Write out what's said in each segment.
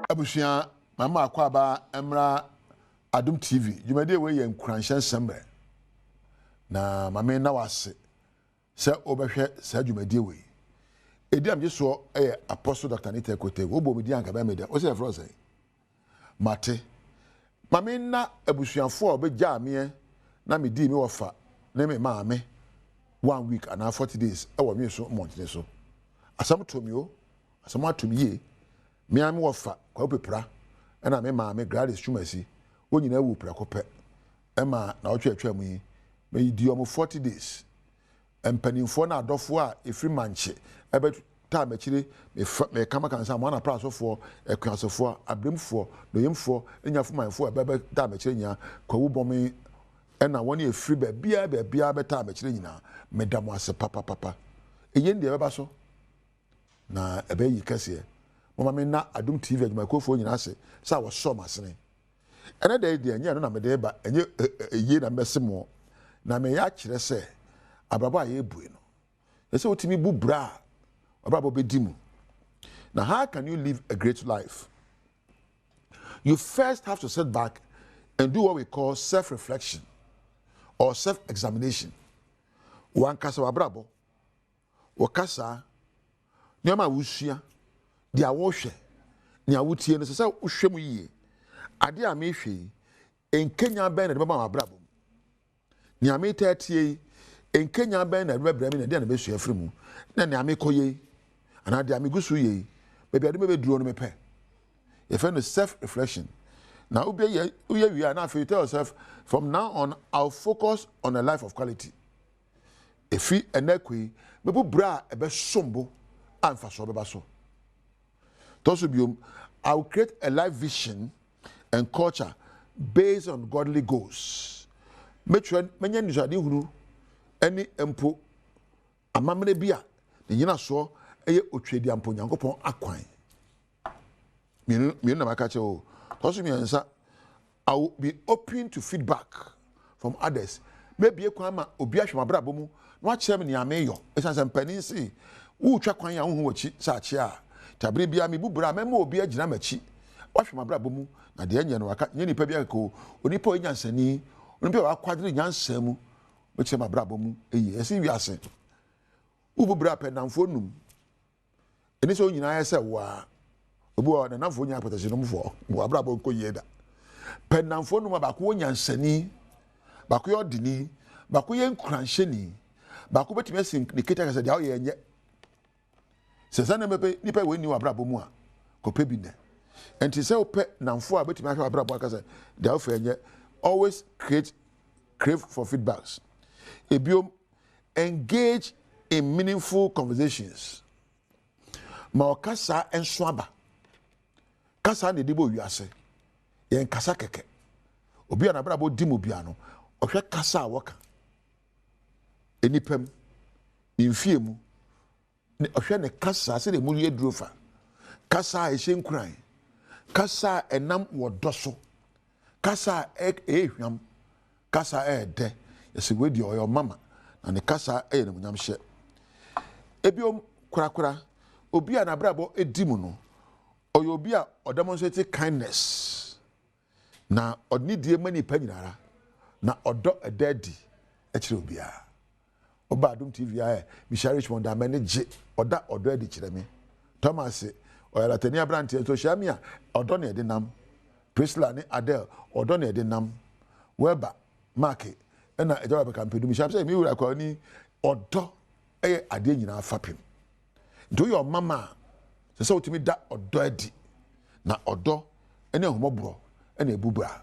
Abushia mama akwaba emra Adom TV jumade we ye nkuranshe sembe na mama na wase se obehwe sa jumade we edi amje so Apostle Dr. Nita Kote wo bo medi anka ba media o se fro say mate mama na abusuafo obegya me na medi mi wofa na me maame 1 week and 40 days e wo me so month so asam to mi o asam ato mi ye me am wofa kwa pepra na me maame Gladys Chumasi wo nyina wu pra kopɛ ema na otwe atwa mu yi me di omo 40 days empanimfo na adofo a efiri manche ebe ta machire me kama kansa mo na prasofo ekuasofo abremfo noyemfo enyafo manfo ebe ta machire nya kwawu bomi ena woni efiri bia beta machire nyina medamo ase papa eye ndi ebe ba so na ebe yi kase mama me na Adom TV adwuma kofo nyina ase sa wo so masene ene da ide anya no na me de ba enye eye na mesemo na me ya kire se abrabo aye bue no ese otimi bu bra abrabo bedimu. Now how can you live a great life? You first have to sit back and do what we call self-reflection or self-examination. Wan kasa abrabo wakasa nyama wusua dia wo hwe ni awutie no se wohwe mu yie ade a me hwe enkenya ben na de baba abrabo ni ame tatie enkenya ben na de baba mi na de na besu afiri mu na ni ame koye ana de ame gusu ye baby ade me duro no me pe you find self reflection now uye we are now you tell yourself from now on I'll focus on a life of quality if we enekwi me bu bra ebe sombo amfa so beba so I will create a life vision and culture based on godly goals. Make sure many nishadi huru any empo amamre bia the yina so eye otwedi ampo nyankopon akwan. Me na maka che o. I will be open to feedback from others. Maybe e kwan ma obi ahwe mabrabo mu no akyere me ne ameyo. Esanse mpanin si wo twa kwan ya wo hu wachi sa ache a tabiri bia me bubura mema obi agina machi wahwe mabrabo mu na de anya no waka nye nipa bia ko onipa onyansani onipa wa kwadire nyansa mu meche mabrabo mu eyi ese wiase ububura penamfo num eni so nyina ya se wa obi wa na namfo nya apotase no mfo wo abrabo nko yeda penamfo num ba ko onyansani ba ko yodini ba ko yenkranheni ba ko betime sin niketa kase dia o ye nye sesa na mepe nipa we ni wabrabo mu a kope bi ne enti se ope namfo a betimi ahwe wabrabo akase da ofa enye always crave for feedbacks ebiom engage in meaningful conversations ma okasa enso aba kasa na edibo wiase yen kasa keke obi na brabo dimu bia no ohwe kasa woka enipam mfie ne ohwe ne kasa se de mu ye drofa kasa ehyenkran kasa enam wodoso kasa ehwam kasa de yesi wedi oyo mama na ne kasa ne munyam hye ebiom kurakura obi a na brabo edimu no oyo obi a odemonstrate kindness na odnidie mani panyinara na odo edadi ekire obi a oba Adom TV aye Bishara Richmond da manage oda odo edi kire me Thomas oyalatani abrantie to shamia odo na ede nam Priscilla ni Adele odo na ede nam Weber Mark na ejawa be campaign mi shamse mi wura kwa ni odo eye ade nyina afapem do your mama se utimi da odo edi na odo ene homobro ene ebubra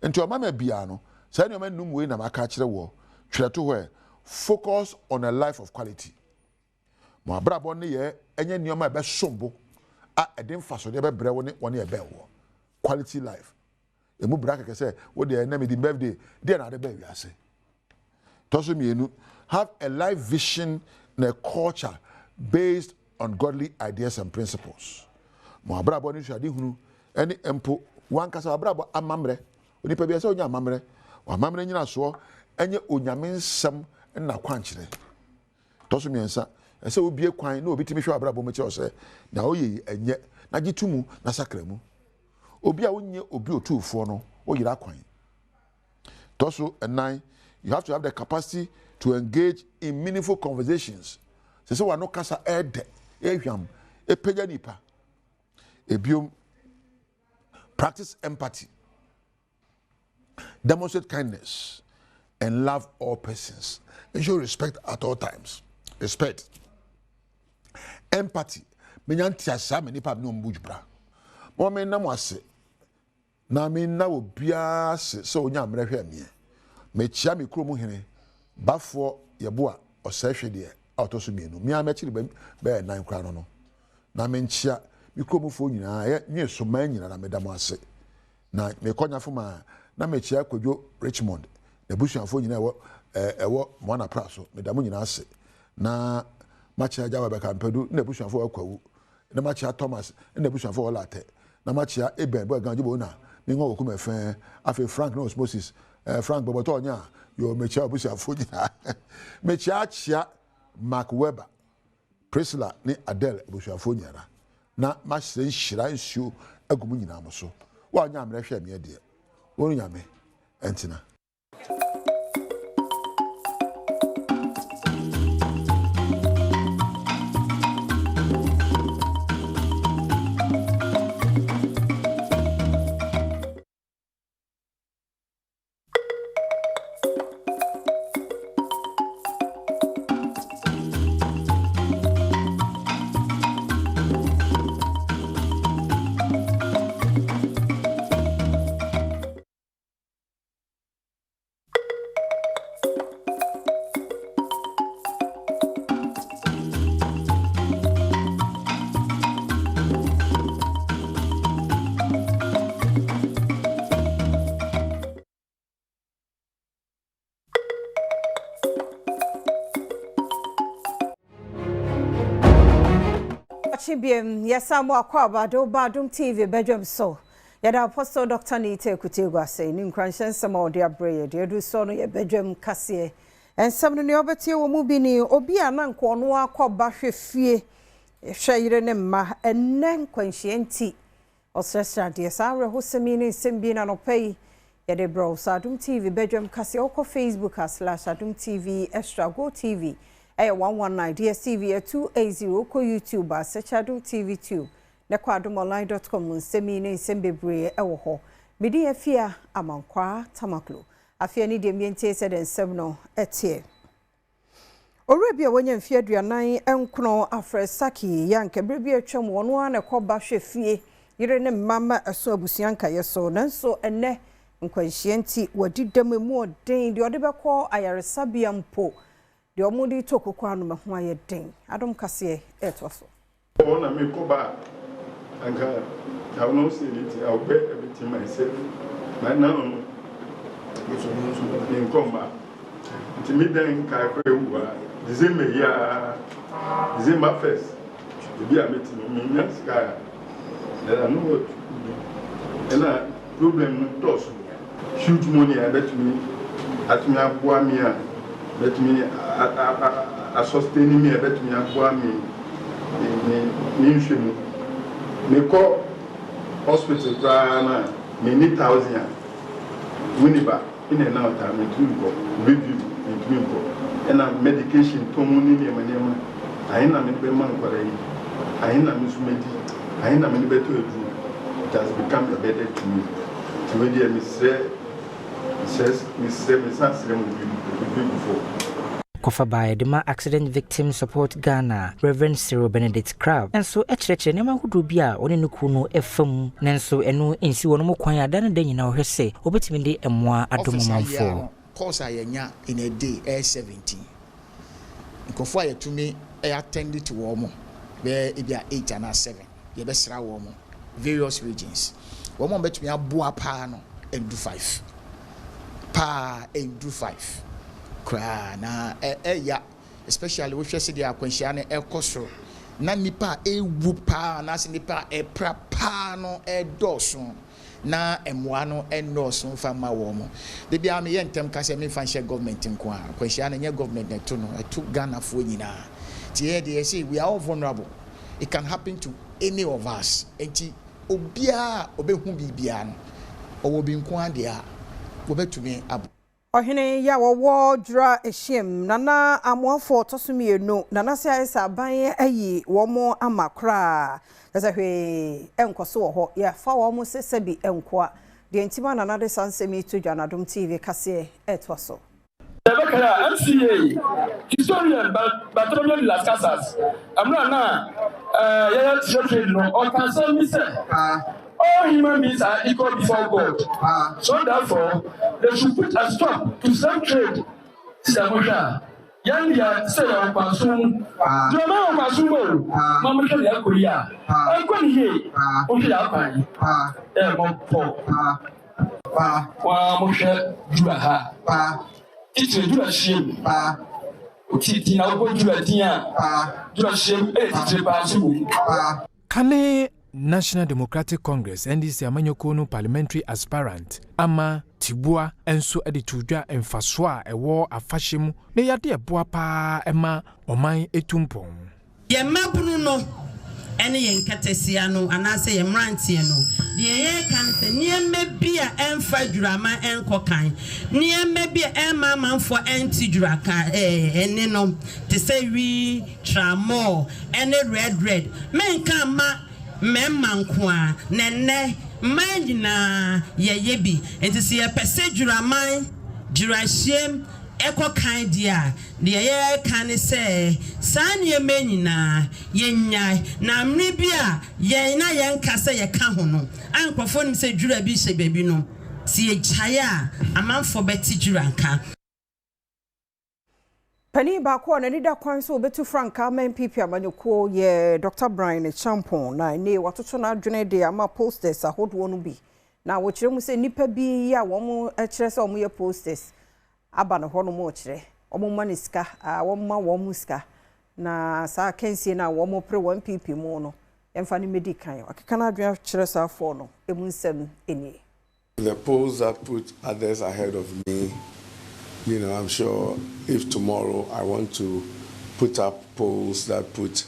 enti o mama bia no sa ne o manum we na maka kire wo twereto ho focus on a life of quality. Mo abrabo ne ye enye nioma e be sombo a edin faso de be bre woni e be wo quality life. Emu bra keke se wo de na me di birthday de na de be wiase. Toso mienu have a life vision and a culture based on godly ideas and principles. Mo abrabo ni hwade hunu ene empo wan kasa abrabo amamre onipa bia se onya amamre wa nyina so enye onyame nsem na kwankyere toso miensa ese obi ekwan na obi timi hwe abrabo mo che o se na oye enye na gitumu na sakramu obi a wonye obi otufo no oyira kwan toso enai you have to have the capacity to engage in meaningful conversations se wa no kasa ede ehwam epega nipa ebiom practice empathy demonstrate kindness and love all persons and show respect at all times respect empathy menyanti asa me nipa no mbujbra mo me nam ase na me na obia se so onya mrehwe me me chia me kuro mu hene bafo yebo a osehwe de autoso mienu me amechiri be nan kra no na me nchia me kuro mu fo nyina ye nye so man nyina na me dam ase na me konya fo ma na me chia kwadwo Richmond na busuafo nyina ewo mwana praso me dam nyina ase na machia jawa be kampadu na busuafo akwawu na machia Thomas na busuafo olate na machia Eben bo ganjibo na me ngo kuma fe afi Frank no osmosis Frank boboto onya yo mechia busuafo nyina mechia chia Mark Weber Priscilla ni Adele busuafo nyina na machia nhira nsuo agumu nyina amoso wa nya amrehwe me de wonu nyame entina Chibiem yesamu akwaba do Badwam TV Badwam so yada Apostle Dr. Nite Kutegwa say ni nkranhye nsema ode abreye de edu so no ye Badwam kase ensem no ne obetie wo mu bi ni obi ananko no akwaba hwefie hweyire ne mma enne nkwanhye nti osresra de sawe hosemi ne sembi na no pay yade bro Adom TV Badwam kase okọ Facebook /Adom TV Extra Go TV 119 DSTV 280 ko YouTube search Adom TV 2 na kwa adomonline.com nsemi ne nsembebre ewo ho medi afia amankwa tamaklo afia ni de miente se den semno etie Orabia wonya mfia aduanan enkono afresaki yanke brebi atwam wono ana koba hwefie yire ne mama aso abusuanka yeso nanso enne nkwanhyienti wadidam mu odin de ode bekọ ayaresabia mpo de omudi tokoko anu meho aye den Adom kase etoso ona me koba anka I will not say it I'll bet everything myself but now in combat to me then kai kwewa December ya December first to be a meeting me nya sky there are no and a problem no huge money I bet me at me aboa me bet me a sustain me bet me aboa me me nhwemu me call hospital na me need 1,000 winiba in and out time to go review into go and medication to money ne manema aina me be man kwara yi aina me sumedi aina me be to edu it has become a better to me to we dey me says me sense them before Kofa by the Accident Victim Support Ghana, Reverend Cyril Benedict Crab, and so a church and Emma would be a on Nukuno FM, Nanso, and no in Siwano Quaya than a day in our say, Obetimindi and moi at the moment for. Course I in a day, air 17. Kofa to me, I attended to Womo, where it be 8 and 7, the best Womo, various regions. Woman bet me a boa pano and do 5. Pa and do 5. Na ya especially we share the akwanhia na ekoso na nipa ewu pa na se nipa pra pa no edoso na emwa no enoso fa ma wo mo de bia me yentem ka se me fa share government nko a akwanhia na nye government na to no etu Ghana fo nyina They say we are all vulnerable. It can happen to any of us. Enti obia obehu bibia no owo bi nko ade a wobetumi abo. Ohene ya wo dra ehiem nana amofo tosomienu nana se ayesa ban ayi wo mo amakra kasa hwe enkoso wo ho ya fa wo mo sesabi enkoa de ntima nana de sansemi to Adom TV kase etwaso. Rebecca, MCA, historian, Bartolomeo de las Casas. I'm not now, or can say, Mr. All human beings are equal before God. So therefore, they should put a stop to slave trade. Samusha, Yandia, say on Pasum, Drama on Pasum, Mamma Korea. I couldn't hear, Oshia Musha, Juaha. It's a good shame. Kane National Democratic Congress NDC Amanyokono parliamentary aspirant ama Tibua enso editudwa emfasoa ewo afahye ne yade eboa pa ema oman etumpon ye mabunu no ene ye nkatesia no anase ye mrantie no de ye kan se niemme bia emfa dwurama enkokan niemme bia emma manfo entidwuraka ene no te se wi tramo ene red menka ma memma nko a nenne manjina ye bi enti se ye pese dwuraman dwurahiem eko kan dia de ye kan se san ye menina ye nyai na mri bia ye na ye nkase ye ka ho no ankofo nim se dwura bi hye baby no si ye chaya amanfo beti dwuranka Pani ba ko na nida kwan so obetu franka men pipi amanyoko ye Dr. Brian Champon na ne watoto na adwene de ama posters ahodo no bi na wo kire mu se nipa bi ya wo mu kire se wo mu ye posters aba no ho no mo kire omo maniska wo ma wo muska na sa kensie na wo mo pre 1 pp mu no emfa ni medikan akeka na adwene kire sa fo no emunsem eni. The polls that put others ahead of me, you know, I'm sure if tomorrow I want to put up polls that put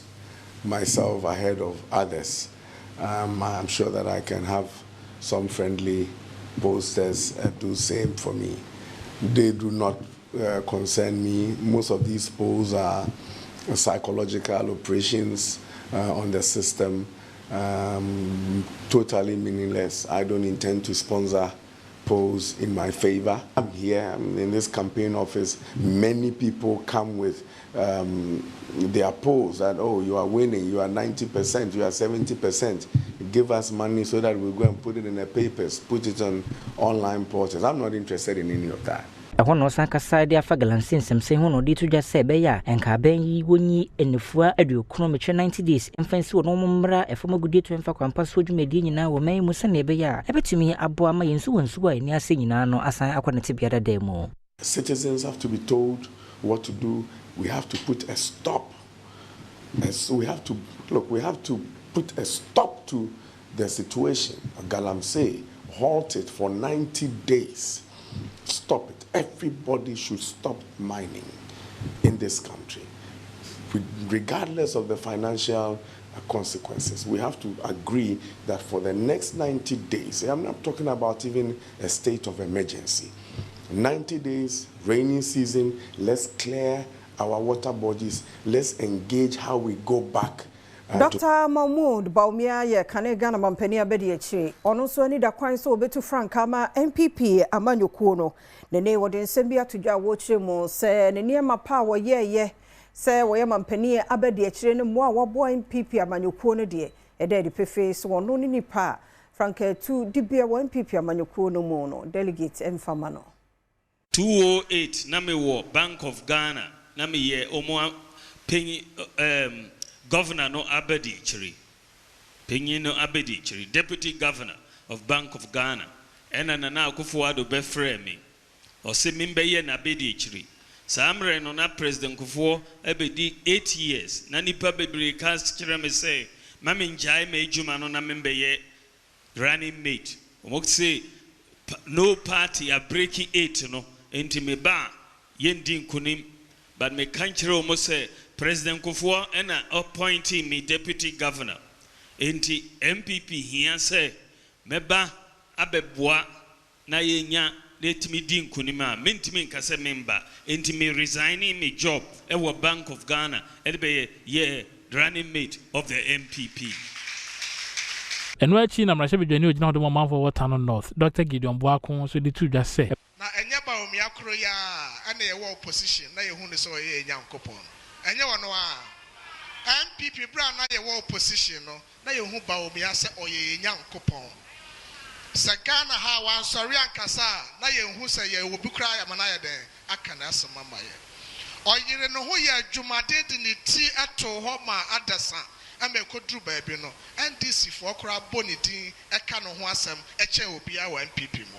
myself ahead of others, I'm sure that I can have some friendly posters do same for me. They do not concern me. Most of these polls are psychological operations on the system, totally meaningless. I don't intend to sponsor polls in my favor. I'm here, I'm in this campaign office. Many people come with their polls that, oh, you are winning, you are 90%, you are 70%. Give us money so that we'll go and put it in the papers, put it on online portals. I'm not interested in any of that. Hono sankasa de afagalansin semse hono di tuja se be ya enka ben yi wonyi enefua aduokro meche 90 days emfansi wono mmra efomagudie to emfa kwampa so dwumedi nyina wo man mu sene be ya ebetumi abo ama yensu wonsu a ni ase nyina no asan akwanete biada demo. Citizens have to be told what to do. We have to put a stop. We have to put a stop to the situation. Galamsey, halt it for 90 days. Stop it. Everybody should stop mining in this country, regardless of the financial consequences. We have to agree that for the next 90 days, I'm not talking about even a state of emergency, 90 days, rainy season, let's clear our water bodies, let's engage how we go back. Dr. Mahmoud Baumia ye kane Ghana mampani abedi echi ono so ani da kwan so obetu franka ma MPP amanyoko no nene wode nsem bia todwa wo kire mu se nene ma pa wo ye se wo ye mampani abedi echi ne mo a wo bo MPP amanyoko no de ede pefe so ono ni nipa franka tu dibia wo MPP amanyoko no mu no delegate emfama no 208 na me wo Bank of Ghana na me ye omo penyi Governor no Abedi Chiri, Penyin no Abedi Chiri, Deputy Governor of Bank of Ghana, and na Kufuado Befremi, or Semimbe ye na Abedi Chiri. Samre no na President Kufuo Abedi 8 years. Nani Pabebri cast Chirame say, Mamin Jai me Juma no na membe ye running mate. Mok say no party are breaking 8 no, enti me ba yendin kunim. But me kanchiro mo say President Kufuor and appointing me deputy governor. Enti MPP here say meba abeboa na yenya letimi din kunima mentimi nkase member enti me resigning me job ewo Bank of Ghana e be ye running mate of the MPP. And where China Mrashabi Jani was not the one for what town north. Dr. Gideon Boakon so the two just say. Na enya ba o miakro ya ana ye wo opposition na ye hu ne so ye nyankopon. Enya wono a MPP bra na ye wo opposition no na ye hu ba o mia se oye nyankopon. Sagana ha wan sori ankasa na ye hu se ye wo bikra ya mana ye den aka na asema maye. Oyire no ho ye adwumade de ne ti ato ho ma adasa. Ame kodru baabi no NDC for kra bonidin eka no ho asem eche obia wa MPP mo.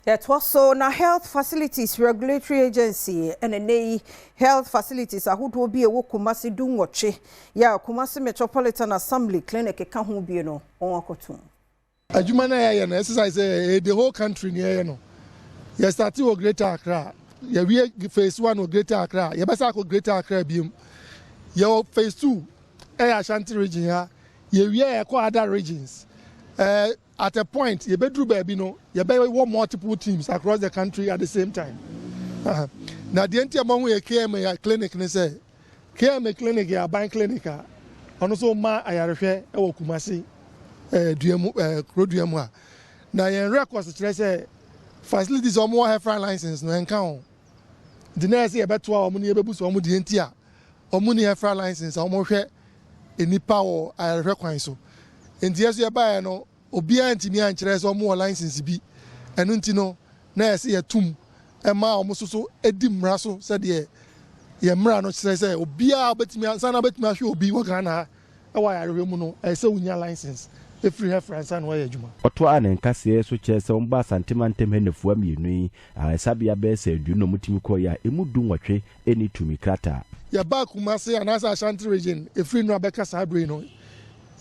That was so na Health Facilities Regulatory Agency and a health facilities a who be a Kumasi Dungoche ya Kumasi Metropolitan Assembly Clinic e kan ho bi no on akotum. Adwuma na ya na exercise the whole country near no. Ya start with Greater Accra. Ya we phase 1 of Greater Accra. Ya basa ko Greater Accra bium. Your phase 2, Ashanti region here, you other regions. At a point, you bedroom baby no, you better want multiple teams across the country at the same time. Now the entire among we KMA clinic, they say KMA clinic, ya bank clinic, and also ma ayarfe ewo Kumasi, Krodiamwa. Now your records say facilities or more have license no encounter. The next year, better to money able to the entire. Omuni have license omo enipa wo ayrekwan so enti yeso ye ba no obi antimi ankyere so omo license bi enu nti no na yesi yetum ema omo so edi mra so se de ye mra no kyere se obi a betimi ansana betimi ahwe obi wo Ghana e wa yarehwe mu no e se unya license e free reference an wa yadwuma oto anen kase so kyere se omba santimantem henefu amienu yi asabia be se adu no mutimi ko ya emudu nwotwe eni tumi krata ya ba Kumasi and Asa Ashanti region, a free no abeka sabre no.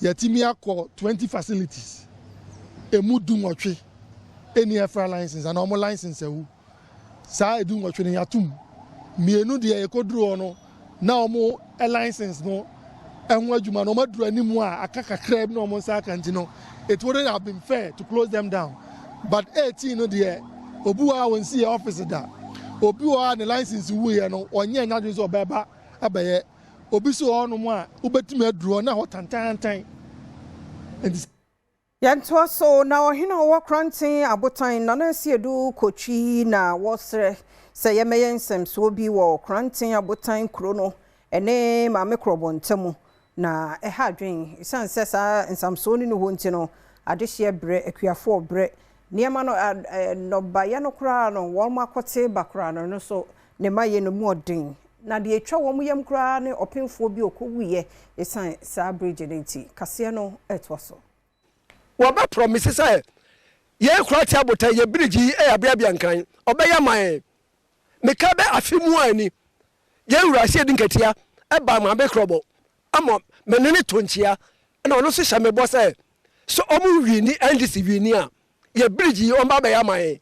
Ya timia ko 20 facilities. E mu du ngotwe. Any FR license and normal license ewu. Sa edu ngotwe ne yatum. Mienu de e kodru no. Na omo a license no. Enwa adwuma no madru animu a akaka krab no omo sa kanti no. It wouldn't have been fair to close them down. But 18 no de obu a won see office da. Obi wa the license wu ye no onye nya de so beba abaye obi so onu mu a ubetime aduro na ho tantantan yanto so na ohina wo krantin abotan na na si edu kochi na wosre se yemeyen semso bi wo krantin abotan kro no ene ma mekrobo ntemu na ha dwen isan sesa nsamso ni no ho ntino adehye bre akuafo bre niema no ba ya no kra no wo makote bakra no so ne maye no mu odin na de etwa wo mu yam kra ne opemfo bi okowuye esan sa bridge denti kase no etwoso wo ba promise say ye kra ti abota ye bridge e abia nkan obeya man meka be afemu ani ye wura se dinkatia e ba ma be krobo amo menene tonchia na ono so hya me bo say so omu wini NDC wini a ye bridge o ba ya man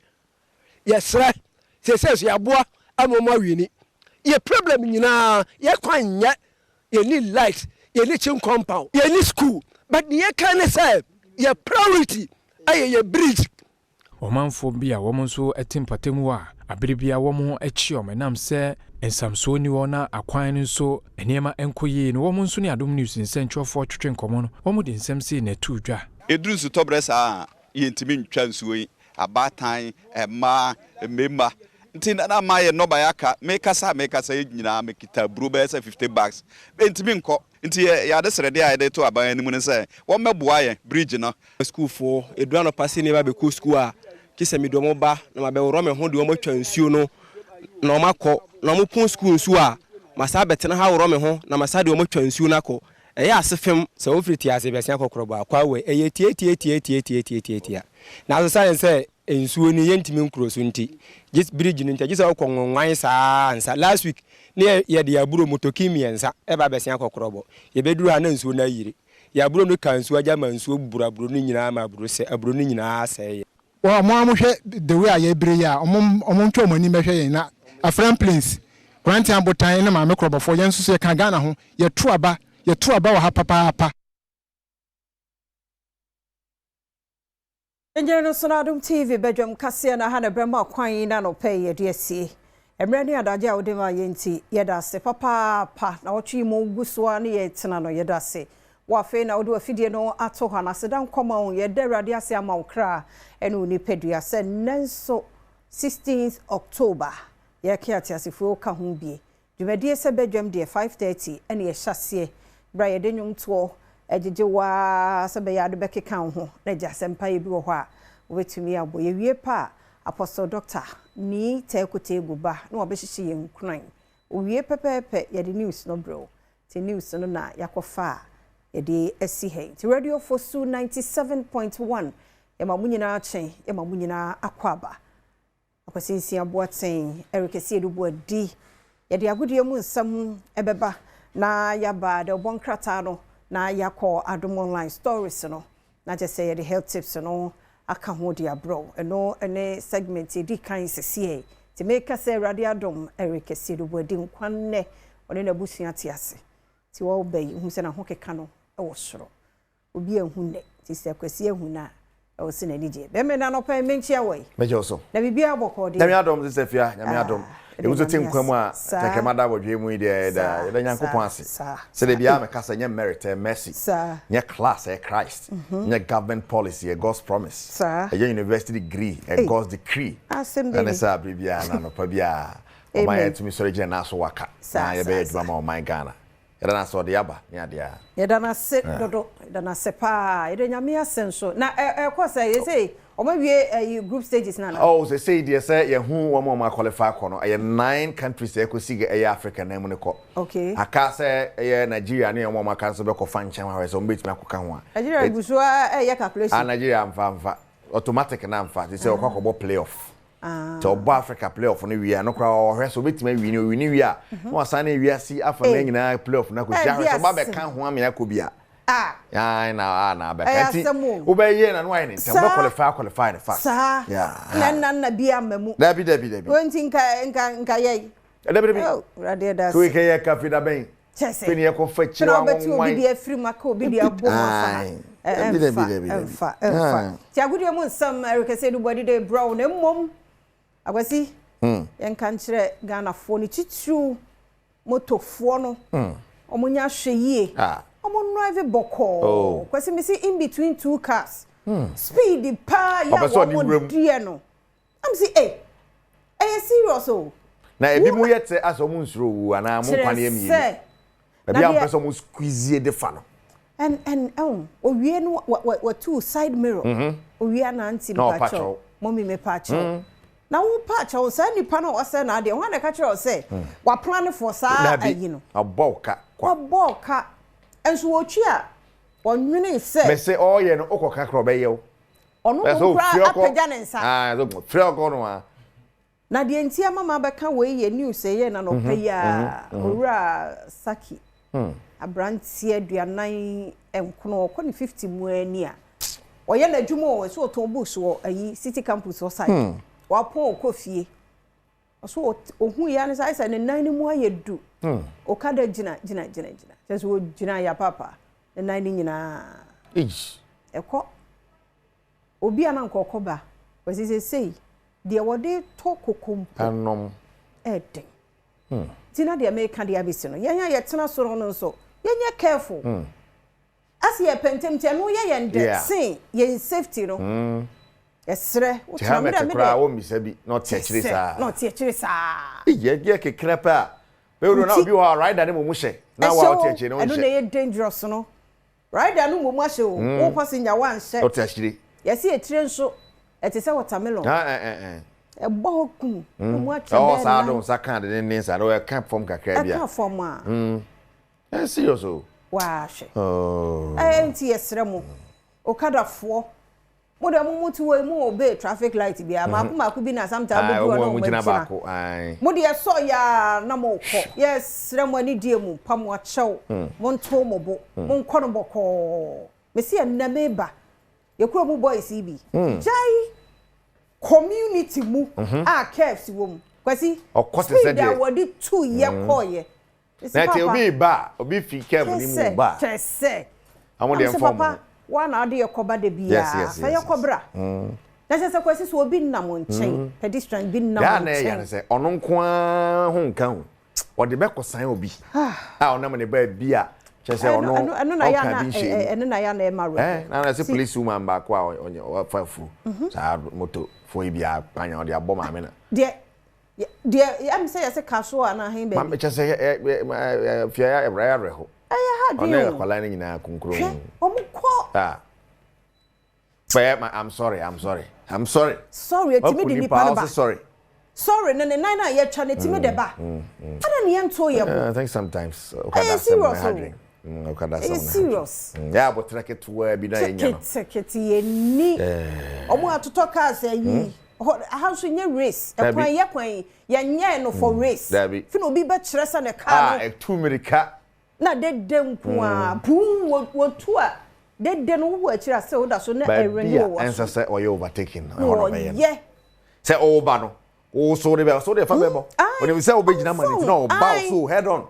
ye sre se ya boa amo ma wini ye problem nyina ye kwanya ye need light ye need chin compound ye need school but ye can say ye priority aye ye bridge omanfo bia womo nso etimpatemu a abiribia womo echi omenam se ensamso ni wona akwan nso eniema enkoye no womo nso ni Adom News nsentwofo twetwe nkomo no womo de nsem se na tuudwa edru nso tobresa ye ntimi ntwa nsuo yi abatan ema emema nti na ma ye no bayaka mekasa nyina mekita bro be say 50 bucks ntimi nko nti ya de srede a de to aban ni mu ne say wo meboa ye bridge no school for edua no pass ni ba be ko school a kisa mi do mo ba na ma be woro me ho de mo twa nsuo no na ma ko na mo pon school nsuo a masa betena ha woro me ho na masa de mo twa nsuo na ko eya asefem se wo friti ase be sia kokoro ba kwa we eye tie na so say ensuo ni yentimi nkuro so nti just bridge ni nti gisa okonwan saa ansa last week ne ye de aburo motokimi ensa e ba besia kokorobo ye beduru ana nsuo na yire ya aburo no kansuo aja ma nsuo buraburo ni nyina ma aburo se aburo ni nyina aseye wa mo amhwe the way aye bre ya omo ntwa omani mehwe yen na a friend place kranti abotan na maame krobofo yen so ka Ghana ho ye to aba wa ha papa. Engineer Adom TV Badwam kase na ha na brema kwan na no pay ye de asie. Emre ne adaje a wode ma yenti ye da se papa na wotwi mo gusoa ne ye tena no ye da se. Wa fe na wode afidie no ato ha na sedan koma on ye da rade ase ama okra ene oni pedua se nenso 16th October ye kiati asifo ka ho bie. Dwumadie se Badwam de 5:30 ene ye hyase bra ye de nwumto ejeje wa sebe ya de bekeka ho na ja sempa ye bi wo ho a wetumi abo ye wie pa Apostle Doctor ni tekote guba na obehihye ye nkran owie pepepe ye de news no bro te news no na yakofa ye de asi he ti radio fosu 97.1 ye mamunyina achen ye mamunyina akwaba akwasinsi aboaten erikesi edubo adi ye de agudie mu nsam ebeba na yaba de obonkrata no na yakọ Adom online stories no na je say the health tips no aka ho dia bro eno ene segment edi kan sese ti make say Radio Adom erikesi do bodi nkwanne one na busua ti ase ti wo bai hu se na ho keka no e wo soro obi ehun ne ti se kwesi ehun na e wo se na nije be me na no pa menchi awai meje so na bibia boko de nyame Adom se fia nyame Adom e wo te nkwamu a tekemada bodwe mu ide da nyankopon ase se de bia me kasa nya merit mercy nya class Christ nya government policy a God's promise a university degree a God's decree and sa bibia na no pa bia o my to me sorry je na so waka na ye be eduma ma o my Ghana ye na so de aba nya de a ye da na se dodo da na se pa ye de nyame asenso na ko say ye say o ma wie group stages na oh say dey say ye hu wo ma qualify ko no 9 countries e ko sige e Africa na mu ne ko okay aka say e Nigeria na wo ma kan so be ko fa nchan ha so mbetimi akoka ho a Nigeria gusua ye calculation Nigeria mfa automatic na mfa say o kwakọ playoff to bo Africa playoff no wi no kwa o hwe so betimi wi ni wi a no asan na wi asi afa na nyina playoff na ko ja so ba be kan ho am ya ko bia ya na be kati ubeye na no ayi nti be qualify the fast yeah na bia mamu dabi wonti nka ye dabi radio das ko ke ya kafi da ben fini ya ko fachi wa won obi dia free maka obi dia bo ma fa ti agudi mu nsam erikese du body day brown na mmom agwasi yen kan kire Ghana fo ni titru motofo no omunya hwe yie omo drive boko kwesi me see in between two cars speed pa ya wo die no am see serious na ebi mu yete aso mu nsuro wu ana mu kwane emi na bia person mu squeeze de fa no and owie no what two side mirror owie na anti pacho mommy me pacho na wo pacho say nipa na o say na de ho na ka kire o say wa plan for sa ayi no aboka enso wochi a onwene se me say oye no okoka kro be yew onu mo kra apeja ne nsa so free ogo no a na de ntia mama be ka we ye news ye na no pe ya owura saki abrantie aduanan enkono ko ni 50 mu ani a oye na dwumo o so ton books wo ayi city campus o side wa pon okofie so ohun ya ne sai ne nan ni mu ayedu okada gina just wo gina ya papa ne nan ni nyina eko obi ana nkoko ba wasi sei de wode to kokom anom eden tina de America de abisi no yenya ye tena soro no so yenya careful asi ye pentem te no ye yende sin ye safety no esre o tramere me kra wo misabi not teachire sa ye kekra pa be ro na obi wa rider ne mo mu hye na wa o teachire no hye eno na ye dangerous no rider no mo mu hye o passenger wan hye o teachire ye si etire nso etise watermelon ebo ku mo ache o sa don sa kan de ne sa do e kan form kakra bia kan form a serious wa hye enti esre mo okadafo mo de mo mutu we mo obey traffic light bia ma ku bi na sometimes do no mo gina mo de so ya na mo ko yes re mo ani die mu pa mo achew mo nto mo bo mo nko no boko me se na meba ye kuro mu boys bi jai community mu a KFC wo mu Kwasi. Of course, they said that were 2 year koye. That will be ba, be fi careful ni ba. Say. I want the papa, one ade yokoba de bia. Yes. Fa yokobra. Na se Kwasi so obi nam nchen, pedestrian bi nam nchen. Ya na say ono nko ho nka ho. O de be kosan obi. Onam ne ba bia. Chese ono na ya na e maro. Na say police woman ba kwa onye fafu. Sa moto fo bia anya o de abọ ma me na. Dear, I'm saying as a casual and I him. Mamma just say, Fia, a rare reho. I had never calling in a conclusion. I'm sorry. Sorry, sorry. Sorry, and then I yet trying to me the back. I don't young to you. I think sometimes. Serious. Yeah, but take it to where be there. Take it, ye. I want to talk as a ye. How should you race? A point, ya no for race. Fino be better than a car. 2 minute cat. Na dead dem boom, what tour. Dead den who were just so that's so never renew. Answer set or you overtaking. Yeah. Say, oh, Bano. Oh, so they were so they family. When we say obey money, no, bow so head on.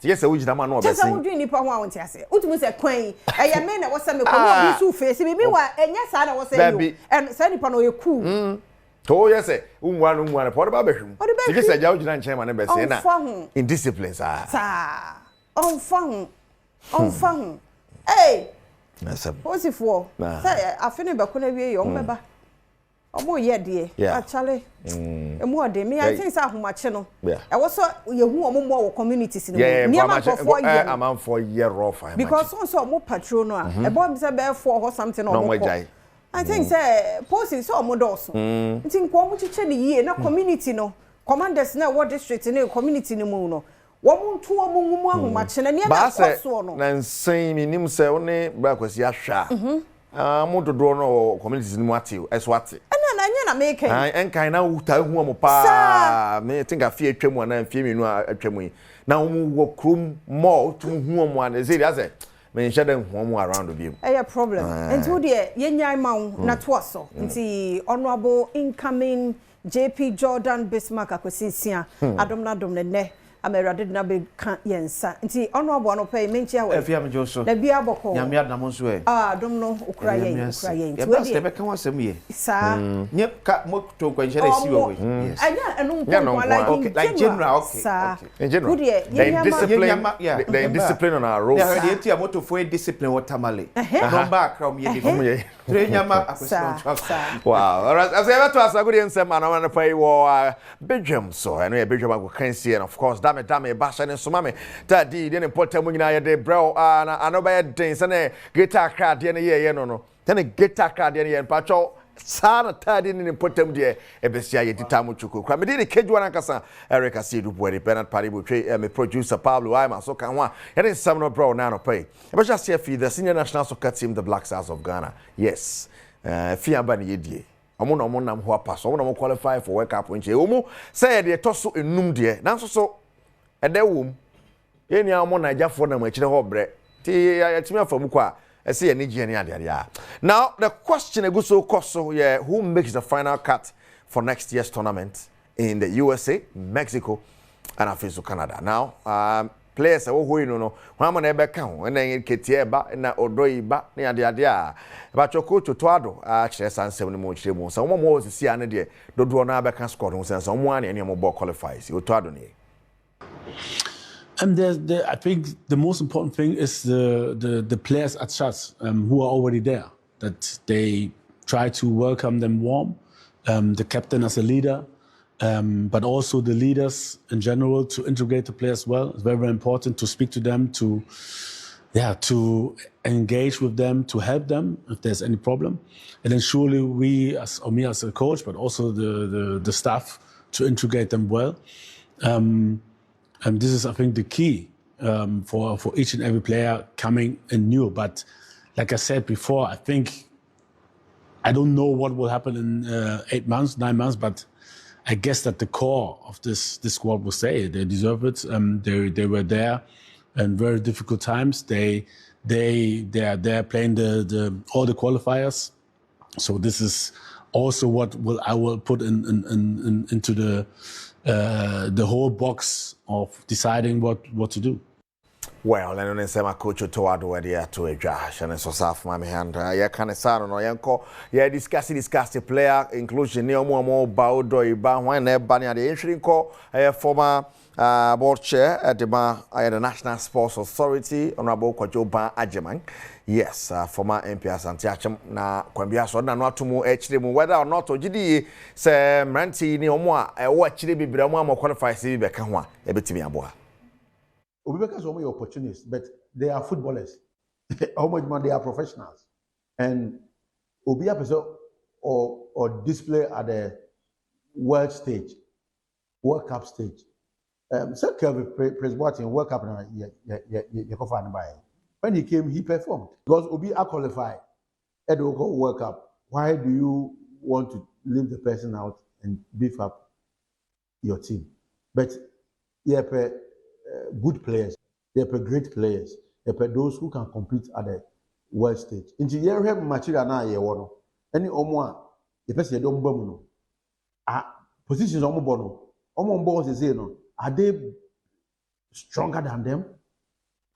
Yes, which the man no be. Just how do you nipa want to say? What was a queen? I am men that was some be so face. Me wa enya sa na was say. And say nipa no you cool. To yes, umwan for the babehum. You say jaw jina nchen man be say na. Indiscipline sa. On fun. Hey. What's it for? Say I finish be kuna wie yo mbeba. Omo ye de. Actually. Emu ode me I think say ahomache no. E wo so ye hu omo mo communities no. Niam for year. Am for year rough. Because so omo patrol no a. E bo say be for or something omo. I think say police so omo doso. Nti nko omo chiche ni yie na community no. Commanders na what district no community no mu no. Womu ntu omo ngumu ahomache na niam akoso no. Na nsan mi nim say one bra kwasi ahwa. Mo dodo no communities ni mu ate eso ate. Na anya na make enkan na uta hu omo pa me think afie atwam na afie menu atwam na omo wo krom more to hu omo an say that's it me nhyɛ dem hu omo around obi a problem nti de yenyan ma na to so nti honorable incoming JP Jordan Bismarck akwesisia adom na ne amerade na be kan yensa nti honorable no pay menchi awe afia me joso na bia boko nyame adam nso e dom no okura yen nti we de be kan wasem ye sa nye ka mo to kwa nhyɛ si wo yes anya enu nko like general okay in general the discipline on our road yeah the tia moto for discipline what tamale no back from ye de nyama akwesino wow as ever to asago de nsem ana na pay wo Badwam so eno ye Badwam akokan sie and of course dame basha ne so mame tadi de ne porta mu nyina ye de bro na anoba den se ne guitar card de ne ye no ne guitar card de ne ye pacho sana tadi ne porta mu de ebesia ye titamu chuku kwa me de kejwa na kasa Eric Asidu boy Bernard Paribu twe me producer Pablo Aima so kan wa ye de some no bro na no pay e just see the senior national soccer team the Black Stars of Ghana yes fi aba ne ye die omo no mo nam ho apaso omo no mo qualify for World Cup nche omo say de to so enum de nanso so ede wom ye ni omo Naijafo na mo akire ho bre ti yatimi afamu kwa ese ye ni gye ni ade ya now the question eguso koso ye who makes the final cut for next year's tournament in the USA, Mexico and afiso Canada now players wo ho inu no hwama na ebe ka ho na ketie ba na odoi ba na ade a ba choko totoado a kire sansem no mo kire mu so mo osisi ane de dodo na ebe ka score no sense mo ane ene mo ball qualifies totoado ne I think the most important thing is the players at shots who are already there, that they try to welcome them warm, the captain as a leader, but also the leaders in general to integrate the players well. It's very, very important to speak to them, to engage with them, to help them if there's any problem. And then surely me as a coach, but also the staff to integrate them well. And this is, I think, the key for each and every player coming in new. But like I said before, I don't know what will happen in 8 months, 9 months, but I guess that the core of this squad will stay. They deserve it. They were there in very difficult times. They are there playing all the qualifiers. So this is also what I will put into the whole box of deciding what to do. Well, and then say my coach to where they to a Josh and so soft my hand. Yeah, can a son or yanko. Yeah, discuss the player inclusion near more bow doy ban when they ban the entry call a former board chair at the National Sports Authority, Honorable Kwajo Ban Ajeman. Yes, former MP Asante na kwambia so na no atomo echire mu whether or not ogidi say mranti ni omo a wo achire bibira mu am qualify se be ka ho a e betimi aboa. Obibeka so many opportunists, but they are footballers. How much more they are professionals. And Obia person or display at the world stage, World Cup stage. So Kelvin Presbot in World Cup when he came, he performed. Because Obia qualified at the World Cup. Why do you want to leave the person out and beef up your team? But yeah, good players, they are great players, they are those who can compete at the world stage. Into year have material na ye wono. Any omo the person you don't bomb no. Positions omo bono. Omo boss say no. Are they stronger than them?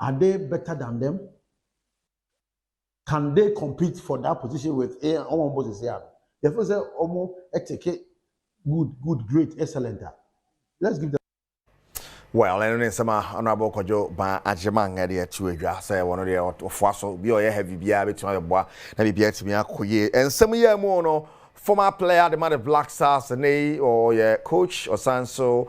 Are they better than them? Can they compete for that position with omo boss say? The first say omo take good, great, excellent. Let's give them. Well, and then some Honorable Kwajo Ban Ajeman area to a say one of the fossil be or heavy be able to boy na be to me akoye and some year more no former player the man of Black Stars and or your coach or sanso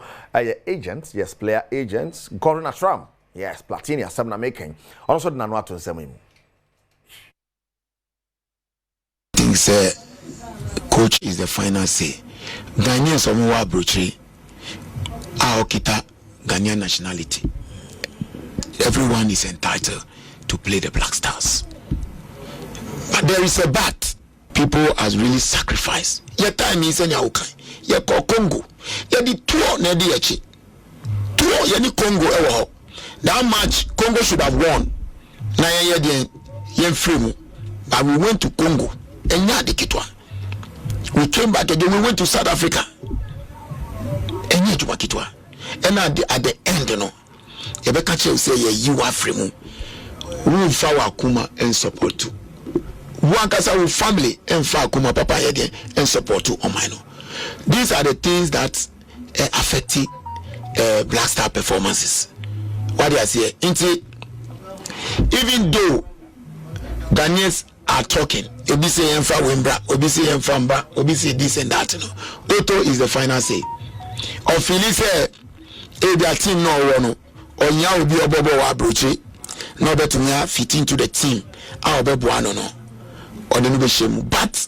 agents, yes, player agents, Gordon Trump, yes, Platini some na making also na no ato nsem think say coach is the final say. Ghanaians omo wa brochi a okita Ghanaian nationality. Everyone is entitled to play the Black Stars. But there is a but. People has really sacrificed. Your time is in your You call Congo. You the tour na di echi. Tour you the Congo ewo. That match Congo should have won. Na yen free mu. But we went to Congo. Enya de kitwa. We came back again. We went to South Africa. Enya de kitwa. And at the end, you know, you say you are free. We follow Akuma and support you. One casa with family and for Akuma Papa and support you. These are the things that affect Black Star performances. What do I say? Even though Ghanaians are talking, Obi say Emfa Wimbra, Obi say Emfamba, Obi say this and that. Toto is the final say. Or Phyllis their team no one or nya will be a bobo wa broche no better me fit into the team our bobo no or the no shame. But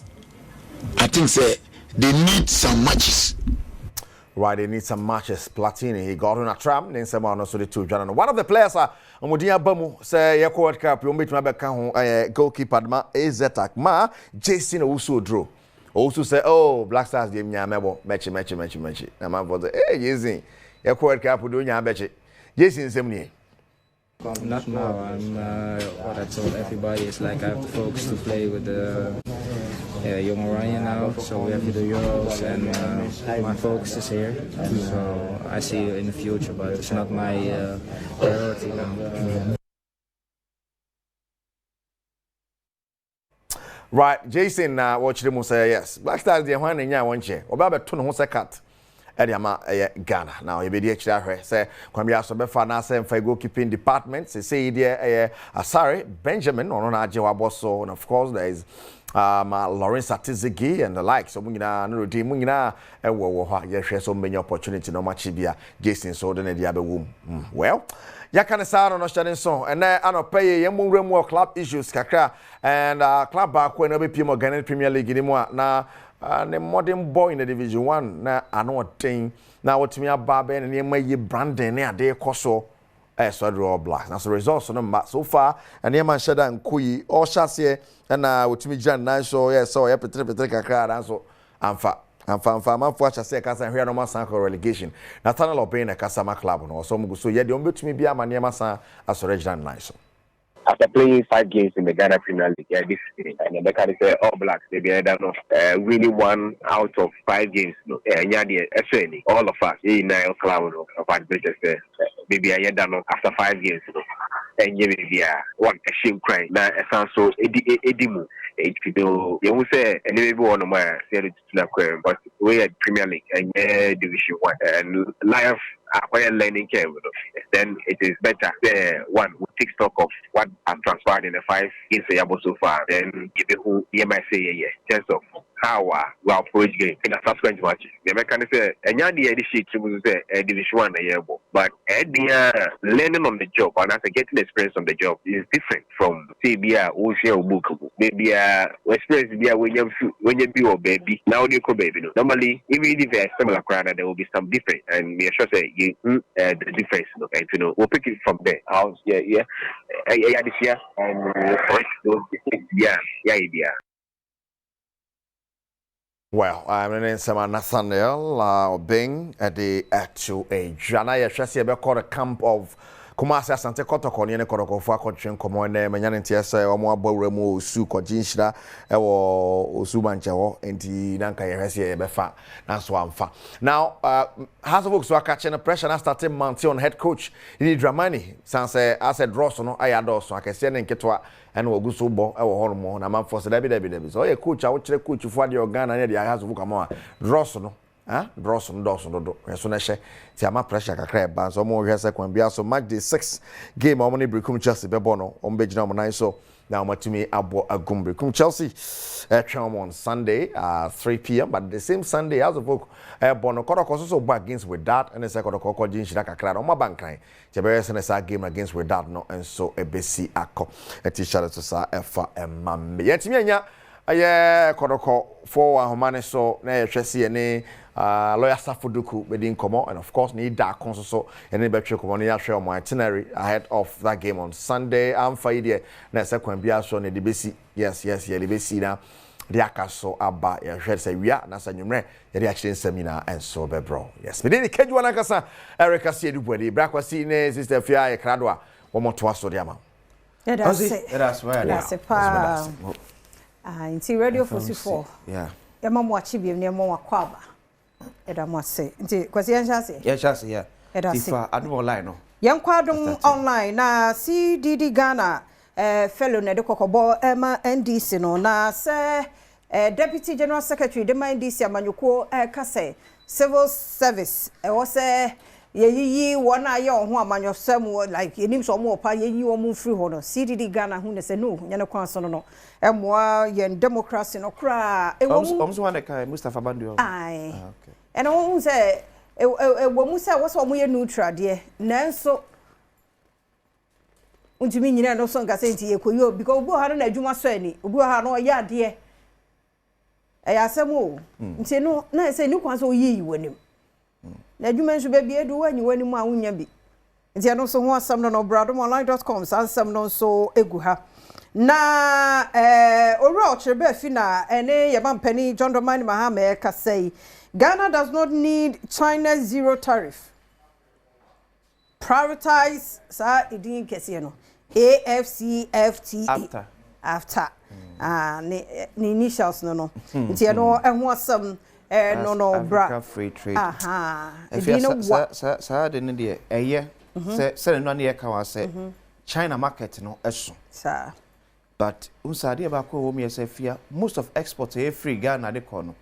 I think say they need some matches. Right, they need some matches. Platini, he got on a tram, then some also the two. One of the players are Omodia Bamu say Yako World Cup, you meet my back goalkeeper ma Ezetak ma Jason also drew. Also say, oh, Black Stars game nyamebo match. Na man for the easy. Yako World Cup do nyabeche. Jason Semni. Not now. I'm what I told everybody is like I have to focus to play with the young Orion now. So we have to do Euros, and my focus is here. So I see you in the future, but it's not my priority now. Right, Jason, watch them say yes. Black Stars the one in one chair. Oba to no cut. Ediama Ghana. Now you be the extra say Kwame Asobefa na say for goalkeeping department. Say there Asare Benjamin on Ajewa Bosso, and of course there is Lawrence Atizigi and the like. So mungina no team mungina ye share so many opportunity no match bia Jason so den dia be wom. Well, ya kan sa no share so and anopay ye mo club issues kakra and club back when be PM Ghana Premier League ni mo na the modern boy in the Division 1 na anotin na wotimi aba be ne ma yi branding ne ade koso so draw black na so results no so far and ne man sheda nkoyi all shase na wotimi jan na so yes so ya petre kakra dan so amfa man for shase ka san hwe no man san relegation Nathaniel Obey na Kasama club no so mugo so ye de on betumi bia ma ne ma san as original nice. I after playing 5 games in the Ghana Premier League, this season, and the can say All Blacks, they be winning 1 out of 5 games. No, all of us, in Nile Cloud of Adventures, maybe I done after 5 games. And maybe one a shame crying. Now, a sound so edimu. You will say, and maybe one of my series to aquarium, but we had Premier League and Division 1 and life. Acquire learning curve. Then it is better. One will take stock of what has transpired in the 5 games so far. Then give it who you might say in terms of how we approach game in the subsequent matches. The mechanic say, and the edition to say Division 1 a year, but learning on the job and after getting experience on the job is different from say be a book, maybe experience be when you be your baby. Now you go baby. Normally, even if they are similar crowd, there will be some difference, and we are sure say the difference, and we'll pick it from there. This year, and yeah. Well, I'm in some Nathaniel Obeng at the actual age. And I actually called a camp of Kumasi Asante Kotoko ne Kotoko for Kotchen Common name and Yantiasa or more Boremo Su Kojinshira or Subancho and Nanka Yeresia Befa. That's one fa. Now, House of Books were catching a pressure and started mounting on head coach in Dramani. Sans I said Rossono, I had also I can send in Ketwa and we'll go so bo our hormone. I'm up for Debbie. So, a coach, I would check coach for the organ and the House of Bookamore. Rossono. Dawson do so na hye ti ama pressure kakra ba so mo hwe second bia so match day 6 game o mo ne Brekum Chelsea be bono o mo begina mo nan so na mo tumi abo agum Brekum Chelsea train on Sunday 3 p.m. but the same Sunday as of bono Kotoko so back against with that and the second Kotoko jin shira kakra o ma bankan ti be se na sa game against with that no and so ebesi akọ e ti share to sa efa emamme yetimi anya aye Kotoko for ahomane so na hwese ne lawyer Safuduku Bedin Komo, and of course need that so and then betray Komonia share my itinerary ahead of that game on Sunday. I'm Faide na second bia so ne debesi yes debesi na the akaso aba ya hwere say wia na sanwumre ya the action seminar and so be bro yes me dey keju na kasa Erica Siedubuade brakwasi ne sister Fia e krado a wo moto aso de ama that's why inti radio 44 yeah ya mamu achi bi ne mo akwaba Edamo say nti kwasi yanshase yeah tifa Adom online no yankwa Adom online na CDD Ghana fellow na de kokobo ema NDC no na se deputy general secretary de NDC amanyuko kase civil service wo se yeyi wona ye ho amanyosam like enim so mo pa yeyi wo mu free ho no CDD Ghana hu ne se no nyane kwan so no emwa yen democracy no kra omso wane kai Mustafa Bandio ai okay and won say wo mu say wo so mo ye neutral de nanso untimi nyina no so nka say nti ye koyo because obo ha na adwuma so ani obo ha na oya de asemo nti no na say ni kwan so yeyi wanim na adwuma nso be bia do wani wanim a wonya bi nti no so ho asam no bradomonline.com sansam no so egu ha na ora ochebe fi na ene ye bampani John Dramani Mahama ka say Ghana does not need China's zero tariff. Prioritize sa idin kese no AFCFTA after ni initials no nti no ehun asam no bra free trade sa de ne de eye se no na ye ka wa se China market no eso sa but unsade ba ko wo me se fia most of exports e free Ghana de ko no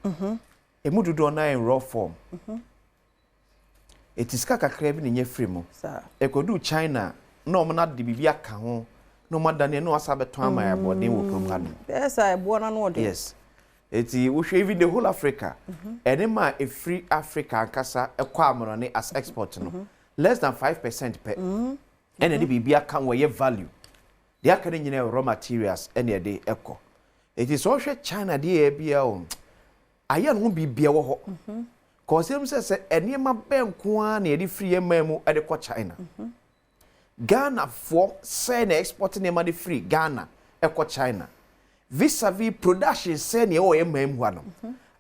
emududo na in raw form it is kakakra bi ne free mo ekodu China no mo na de bibia ka ho no madane no asabeto amaya body wo program yes I bo na no de yes eti wo hwe even the whole Africa ene ma a free Africa ankasa ekwa amrone as export no less than 5% per ene de bibia ka wo ye value they are carrying raw materials ene de eko it is also China de bia o aya no bibia wo ho cause him say enema benko a na ye free emamu e de ko China Ghana for say na export na de free Ghana e ko China vis-a-vis production say na o emamu ano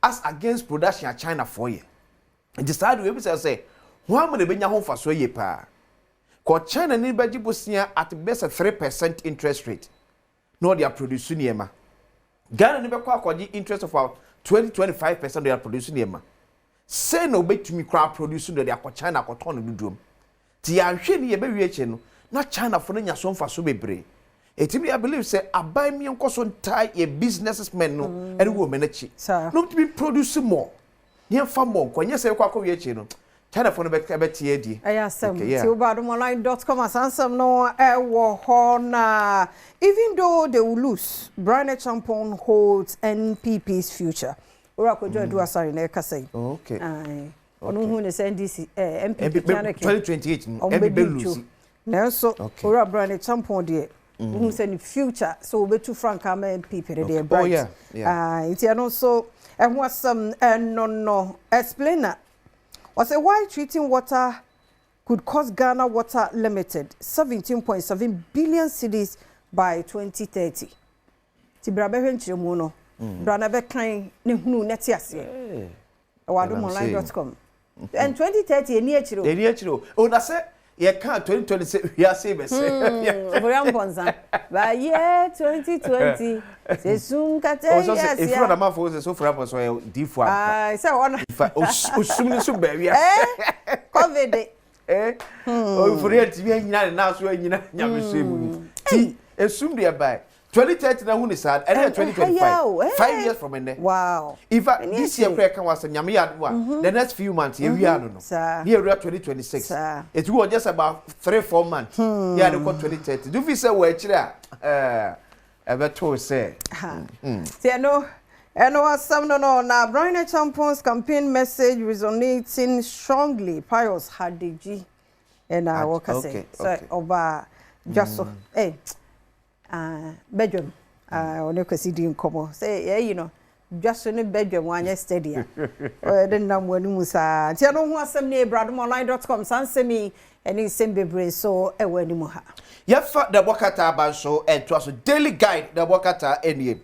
as against production at China for ye decide we say who am na benya ho fa so ye pa ko China ni beji bosia at best a 3% interest rate no they are producing yema Ghana ni be kwa kwaji interest of about 20-25% they are producing yema say no betumi kra producing they are China ko ton dudum ti ya hwe ni ye be wie no na China fo no nya so mfa so bebre etimi I believe say abai mi enkoso ntai a businessman no ene wo menachi no to be produce more ye fa more kwanya say kwa wie no China for no betie edi ayasem ti badwamonline.com asansem no wo ho na even though they will lose Brian Champon holds NPP's future ora ko do asari na kasai okay onu hu ne NDC MPP 2028 MPP lose na so ora Brian Champon de hu say in future so we to frank am MPP de bright it and so and what some no explainer was a why treating water could cost Ghana Water Limited 17.7 billion cedis by 2030. Ti brabe hwenchire mu no. Brana be kan ne hunu neti ase. Badwamonline.com. And 2030 eni achiro. Eni achiro. O na se ye kan 2026 we are say be say. Oborian bonza. Ba year 2020 se sun kate yes. O so se ifro na mafo se so fra po so difu am. Ah, se ona. O sum ni so ba wi. COVID. O fure ti bi nyina na so nyina nyame so emu. Ti esum de by 2030 na hu ni sad and 2025 5 years from now. Wow. In fact this year prayer can was nyame yadwa the next few months here we are no. Here we are 2026. It was just about 3-4 months. Yeah, they got 2030. Do we say we kire ever to say. See no some no na Brian Champon's campaign message resonating strongly. Pius Hadiji and what can say. So over just so Badwam ono kwesi di nkomo say you know just so ne Badwam wanya steady den nam wanu musa ti no ho asem ne badwamonline.com sansemi eni sembebre so e wani mu ha yefa the bokata ban so and to daily guide the bokata enie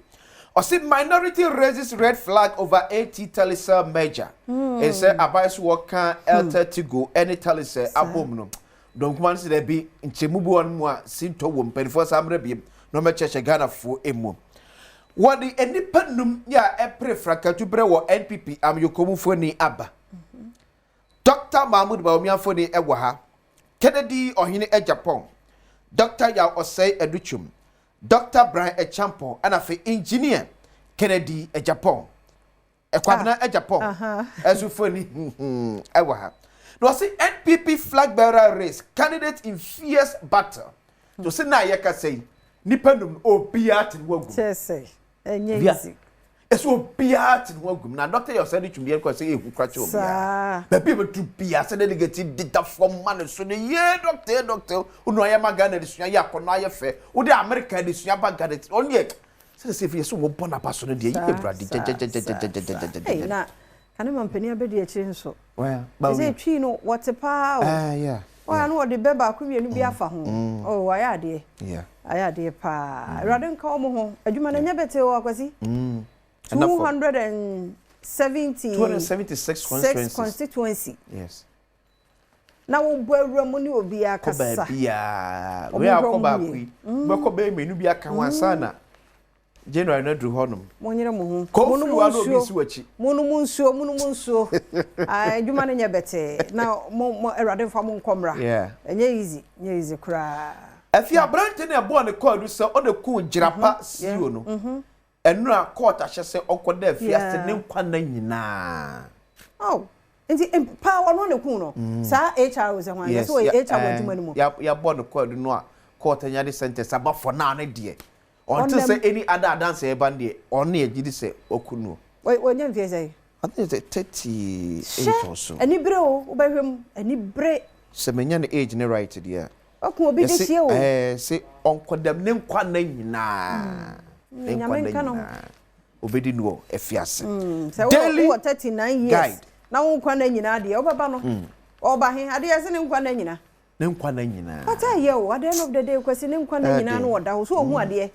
or see minority raises red flag over AT Talisa merger and say abais worker elter to go any Talisa abom no don't want to there be in chemubu on mo sinto wom penfo samre bi no me cheche Ghana fo emu what the independent ya e prefraka to bre wo NPP am yokomu fo ni aba Dr. Mahmoud Bawumia fo ni ewo ha Kennedy ohine e Japan Dr. Ya Osei Educhum Dr. Brian Champon and afi engineer Kennedy e Japan e kwabna e Japan esu fo ni ewo ha no see NPP flag bearer race candidate in fierce battle to say na yeka say nipanum obiat in wagum say enye easy eso obiat in wagum na doctor you said it to say ehu kwache obia but people to bia say negative data from man so the ye doctor unu ayama Ghana disua ya kono ayefe wo de America disua ba Ghana onye say if you so born apaso no de ye bradi hey na kana mampani abedi e chi nso well say twi no what pa yeah wa no de beba ku mienu bi afa ho oh wa ya de yeah aya de pa raden ka omo ho adwuma na nya bete o akwasi 276 constituency yes na wo boawura mu ni obi akasa ko ba bia we akoba akui be ko be menu bi aka wansa na January na dru honum monyere mo ho munu obi si wachi munu munsuo adwuma na nya bete na mo raden fa mo nkomra enye easy kra afia brante na bo ne call so o de ku jirapa sio no enu a court ahye se okoda afia se ne nkwa na nyina oh nti power no ne ku no sa HR se hwan so HR wadwuma ni mo ya bo ne call no a court anya de sentence aba for na ne de until say any other dance e band on e gidi say okunu wonya mfie say I think it's 38 or so ani bre o obahwem ani bre se menya ne age ne right there okun obi de hie o say onkodam ne nkwa na nyina ne nkwa na nyina obedi no efiase daily 39 years na wo nkwa na nyina de obaba no oba he ade ase ne nkwa na nyina ne nkwa na nyina ata ye o at the end of the day kwesi ne nkwa na nyina no oda so ohu ade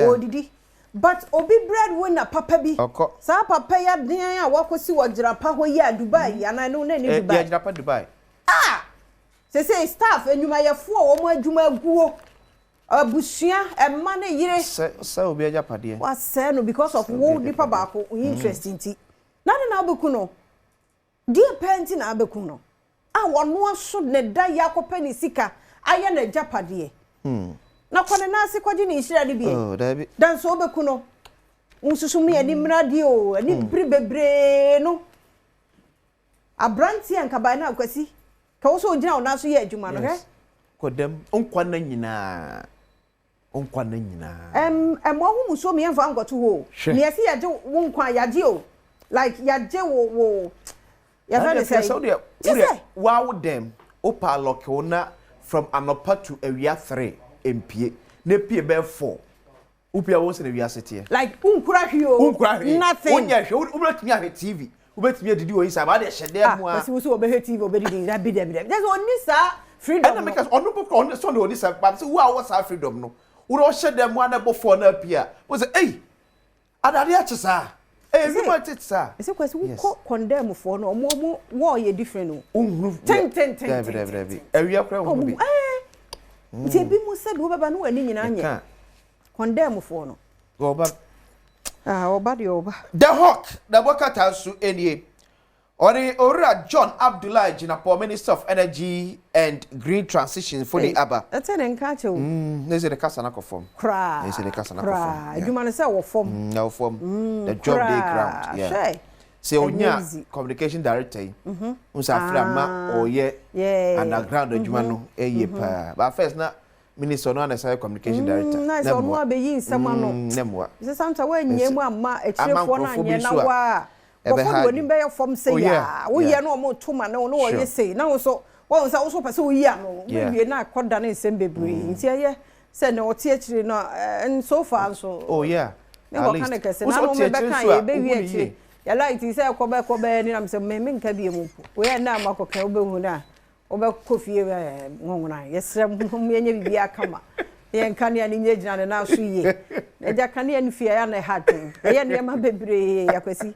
odidi but obi breadwinner papa bi sa papa ya den a wakosi wajira pa ho ya Dubai ya na no na ni Dubai ya jira pa Dubai say staff enyuma ye fo wo mo adwuma guo abusua emma ne yire say obi ajapade wa say no because of wo nipa ba ko interesting ti na obeku no dear painting na obeku no a wono aso ne da yakopa ni sika aye na japade na kone na ase kwaje ni hira de bi dan so obeku no unsusu me ani mrade o ani bebre no abranti anka ba na akwasi ka wo so ogina wo na so ye adwuma no he kodem onkwa na nyina mo hu muso me enfa ngoto ho me yesi yaje wo nkwa yaje o like yaje wo ya fa say so there wow them opa lock ona from anopa to area 3 mpie na pie be 4 upia wo se na wi asete like unkura hwi o nothing onya hwe ubetimi ahwe tv ubetimi adidi o isa ba de hyede mu a kasi wo so obehwe tv obedidi da bi just oni sa freedom and make us onu book on so oni sa ba so wo sa freedom no wo hyede mu ana bofo na pia wo say eh adade a chesa you want it sir ese kwasi wo condemn for no omo wo ye different no ten area kra wo bi nti bi mu said wo baba no ani nyina anye condemn for no oba oba the hawk the wakata su enie Ora John Abdullah Jinapo, Minister of Energy and Green Transition for the Aba. That's an encounter. There's a Casanako form. Cry. There's a Casanako form. You man say what form? No form. The job day ground. Yeah. So Onya Communication Director. Unsa Frama or ye underground the Jumano ye pa. But first na Minister no na Communication Director. Nice on wa be yin samano. Nemwa. Is sometimes when ye mu ama e chire fo na ye na wa. Before you be from say ya we ye no mo toma na no ye say na so won say so pese we ya no we na akoda na nsem bebre nti ye say na oti akire no and so far so me go kan kese na no me be kan ye be wi akire ya like ti say ko be ni na me say me nka bi mu we na makoka obe hu na obe kofie ngongona ye srem hum ye nya bibia akama ye nka ne ani nya gina na so ye e ja kan ye ni fie ya na hatin ye ne ma bebre yakwasi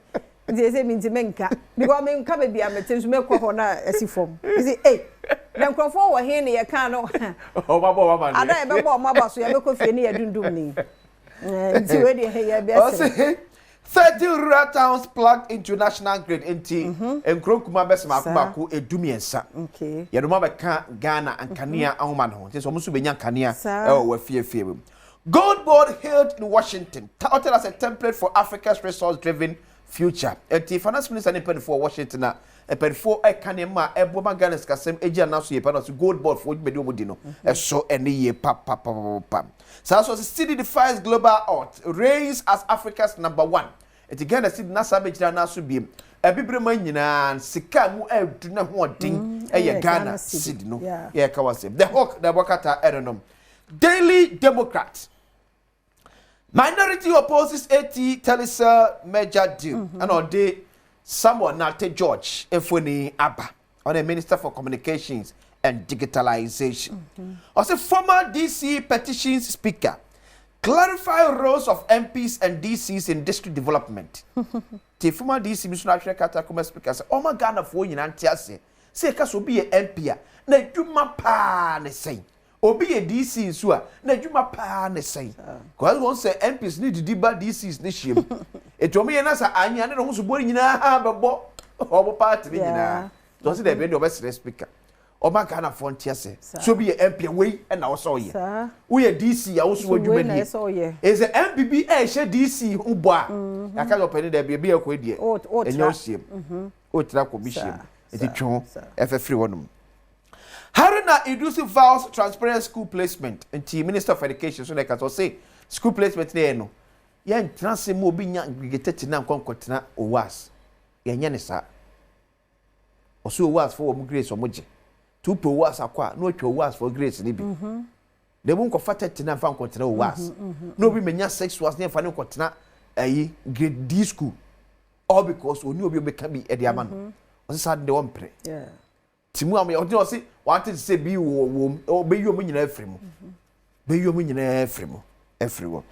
They mean to menka because men come be a metin to make corner as if form. Is it eh? Then come forward here near cano. Oh, Baba, I don't know my boss, you have a coffee near Dunduni. It's already here. 30 rural towns plugged into national grid in tea and Krokuma Besma Baku, a Dumiensa. Okay. Yadumaba Ghana and Kania Aumanho. This almost be young Kania. Oh, we're fear. Gold board held in Washington, touted as a template for Africa's resource-driven future. The finance minister in for Washington na for e kanema e bo Ghana's kasem eji anaso ye panos gold board for medio modino so any ye pap. So city defies global odds, reigns as Africa's #1. It Ghana city na sabe jira na so biem e bibrema nyina sika mu e du na ho odin e ye Ghana city no ye ka wase the hawk the wakata erenom Daily Democrat. Minority opposes AT Telisa major deal. And on day someone Nate George Efoni Abba on the Minister for Communications and Digitalization. Also former DC petitions speaker clarify roles of MPs and DCs in district development. The former DC Missionary Katakuma speaker said, "Oh my God, for you nantiase. Say kaso be a MP na dwuma pa ne say. Obi a DC so a na dwuma pa ne say. Cause one say MPs need to deba DCs ne hiem. Etomi na sa anya ne ho so bori nyina ha bebo. Obo party nyina. So say the be the best speaker. Oba Ghana frontier so be a MP we na wo so ye. We a DC a wo so adwuma ni. Is a MPB a share DC ubo a. Aka go peni da be akwa die. Enyo hiem. O tra ko bi hiem. Eti twon FF3 wonum. Haruna Idusi vows transparent school placement. Nti Minister of Education so they can say school placement ne no. Ye ntrase mo obi nya gigete na nkonkotena owas. Ye nya ne sa. Oso owas for mo grace omoje. Tu pro owas akwa no atwa owas for grace ni bi. De mo nkofa tetina fa nkontena owas. No obi menya 6 was ne fa ne nkotena ayi grade D school. All because oni obi obeka bi e de ama no. Oso sa de won pre. Yeah. Timu am you know say wanted to say be wo be you nyina afrimu be you nyina afrimu everyone.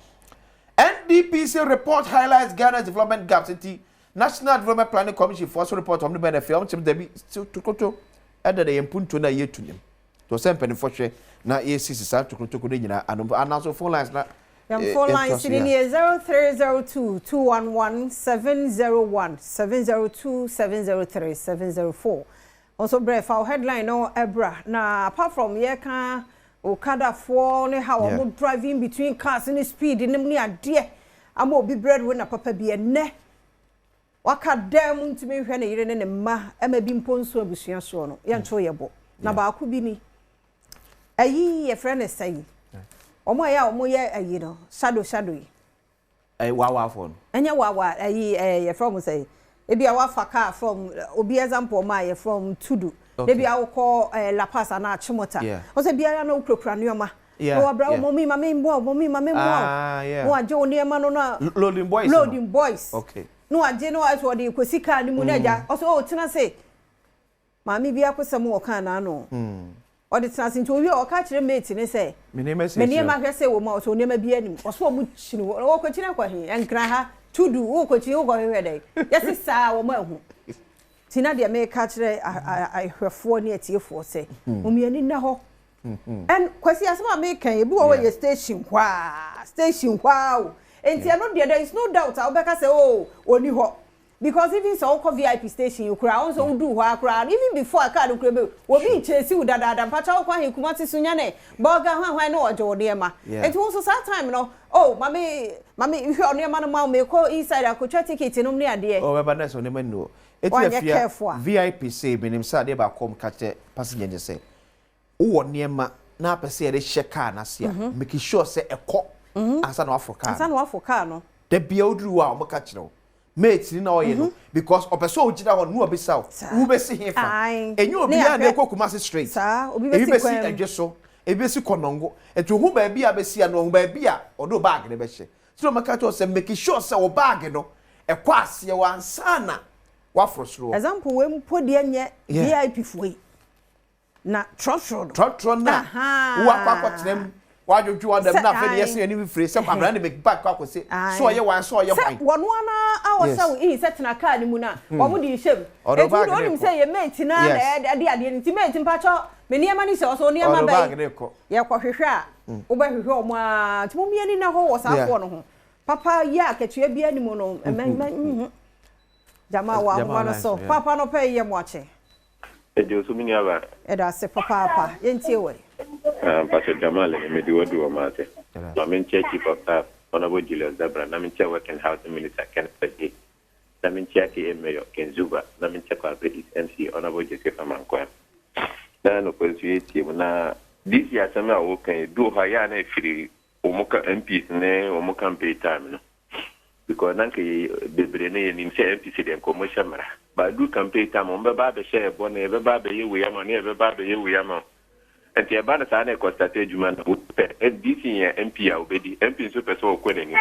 NDPC report highlights Ghana's development gaps. The National Development Planning Commission for report on the benefit of the be to koto under the impunto na yetunim to send penny for share na yes is sa to nyina and also phone lines na phone lines in 0302 211 701 702 703 704 also brief our headline no ebra na apart from here can okada for ne how am driving between cars in speed in ni ade am obi bread we na papa bi ene waka dem ntumi hwe ne yire ne ma ama bi mponso abusua so no ye ncho yebo na ba ku bi ni ayi ye friend say omo ya omo ye ayi no shadow yi wa phone enya wa ayi ye from say ebi a wa fa car from obi example ma ye from Tudu ebi a wo La Paz na Achimota o se bia na ukrakura neoma o abra mommy mama mbo no aje oneema no na loading boys okay no aje no aso de kwesi car ni mu na ja o so o tena se mami bia kwesem wo kan na no o de tena se nti obi o ka kire mate ne se me neema hwese wo ma o so oneema bia nim o so mu chini wo ko chine kwa he enkra ha Tudu wo ko chi wo go hwe dey yes sa wo ma hu tina de me ka kire ahwefo ne atiefo se omiani na ho and kwasi asema me kan ebi wo ye station kwa enti no there is no doubt obeka say oh oni ho because even so ko VIP station you kura on so do ho akura even before aka do kura be obi chesi u dada mpacha wo kwa he kumati sunya ne boga hwan no ojo de ma enti wo so that time no oh mami hwe ono ma no ma me ko inside akotwa ticket no ne ade oh baba na so ne manu etia VIP say benim sa de ba kom kache passenger je say wo niema na apese ye de hye car na se make sure say ekọ ansa no Africa no de bia oduru a o maka kire wo mate ni na oye no because opeso ojida ho no obisa wo be si hefa enyo obi a na ekokuma se straight obi be si adweso ebi si konongo etu hu ba bia be si no hu ba bia odo bag ne be hye so maka to say make sure say wo bag no ekọ ase wo ansana wa frosro example we mpodi anye VIP fuyi na trotro na wo akwa trem wa joju wa dem na fe de yesi ani bi free se kwabra ne make back kwa se so ye wan so ye wan wono na awosa e set na car ni mu na wo mu di shem etu do nim say ye mate na ade ni mate mpacho me niema ni se so niema bai ye kwa hwehwe a wo ba hwehwe o mu a ti mu miani na ho wo sa afo no ho papa ya ketua bia ni mu no jama wa mo so papa no pay ye mo ache ejo so mini aba eda se papa yentie we Pastor Jamal me di wadu o mate na men chief of staff honorable Julius Zabra na men work and housing minister Ken Pege na men ki mayor Ken Zuba na men kwa MC honorable Joseph Amankwa na no kwesieti na this year sama o kan do ha ya na firi o muka MPs ne o muka campaign time no because nanke bebre ne nim se MPC den ko mo shamara ba do campaign time on be ba be share bo na be ba be ye we ama ne be ba be ye we ama enti e ba na sa na constate juma na DC ya MP ya obedi MP so person ko ne ni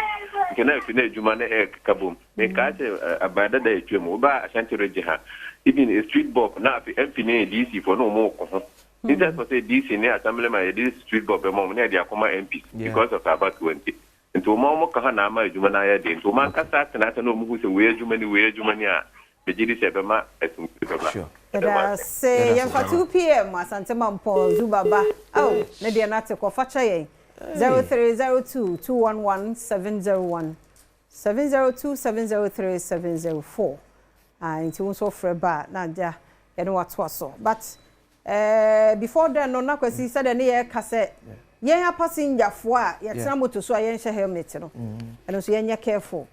nkena fi na juma na e kabom me ka che abada da etwe mo ba ashanti reji ha even a street bob na fi MP ne DC for no mo ko ho it just say DC ne assembly ma this street bob mo ne dia akoma MP because of about 20 nti mo ka ha na ama adwuma na ya de nti mo ka sa tena no mu hu se we adwuma ni a bejiri se be ma etum be ba say yan fa 2 pm asante mampo zubaba oh ne de na te ko facha yen 0302 211 701 702 703 704 nti won so frɛ ba na dia ye no wato so but before then no na kwasi said ne ye ka se yen a passenger fo a ye tena moto so a yen hye helmet no eno so yen nya careful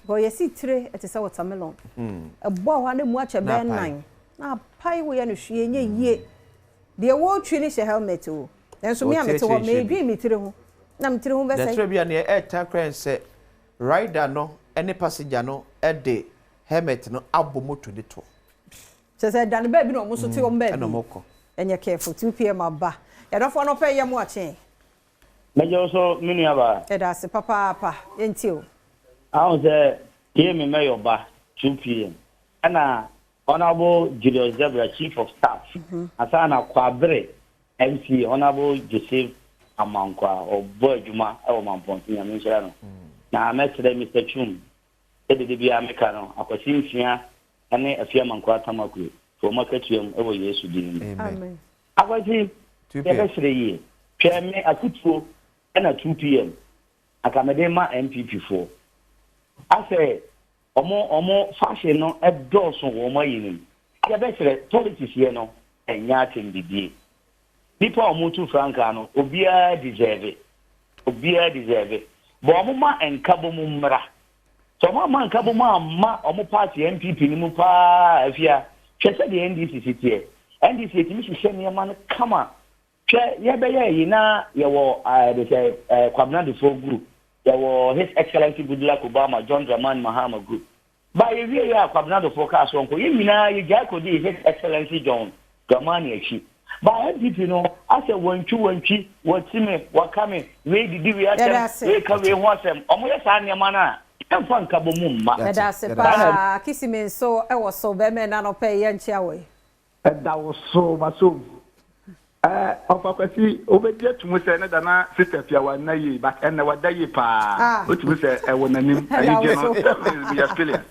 go ye si tire etisa watermelon ebo wa ne mu ache ben 9 na pai wo ye no hwe yen yie de wo twi ne hye helmet o enso me amete wo me dwi me tire ho na me tire ho be sai the tribia ne e ta kran se rider no any passenger no e de helmet no abo moto de to se dan ba bi no mo so ti wo mba bi enye careful 2 pm aba ya do fo no pay ye mu ache mejo so minu aba eda se papa enti o ahun se tie me mayor ba 2 pm ana honorable Julius Zabra chief of staff asana kwabre MC honorable Joseph Amankwa obo adwuma e wo mamponti ya menhira no na metre Mr Chum edede bia meka no akwasi mfia ene afia Amankwa tamakuru so makatuam e wo Yesu din amen akwasi 2 p.m. Yesterday, Chairman Akutu and at 2 p.m. Akamedema MPP4. I say, Omo fashion no a dozen woman in. Yesterday, politics here no, and yatin the day. People are more too frankano, Obia deserve it. Obia deserve it. Bomma and Kabumra. So, Mamma and Kabuma, Omo Party MPP, Nimupa, if ya, just the NDC here. NDC, you should send me a man, come on. Yabaya, they say, Kwabna group. There was His Excellency Goodluck Obama, John Dramani Mahama group. But if you are Kwabna focus on you get His Excellency John Dramani. But MPP, I said, when two, what's me, what coming, where did we have them, come, we want them, almost any mana. I'm from Kabumum. That's a kissing so I was so bad, and I'll pay Yanchawe. And that was so much so. Of course, over there to Mr. Nedana, sister, if you were naive, but and our day pa, which was a woman, and you are feeling.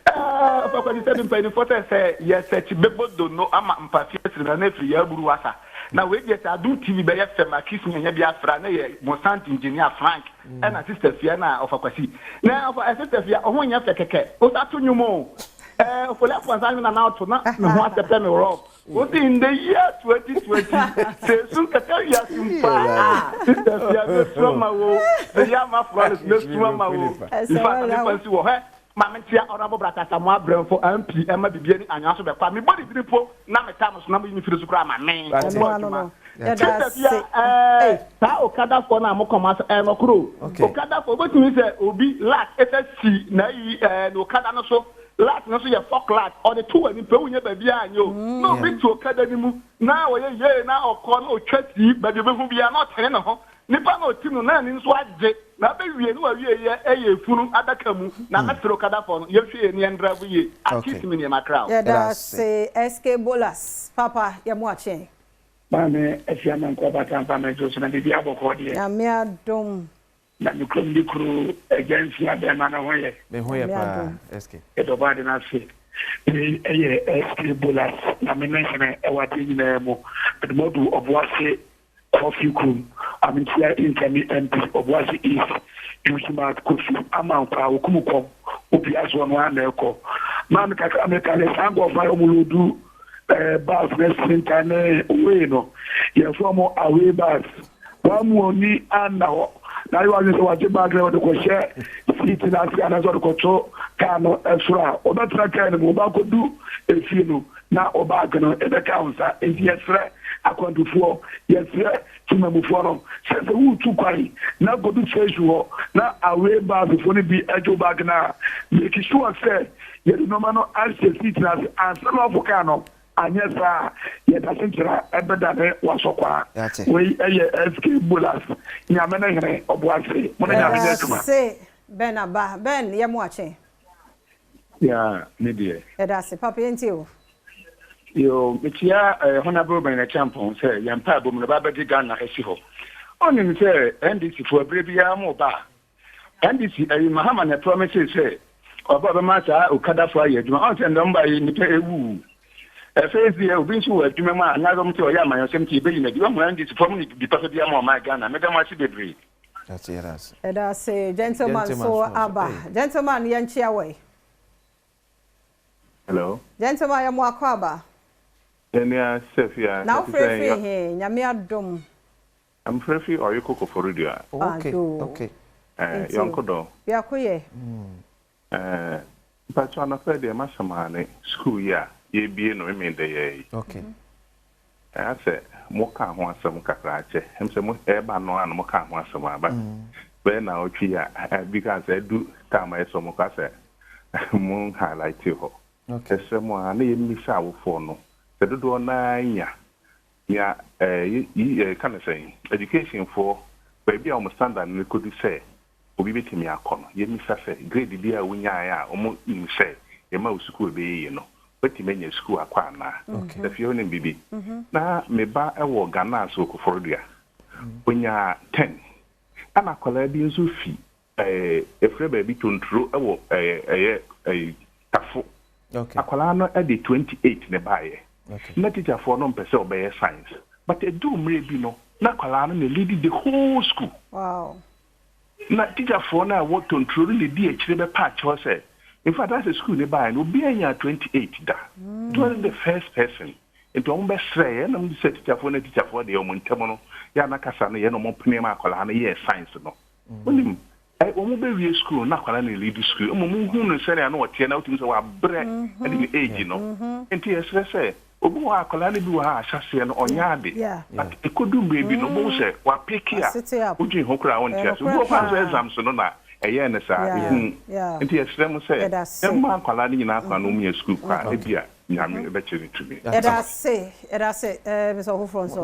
Of course, you said in Penny Potter, say, yes, people don't know, I'm a patriot and every year, Buruasa. Now, we get Adom TV by FM, kissing and Biafra, Monsant engineer Frank, and a sister Fiona of Akwasi. Now, for a sister Fiona, only after Keke, what's that to you more? For that was I'm now to not what the penny rob. What in the year 2020? Say, soon to tell you, sister Fiona, the Yama Flores, no Swama. In fact, I see her. Mamentia honorable brata Samoa Brown for MP Emma Bibiani and also the family body people na me tamus na me fi sukura ma men no ta okada for na mo commerce no kro okada for what mean say obi lat FSC na yi no okada no so lat no so ye fuck lat or the two ani pe wunya ba bia anyo no bi to okada ni mu na oye ye na okọ na otwati ba bi hu bia na otere no ho nipa na otim no na ni nso agye na be wie no wie ye eye funu adaka mu na metro kada for ye hwe ni ndra bu ye akiti mi ni makra ya da se SK Bolas papa ya mu ache ba me efia man ko ba tan pa me jo so na bi aboko de ya me adom na mi krom di kru agency ade ma na hoye me hoye pa SK e do ba de na se eye SK Bolas na me na e wa de ni na mo de modu obwase coffee cream I mean here in Kemi MP of what it is Ushima Kofi amount pa okumuko obi aso no aneko ma me kaka me kale sango fa omuludu bus wrestling tane we no ye form away bus wa mu oni anawo na yo azu wa je bagre o de ko share city na fi anazo de ko to kano extra o da tra kan mo ba ko du efinu na o ba gno e be kaunsa e yesre akwantufuo yesre timamufuo no se wu tu kwai na godu feju na away ba before ni bi ejo bag na make sure say ye no mano RCC na answer of kano anyesa ye da sentra ebeda ne wasokwa we eye SK Bolas nyame na here oboase mo na nyame tuma se ben aba ben ye mo ache ya ne die eda se papa yentio yo metia honorable ben champion say yampa bom na baba di Ghana esi ho onim say NDC for brebia mo ba NDC ayi mahama na promise say oba ma sa okada for aye djuma on say ndamba yi ni pe ewu FSD obi nso wa djuma ma na gom te o ya man yosem ti be yi na di mo NDC from ni bi pasa bia mo ma Ghana me da ma si bebre that's it as eda say gentleman so aba gentleman yanchi away hello gentleman ya mo akwaba Enya Sefia. Now free here, nyame adom. I'm free or you cook for radio. Okay. Okay. Yonkodo. Ya koye. But you na fe de masamane school year. Ye bie no me de ye. Okay. I say mo ka ho asem kakra che. Em se mo e ba no an mo ka ho asem aba. Be na o twi ya because I do time I so mo ka say mo highlight ho. Okay. Se mo na ye mi sa wo fo no. The do na ya can I say education for baby almost standard we could say obi betimi akọ no ye mi say grade bi a wonya ya omo im say ye ma school be ye no betimi nya school akọ na if you onim bibi na me ba e wo Ghana so ko fordia wonya 10 ana kola bi nso fi efre baby tontro e wo tafo akola no e de 28 ne baye. Okay. Na teacher for no person obey science. but a do maybe no na kwala no lead the whole school. Wow. Na teacher for na what control the di be patch was say. In fact, that's a school nearby no be anya 28 da. It was the first person. Into on be say na me say teacher for the omontemo no ya na kasa no ye no mo pene ma kwala na ye science no. Onim omo be we school na kwala na lead school. Omo mu hu no say na o tie na o timi say wa bre at the age no. Enti yes say obi wa akola ni bi wa ahase no onya ade but ekodum baby no bo se wa pick ya ujin hokura won tia so bo fa exams no na eye ne sa enti esrem se e ma akola ni nyina akwa no mu school kwa e bia nyame be chiri tumi era se me so ho front so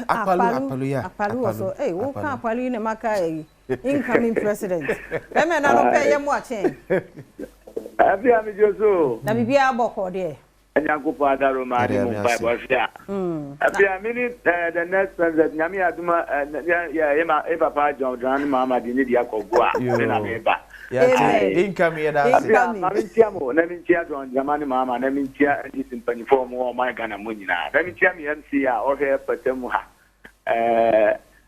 apalu so wo kan apalu ne maka incoming president e me na no pe ye mo achen abia mi joso na bibia aboko de Nyankupo adaro ma ni mu Bible share. Abia mini the next president nyame aduma ya papa John Mama di ni dia kogua na meba. Income ya da. Abia ma mintia mo na mintia John Jamani Mama na mintia this uniform o my Ghana mo nyina. Na mintia mi MC a o he patemu ha.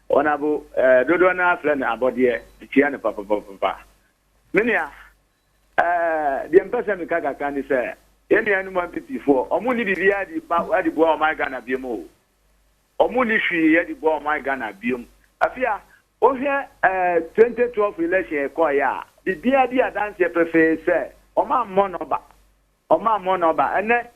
Onabu dodo na friend abodie tia ne papa. Minia the empesa mi kaka kan ni say Any animal 54. Omuni bibia di bo my Ghana biemo. Omuni hwi di bo my Ghana biom. Afia o here 2012 election e ko ya. Bibia di dance e prefer say oma monoba. Ene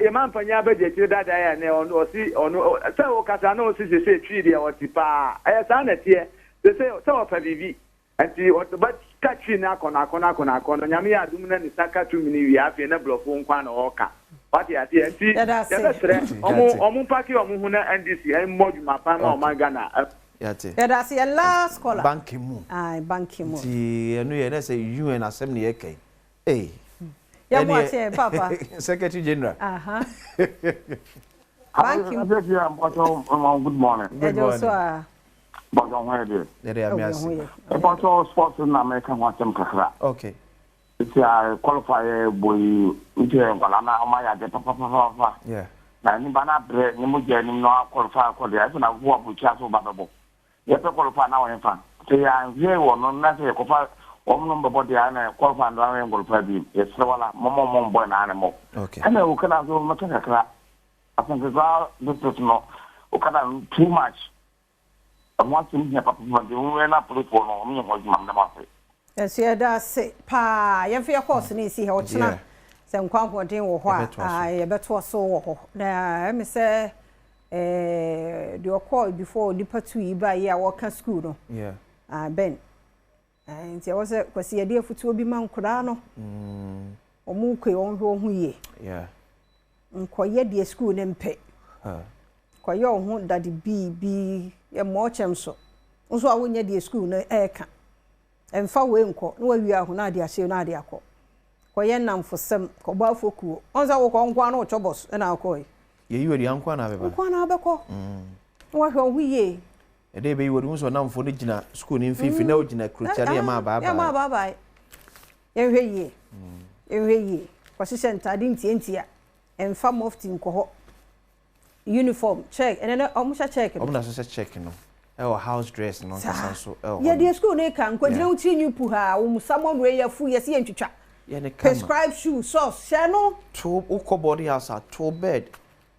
ye man panya be je ti dada ya ne ono si ono say o kasa na o si se twi dia o ti pa. Sa na tie. They say o pa bibi. Anti what but catching na kona nyame ya dum na ni saka 2 minutes wi afi na blofo nkwa na oka what ya tie anti ya sere omu paki omu hu na NDC ai moduma pa ma o magana ya tie ya da se last scholar banki mu ti enu ye na say UN asem ne ye kai ya mo atie papa secretary general banki mu good morning but on where there am yasi about all sports in America want them kakra okay it's a qualifier boy into ngala na ma ya de papa yeah na ni bana bre ni mo je ni no qualify ko de na go abu cha so bababo ye pe qualify na wen fan so ya ye wo no na se ko fa o mo no bo de na qualify na wen qualify bi ye se wala mo boy na na mo okay ana o kana so mo kakra afan ga this no o kana too much I want to hear Papa when I put for no me was Mamma. Yes, yeah, that's it. Pa, you feel horse ni see how china. Some quampo din wo hwa. I better so na me say the call before the patu ba ya work school no. Yeah. Ben. And there was a kwasi ade afutu obi man kura no. Omu kwe onhwo hu ye. Yeah. Nkoye de school ne mpe. Kwaye ohun daddy bi ye mo chem so nso a wonya de school na eka emfa we nko na wawi ahu na de ahye na de akọ kwaye namfosem ko ba fokuo onza wo ko nkwa na ochobos na akọ ye yiwe de ankwa na beba nkwa na abekọ wa hwe ohuye e de be yiwe nso namfo ne gina school ni mfifi na ogina krucha na ma baba ya ma baba ye hwe ye kwa sise ntade ntientia emfa mofti nko ho uniform check and then omusha check no omusha check no e house dress no kasa so ye dey school na kan kwagina uti nyupu ha wo someone we ya fu yes ye ntwitwa ye ne kama prescribe shoe socks she no to uko body house to bed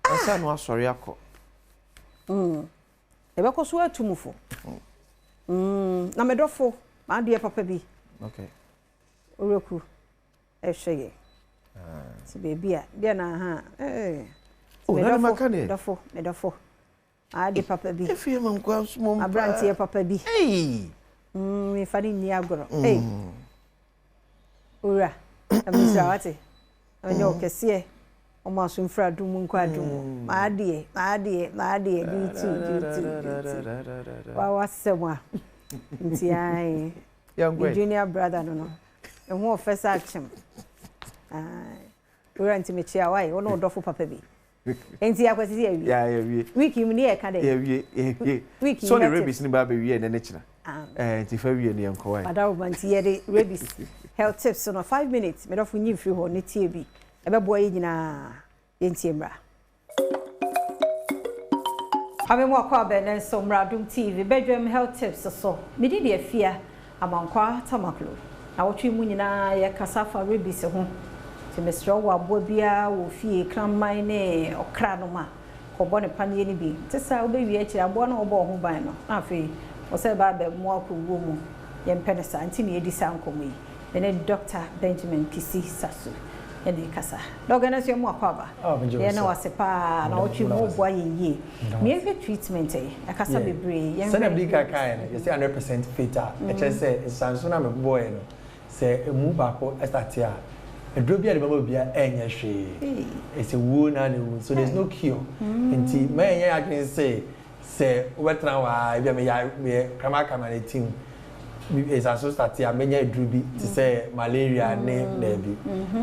asa no asori akọ e be ko so atumufo na medofo ma de papa bi okay oreku e hweye si baby a de na ha oh na makane medofo ade papa bi efie mam kwa smom abrantie papa bi me fani ni agoro ora amisa wate onye okese o ma so mfra dum nko adum ma ade bi tu wa wasemwa nti ai junior brother no ehun officer achem ora nti me chia wai ono odofo papa bi enti akwati ya wi ya wi wiki mi e ka de ya wi wiki so the rabies ni ba be wi na chira enti fa wi ne enko wai ada obanti ye de rabies health tips no 5 minutes me do fu nyi free ho ne tie bi e be boy nyina enti emra Amemo akwa benen so Adom TV Badwam health tips so me di de afia amankwa tamaklo na wotwe mu nyina ye kasafa rebis ho ti mesro wo abo bia wo fie kranman ne okra no ma ko ne panie ni bi ti sa obewi akira abo na obo ho ban no na afi wo se ba be mo akwo mu ye mpenesa anti ne edi sankomo yi ene Dr. Benjamin Kisi Sasu ene kasa doganas yo mo akwaba ye na wasepa na ochi mo boa ye me treatment akasa bebre ye sana bika kai you say 100% fatal e che say sanso na me boy no say emu ba ko estatia edro bia de baba bia enye hwe it's a wound and so there's no cure nti me yen agin say wetra wa bia me ya me kama na team is also start ya menya drubi to say malaria ne bi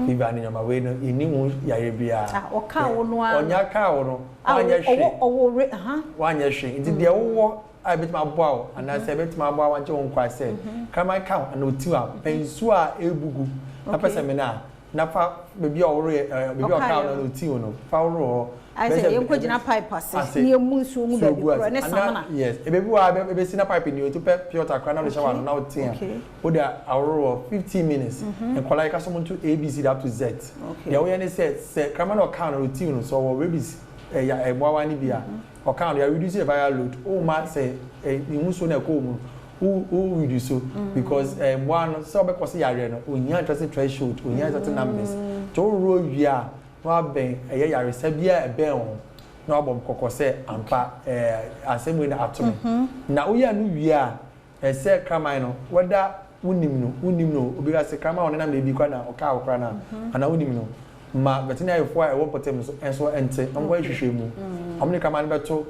fever ni nyama we no ini mu yare bia o ka wo no onya ka wo no wanya hwe wanya hwe nti de wo a bit ma boa ana say bit ma boa wanche won kwa say kama ka na otiwa pensu a ebugu na pese me na fa bebi o re bebi o ka na otiwo no fa wo I say you could not pipe pass. Near Munsu, yes, a baby will be seen a pipe in you to pure crana shower now. Put our 15 minutes and call like someone to ABC up to Z. The way said, come on, count routine, so babies a Bawanibia or count, you are reducing the viral load. Oh, man, say, you must want to come. Who will do so? Because one so because you are when you are just a threshold, when you are certain numbers. To roll, yeah. Wa ben yare sabia ben ho na obom kokose ampa asemu na atom na oya no wi a se kraman no wada unim no obi ga se kraman on na me bi kwa na oka okra na ana unim no ma betina yefo a ewo potem so enso ente ngwa hwehwe mu omni kraman beto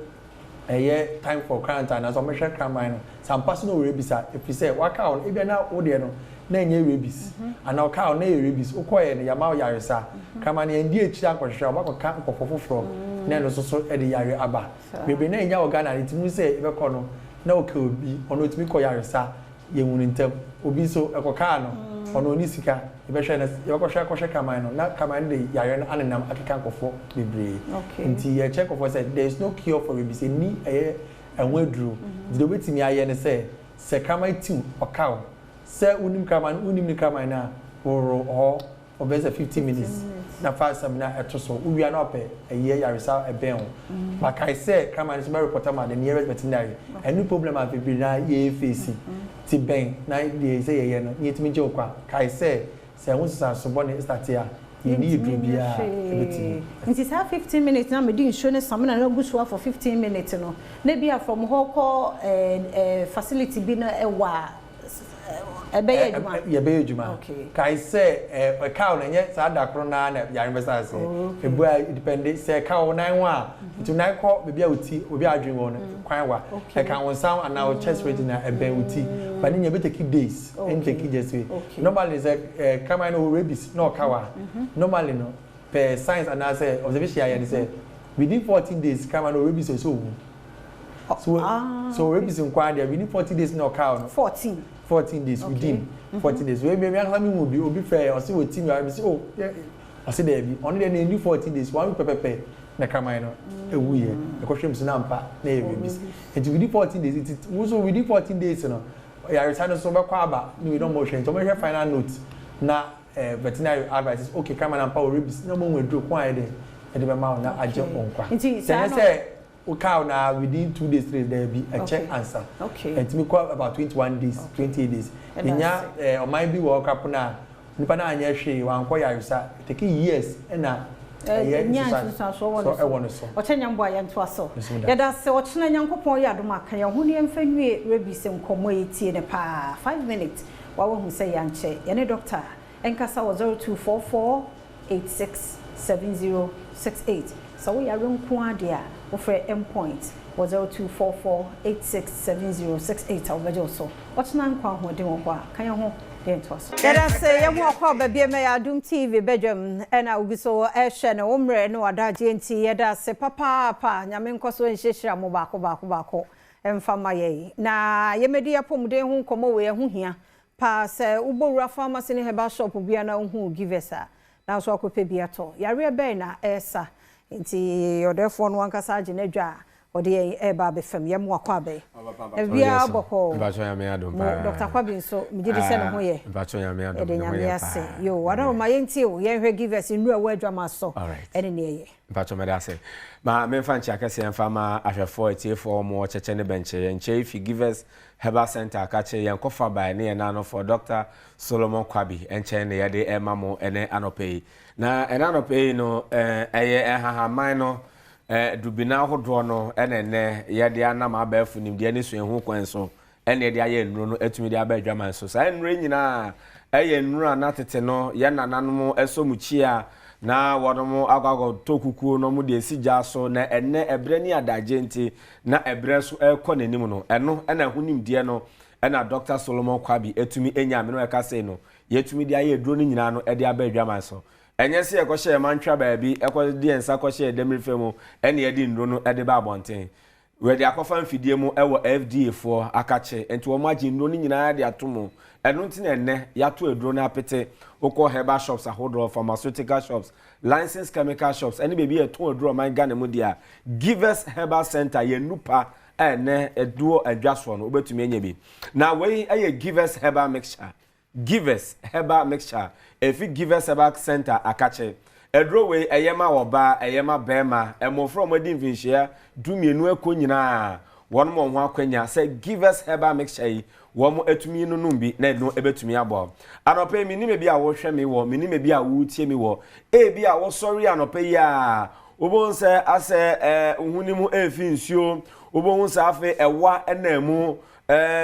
time for quarantine as o me hwe kraman no sampa no rebisa if you say waka on e bia na wo de no na enye rebis ana oka o na rebis ukoye ne yama yaresa kama ne ndi echi akwhwehwe obakọ nkofofofro na no so e de yare aba bebe na enya organa ne timu se e be kọ no na oka obi ono timi kọ yaresa ye wunu ntem obi so ekoka no ono ni sika e be hwe na e bekọ kama no na kama ne yare na anenam akeka nkofo bebre nti ye check of say there is no cure for rebis ni enwaduru the wetimi aye ne se kama tiu oka say unim ni kama na oro ho obese 15 minutes na fast seminar etoso uwia na ope eye yaresa eben ho but I say kama is very important the nearest veterinary any problem have been na ye face ti ben na dey say ye no yetimi je okwa kai say won so bone start here you need to be a it is 15 minutes na me din show ne samina na gusuwa for 15 minutes no na bia from hoko facility bi na ewa Ebe Juma. Kai say a cow and yet Sadakro na Yarmasa say. It depends, say cow 9 to 9 call, maybe a tea, will be a dream on Quawa. I can't sound and now chest rating a tea, but in your better keep days and take it just way. Normally, say, come on, no rabies, no cow. Normally, no. Per science and I say, observation, I say, within 14 days, come on, no rabies or so. So rabies in Quadia, within 40 days, no cow. 14 days within 14 days. We maybe will be fair or see what team you are. Oh, I say there be only then new 14 days. One pepe na kamano a week. The question is nampa na babies. And within 14 days, it also within 14 days, you know. I return so back kwaba. No, we don't motion. So we have final notes. Na veterinary advice is okay. Kamano nampa or rabies. No more we do quiet there. And the amount na aje onkwa. Say cow now within 2 days, 3 days there be a check answer. Okay. And to me call about 21 days, 28 days. Inya or might be walk up now. Nipana anya she wan kwa yarisa taking years na so I want to so. Ochenya mbo ya nto aso. Yada se ochena nyankopon ya adom aka ya hu ne mfa nwie rebise nkomo etie ne pa 5 minutes. Wa wo hu se ya nche. Ye ne doctor enkasa wo 0244 867068. So we are room Kuadia, offer M point was 0244 867068. I'll be also. What's nan Kwan who didn't walk? Can you hold the toss? Let us say, you walk up, baby, Adom TV, Badwam, and I will be so Ashen, Omre, no Adaji, and tea, Yada, say, Papa, Yamin Coso, and Shisha, Mobako, and Famaye. Na, Yemedia Pomde, who come away, who here, pass, Ubora farmers in a bar shop, will be an own who give us. Now, so I could pay be at all. Yaria Bena, Esa. Nti your phone one kasa jinedwa ode eba be fam yem wakwa be bia boko Bacho ya me adom pa Dr. Kwabi so me gidi se no ho ye Bacho ya me adom ede nyame ase yo wada ma yenti o yen hwe give us nru awa adwama so ene ne ye Bacho me da se ma me fan chi akese en fama ahwefo etiefo mo cheche ne benche nche if you give us Herbal Center akache yen kofa by ne na no for Dr. Solomon Kwabi enche ne ye de emamo ene anope na ene anope no eye hahaman no dubina hodo no ene ye de anam abafu nim de ne so ehu kwan so ene de aye nru no etumi de aba adwaman so sa nru nyina eye nru anatete no ye nananom esomuchi a na wodomo agwago tokukuo no mu de esija so na ene ebre ni adaje nti na ebre so ekọ nanim no eno ena hunim de no ena Dr. Solomon Kwabi etumi enya me no eka sei no yetumi de aye duro ni nyina no ede aba adwaman so enye se ekọ hye mantwa baabi ekọ de ensa kọ hye demrife mu ene ye di nduro no ede ba abonten we de akọfa mfidie mu ewo FDA for akache enti wo magye nduro ni nyina de atomo eno nti na ene yato eduro na apete oko herbal shops ahodo pharmaceutical shops licensed chemical shops any baby eto eduro man Ghana mu dia Give Us Herbal Center ye nupa ene eduo adwaso no obetumi anya bi na we eye Give Us Herbal Mixture Give Us Herbal Mixture if you Give Us Herbal Center akache eduro we eyema oba eyema bema emofro modi mfinhia dumienu ekonyina one mo ho akwanya say Give Us Herbal Mixture wo etumi no numbi na no ebetumi abo anope mi ni me bia wo hwe mi wo mi ni me bia wo tie mi wo bia wo sorry anope ya obon se ase ohunimu efi nsuo obon se afe ewa enamu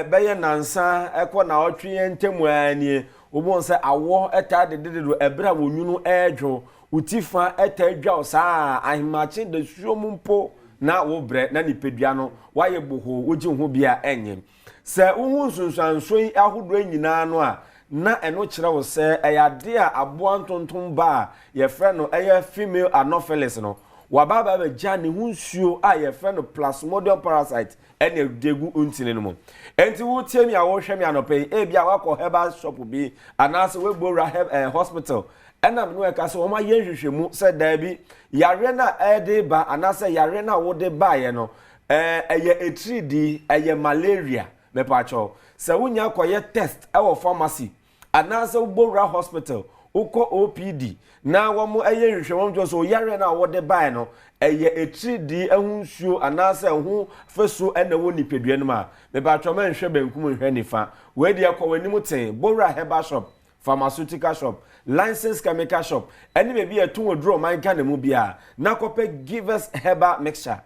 beye nansa ekọ na otwe ntemu ani obon se awo eta dededo ebra wonwunu edwo utifa eta dwa sa ahimache de suo mumpo na wo bre na nipedua no waye boho wogi ho bia enye se uhu sunsanson ahodo nyina no a na eno kire wo se eyade a aboa ntonton ba ye frɛ no eye female anopheles no wababa ba gya ne hunsuo a ye frɛ no plasmodium parasite ene degu untine no mo enti wo tie mi a wo hwɛ mi anope bia wakɔ herbal shop bi anase we bora hospital enam no eka so oma ye hwehwemu se da bi yare na ede ba anase yare na wo de ba ye no eye etridi eye malaria me pacho se wunya koye test e wo pharmacy anase ubora hospital uko OPD na wo mo eye hwehwemu jo so yare na wo de ba no eye etridi ehunsuo anase hu feso ene wo nipedua no ma me pacho me nhwe benkum nhwe nifa we de akọ wani muten bora herbal shop pharmaceutical shop licensed chemical shop any baby a tun draw man Ghana mu bia na kope Give Us Herbal Mixture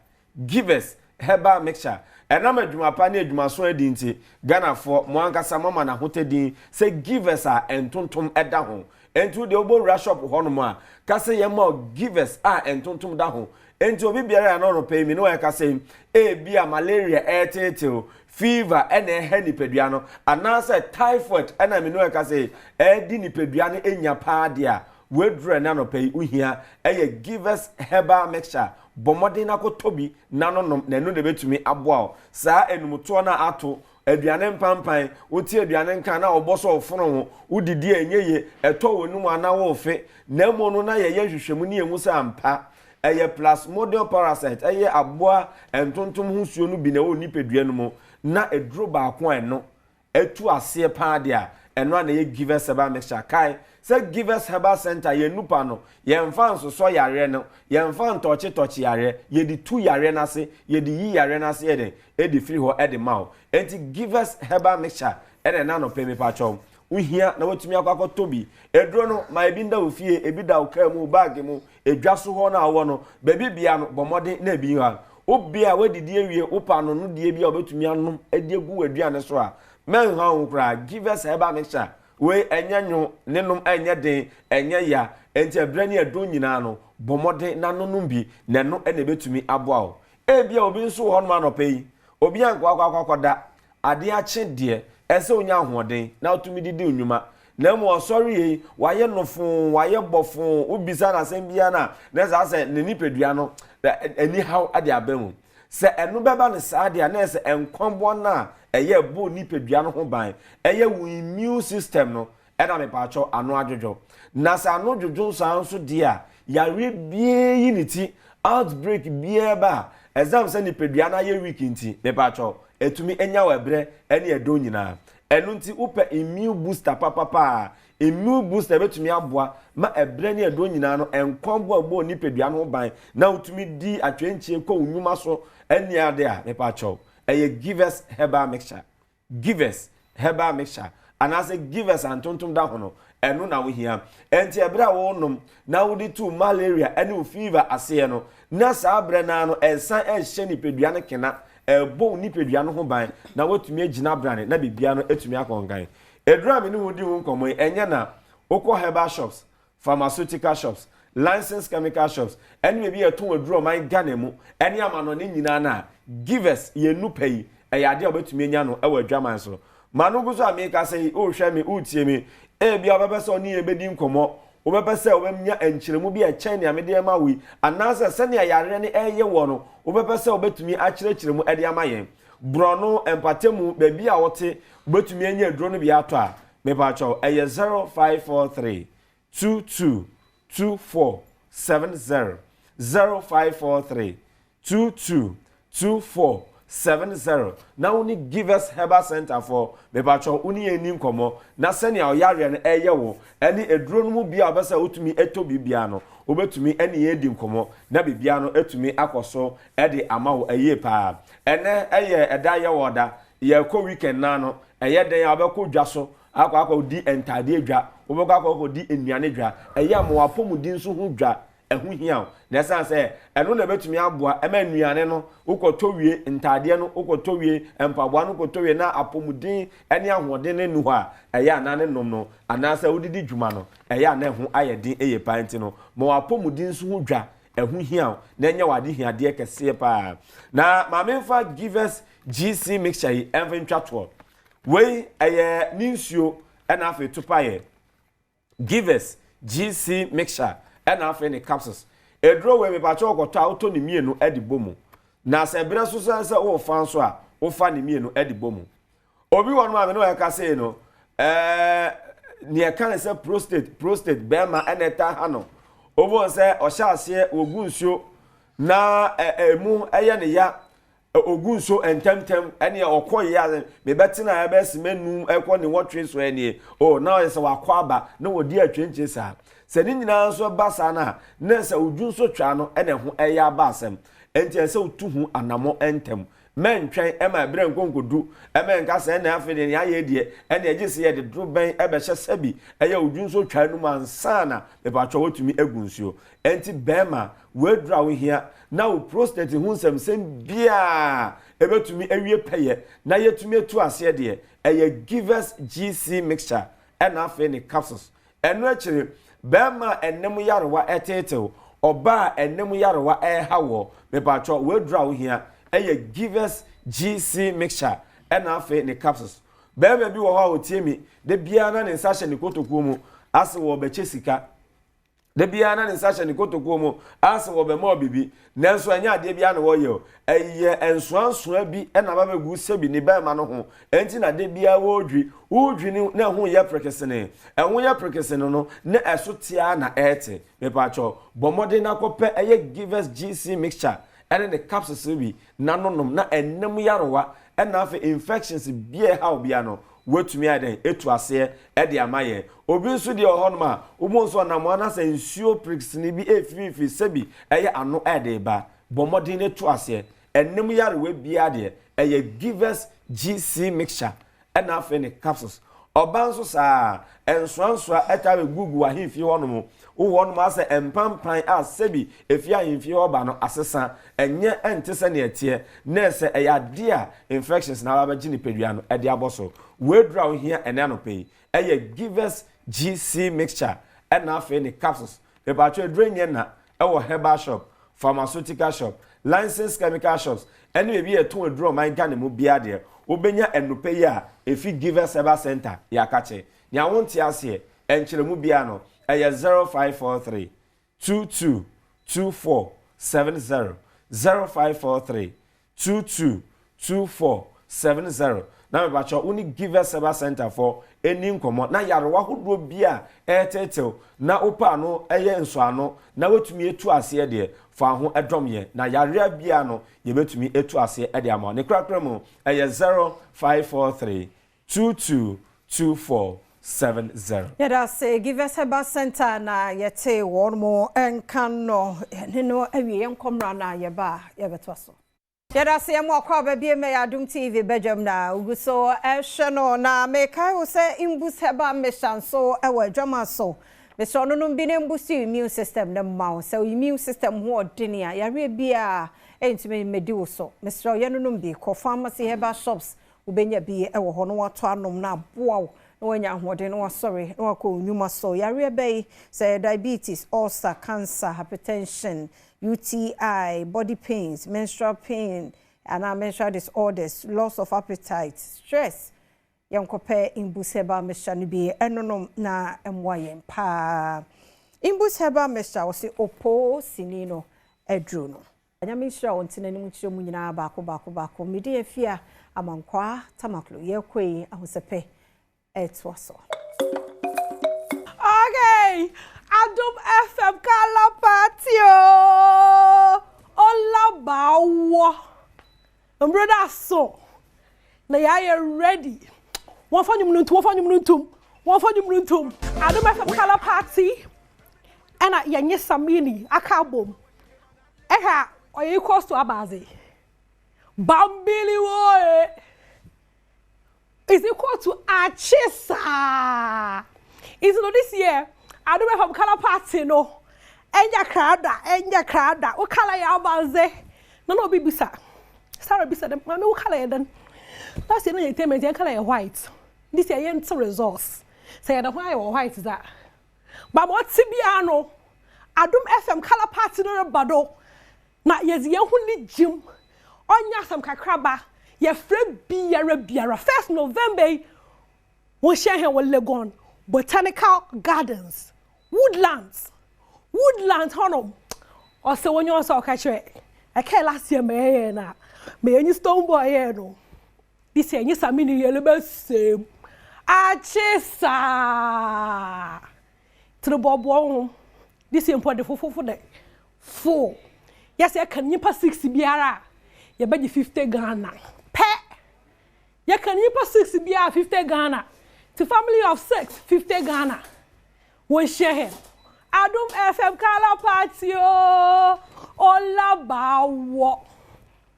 Give Us Herbal Mixture enam adwuma pa na adwuma so adi nti Ghana for mo ankasa mama na hotedin say Give Us a entontom eda ho entu de obo shop ho no mo a ka say ye ma Give Us a entontom da ho entu obi biara na no pay me no ka say bia malaria etetel fever ene he nipedua no anase typhoid ena me no ka say di nipedua no enya pa dia wedru na no pay uhia eye Give Us Herbal Mixture bomodin akotobi nanonom na enu de betumi aboa saa enumuto na ato aduane mpampan oti aduane nka na oboso oforo ho udidi enyeye eto wonum ana wo fe na mo na ye hwehwemu ne emu sa ampa eye plasmodium parasite eye aboa entontom husuo no bi na wo nipedua no mo na eduro ba ko eno etu ase pa dia eno na ye Give Us Herbal Mixture kai say Give Us Herbal Center ye nupa no ye mfa nsoso yare no ye mfa ntochi yare ye di tu yare na se ye di yi yare na se ye de free ho e de maw enti Give Us Herbal Mixture ene na no pe me pa chom uhia na watumi akwa tobi eduro no ma ebi nda ofie ebi da oka mu bag mu edwaso ho na awo no bebi bia no bomode na ebi ha obi a wadidi ewie opa no no die bia obetumi anom edi egu waduane so a men ha nkra Give Us Herbal Mixture we enyanyo nenum enye den enye ya enti ebrani edon nyina no bomode na nonum bi na no ene betumi aboa o bia obi nso ho no anopai obi ankwa da ade ache de ese onya ahoden na otumi didi onwuma na mo sorry waye nofo waye bofo ubisa na sembia na za se ne nipedua no anyhow ade abamu se enu beba ne saade na se enkwambo na eye bo nipedua no ho ban eye wo immune system no na me paacho anu adwojo na sa anu dwojo sa nso dia yare bie yiniti outbreak bie ba exam se ni pedua na ye week nti me pa cho etumi enya wa bre ene edo nyina enu nti upe immune booster papa immune booster betumi aboa ma ebre ne edo nyina no enkombo agbo ni pedua no ban na utumi di atwenchie ko unwuma so ene ade a me pa cho eye givers herbal mixture and as a givers antontum da hono enu na wo hia enti ebra wo nom na wo di tu malaria ene fever ase no na sa abre na no ensan ehye ni pedua no kena ebo ni pedua no ho ban na wotumi agina brane na bibia no etumi akongan edura me ni wo di wo nkomo enya na okọ herbal shops pharmaceutical shops licensed chemical shops ene be eton aduro man Ghana mu ene amano ne nyina na givers ye nu pay eyade obetumi enya no ewa adwaman so manu guso ameka say o hwe me utie me bia obebese oni ebedi nkomo obebese obemnya enkyeremu bi echen ne amede ma wi anasa sene yare ne eye wo no obebese obetumi akyerekyeremu ede amayen brono empatemu baby a wote obetumi enya aduro no bi ato a me pa cho eye 0543 22 2470 0543 22 2470 na uni give us herbal center for me bacho uni enim komo na sene oyare no eye wo eni eduro no mu bia obesa otumi eto bibia no obetumi eni edim komo na bibia no etumi akoso ede amawo eye pa ene eye eda ye woda ye ko weekend na no eye den abeko dwaso akwa di entade dwa obeko akwa di enuane dwa eye amwa pomu di nso hu dwa ehu hia na sanse eno na betumi aboa ema nuane no ukotowie ntade no ukotowie empaboa no ukotowie na apomudin ene ahoden ne nu ha eya na ne nom no anasa udidi dwuma no eya na ehu ayedin eye panti no mo apomudin so hu dwa ehu hia na enya wade hiade kese pa na mamemfa givers GC mixture yi enventwato we eye ninsuo ena afa tupaye givers GC mixture ena afa ne capsules edro we me pa cho okoto auto ni mienu edibomu na se bere so sanse wo fan so a wo fa ni mienu edibomu obi wonu ma me no ka say no ne kan se prostate be ma eneta ha no obo se o sha ase ogunsuo na emu eye ne ya ogunso entemtem ene okoye ya me betina ya be simenu ekwo ne wotwe so ene o na o se wakwa aba na wodi atwenche sa se ni nyina so basa na se odwunso twa no ene ho eya basem enti se otuhu anamo entem mentwen ema bre nkonkodu ema nka se na afi ne ya ye die ene agise ye de druben ebe hye sabi eya odwunso twa nu mansana me ba twa wotumi egunsuo enti bema wedra wo hia na o prostate hu sem bia ebetumi ewie peye na yetumi etu ase de eya givers GC mixture ena afi ne capsules eno akire bema enemu yarewa etetew oba enemu yarewa hawo me pa twa wedra wo hia eye givers GC mixture ena afi ne capsules bema bi wo ha otiemi de bia na ne nsa ne kotokuo mu ase wo beche sika de bia na ne nsa ne kotokuo mu ase wo be ma bibi nanso anya de bia na wo ye eye ensoansoa bi ena ba begu sebi ne bema no ho enti na de bia wo udwi ni na ho ye prekesene enwo ye prekesene no na esotia na ete me pa cho bomode na kope eye givers GC mixture ene the capsules bi na nonom na ennem yarewa ena afa infections bie ha obia no wetumi aden etu ase e de amaye obi nso de ohonoma obo nso na mo na se nsuo prixni bi efifi sebi eye ano e de ba bomode na etu ase ennem yarewa bia de eye givers GC mixture ena afa ne capsules oba nso saa ensoansoa etawe gugu ahimfi honomo wono ma se empampan a sebi efia ahimfi oba no asesa enye entese ne etie na se eyade a infections na ba gini pedua no ede aboso wedra wo hia ene no pei eye givers GC mixture ena afa ne capsules e ba twa drenye na ewo herbal shop pharmaceutical shop licensed chemical shops ene be eton aduro man Ghana mu bia de obenya enope ya efi givers herbal center ya kache nya wonti ase enkyeremu bia no eye 0543 22 2470 0543 22 2470 na me ba cho uni give us Seba Center for any nkomo na yarewa hodo bia etetew na opa no eye nso ano na wetumi etu ase de fa ho edom ye na yarea bia no ye betumi etu ase de ama ne krakra mu eye 0543 222470. Yada say give us Seba Center na yete one more enkano no awie enkomra na yeba yebetwaso. Yada say mo akwa ba bia me Adom TV Badwam na uguso ehwe na me kai wo say imbus Seba mission so ewa dwama so me so no bi ne mbusi immune system na ma so immune system ho odene a yare bia entime medi wo so me so ye no bi ko pharmacy herbal shops ubenya bi ewo ho no wato anom na boa no wanya hode no sorry no akọ nyuma so yare be say diabetes, ulcer, cancer, hypertension, UTI, body pains, menstrual pain, and menstrual disorders, loss of appetite, stress. Yankope imbus Seba mission bi enonom na emwayen pa. Imbus Seba mission was opo sinino edruno. Anyame sure ontine ni muchiro mu nyina bako mede afia amankwa tamaklo yekwe ahosepe etwaso. Okay, Adom FM Kalapatio. Ola bawo. Brother so. Na ya ready. One for you Adom FM Kalapati. And at Yanya Samini, a carbom. Eha, or you close to Abazi. Bambili woe. Is equal to Achisa. Is not this year. Adom FM Kalapati no. Enya krada. O kala ya Abazi. No bibisa. Sarah bisa dem. No kala then. That's the entertainment. You kala white. This year yen to resource. Say the why or white is that. But what Tibiano Adom FM Kalapati no bado. Na yezi ye huni gym. Onya sam kakraba. Ye fre biara. 1st November. We share here with Legon. Botanical Gardens. Woodlands, hono. Also when you also catch it. I can't last year me na. Me any stone boy no. This year you samini yellow same. Achesa. To the bobo. This year important for day. 4. Yes, I can yipa 60 biara. You bet you 50 Ghana. Pe. You can yipa 60 biara 50 Ghana. To family of 6, 50 Ghana. We share him. Adom FM Kalapatio. Ola bawo.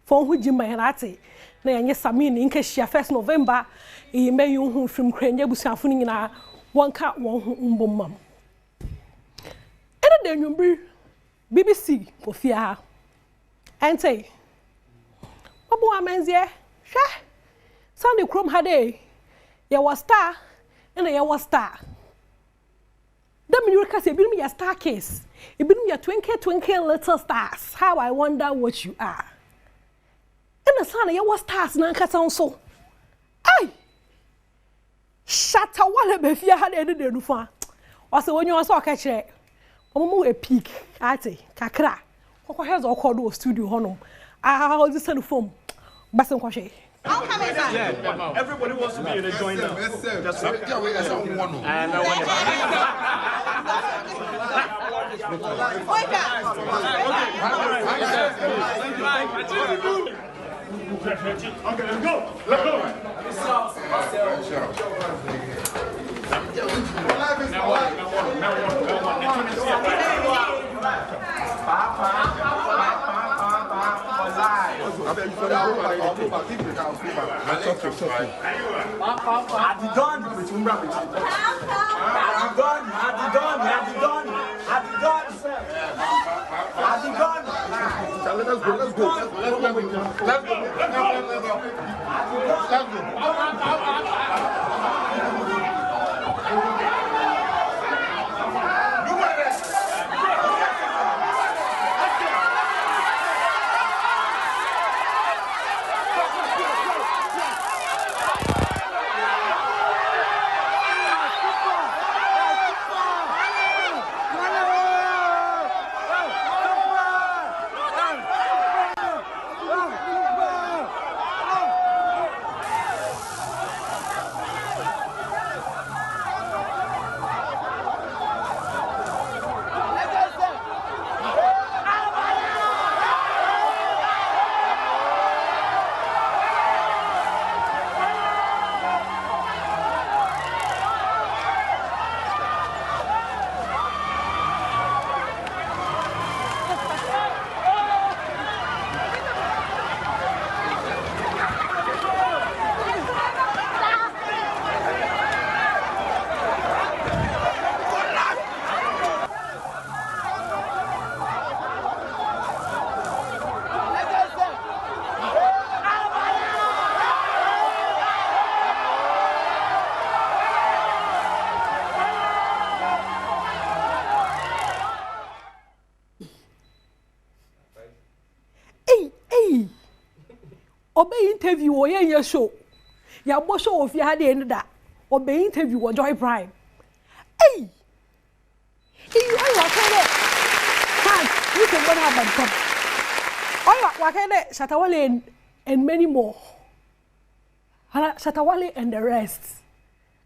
For who Jim Mahanati. Na yanye samini inke shia 1st November. Ime yung film krenye busafuni na wanka won umbomam. Ena de nyumbi BBC pofia. Ente. Obo amenzie. Hwe. Sunday Chrome hade. Ya was star and ya was star. Them you can say be me a star case. It be me a twinkle little stars. How I wonder what you are. And the sun ya was stars na kasa so. Ay. Shatta wala be fia ha de de nufa. O se wonyo so ka kire. Omo a peak ate kakra. Kokko heads o do studio honom. Ah this send phone. Basen kwahwe. I'll come inside. Yeah, everybody wants to be in a joint now. Just okay, let's go. obey interview o yen show ya bo show of ya de end da obey interview o Joy Prime hey you are wakele man you can go have come wakele Shatawale and many more Shatawale and the rest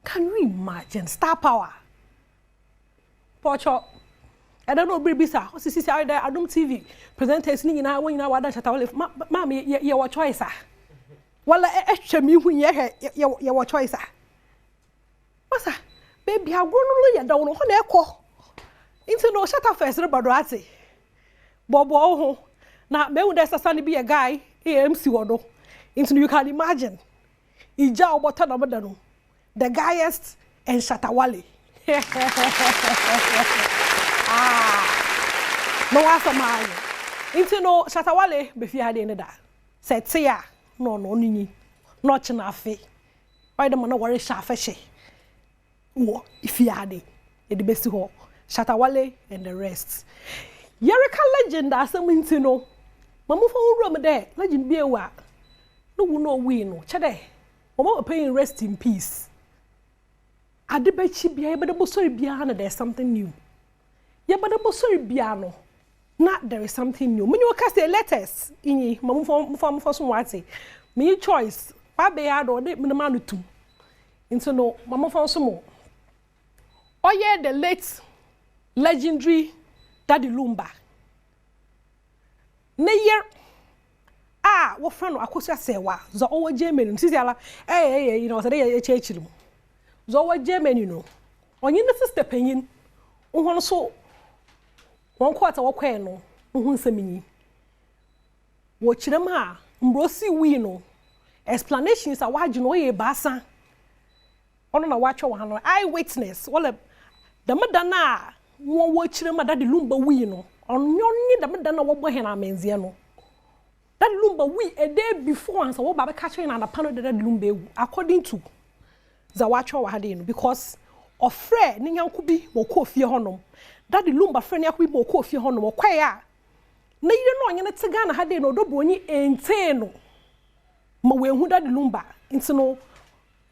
can you imagine star power Pocho I don't know Bribisa o sisi say there Adom TV presenters ni nyina won nyina wada Shatawale ma me ye wa choice ah wala ehwe mi hu ye wa choice ah masa baby agro no ye dawo no ho na ekọ into no shut up first rebado ate bobo ho na me hu there sasa be a guy MC wodo into you can imagine ija obota na bada no the guyest and Shatawale no wasa mai into no Shatawale be fi ade ne da set ya no nini no china afi why the man no worry sha afehye wo ifi ade e de besi ho Shatawale and the rest Yerika legend asem into no mamu fo room there legend be ewa no wu no we no chede omo paying rest in peace adebachi bia yebede bosori bia na there's something new yebede bosori bia no na there is something new when you cast the letters inyi mamu fo so wate me choice pa be ya do de me ma no tum into no mamu fo so mo oye the late legendary Daddy Lumba ne year wo friend no akoso asewa zo owo Germany sisi ala you know say dey echichirim zo owo Germany no onye ne sister panyin ohon so won kwata wokwe no ohun saminyi wo kirem ha mbrosi wi no explanations a waji no ye basa ono na wacho wa no eye witness wala the madana wo kirem Daddy Lumba wi no onyo ni the madana wo bo he na menzie no Daddy Lumba we a day before and so what Baba catching and a panel Daddy Lumba according to Zawacho Wahadin because of Fred Ninyan could be more coffee honum. Daddy Lumba friend yaku more coffee honum or quaya. Na you know yana tagana had no doboni enteno. Mawe who Daddy Lumba into no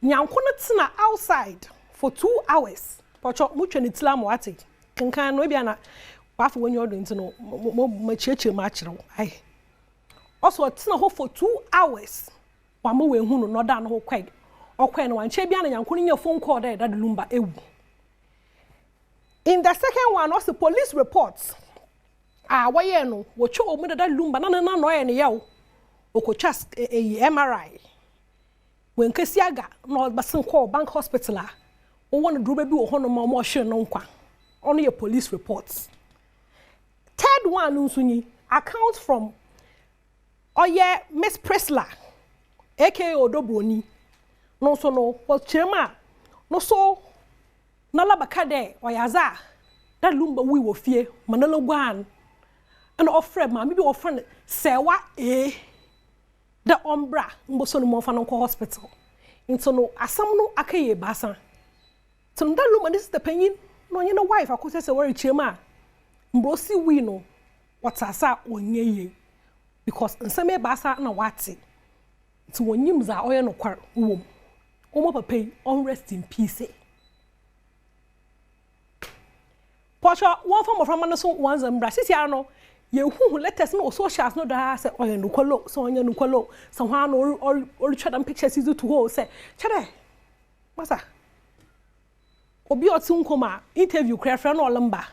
Nyankuna outside for 2 hours. Pocho much and Islam wati. Can maybe ana wafu when you're doing to no macheche matchro. Aye. Also tina ho for 2 hours wa mo we hu no da no ho kwai okwe no wanche bia na yankuni nya phone call there Daddy Lumba ewu in the second one also police reports waye no wo cho omu Daddy Lumba na no ye ne yawo okotwa MRI when kesiaga no basen call bank hospital a wo won duro ba bi wo ho no ma mo hwe no nkwa ono ye police reports third one nsunyi account from Oye Miss Presla aka Odobroni no so no what chema no so na labaka de oyaza that Lumba we wo fie manalo gwan and ofre ma bi ofre sewa the ombra mboso no monfa no hospital into no asam no akaye basa so that Lumba this is the penyin no nye no wife akose se wori chema mbrosi we no watasa onyeye because nseme basa na wati to wonyim za oye no kwar wom omo papa on rest in peace Pocho one form of ramano so once mbra sisi ano ye hu letters no socials no da say oye no kwalo so onye no kwalo so hwa no or twa them pictures is to ho say chere masa obi otu nkoma interview kra fra no olemba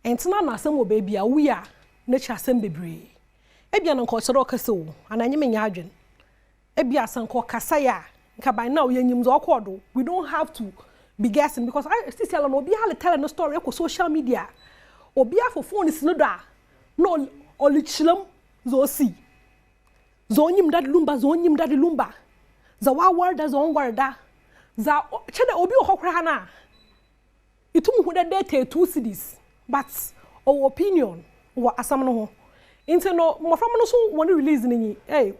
entina na asem obaby a we a nature asem bebre ebia na nko chero kase wo ananye menya adwen ebia sanko kasa ya nka by now yenyim zo okodo we don't have to be guessing because I still tell no obi ha tell no story ko social media obi afo phone is no da no olichilam zo si zo nyim Daddy Lumba zo nyim Daddy Lumba za wa warda zo warda za chede obi ohokra ha na itum hu da data 2 cities but our opinion wa asam no ho into no mo from no so won release ni eh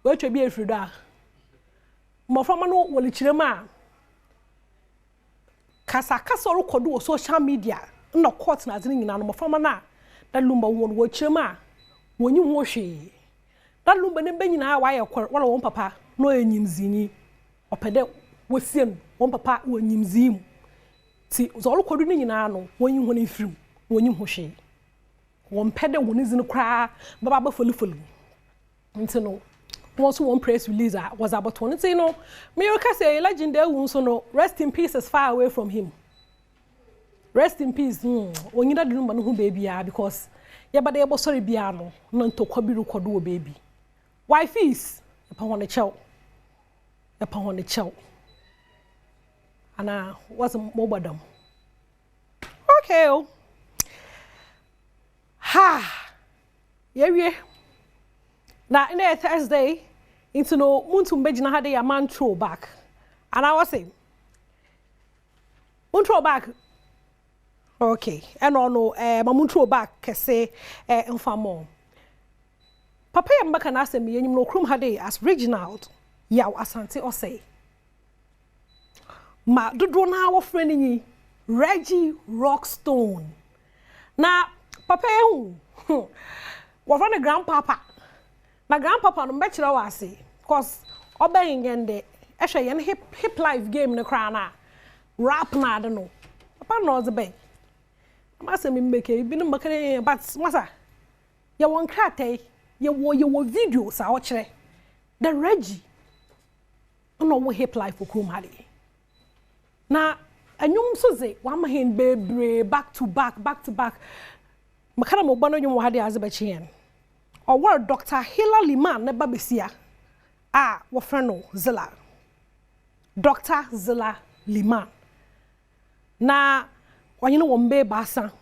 we twa bi afrida mo from no wole kirema kasa ro kodo social media na court na azini nyina no mo from na Daddy Lumba won wo kirema wonyi ho hwe that lumba ne be nyina wa ye kwor wala won papa no enyimzinyi opede wosiem won papa wo enyimzim ti zo lo kodu ne nyina no wonyi ho ne firim wonyi ho hwe won pede won zin kra baba ba folifoli nti no also one press release was about one. You know, Miracle say legend so no rest in peace is far away from him. Rest in peace. When you don't know who baby are because yeah, but they able sorry biano non to kwabiru kwadu baby. Wife is upon the chow. Upon the chow. And wasn't mobadam. Okay. Ha. Yeah. Now in a Thursday, into no muntu mbejina had a man throw back. And I was saying, throw back. Okay. And no mamun throw back say infamo. Papa yamba na say me no krum hade as Reginald yaw asante or say. Ma dodo na wo friend ni Reggie Rockstone. Na papa hu. Wo friend grandpapa. My grandpapa no mbechira wase cause obayin ngende ehwe ye hip life game ne kra na rap na de no papa no ze ben masa mi mbeke bi no makane but masa ye won kratai ye wo video sa wo kire the Reggie no wo hip life okrom hali na anyum so ze wa ma hen bebre back to back makana mo bano nyum wo hade azebachi yen or word Dr. Hila Liman ne babesia wafrano Zilla. Dr. Zilla Liman. Na wanyino wombe basa.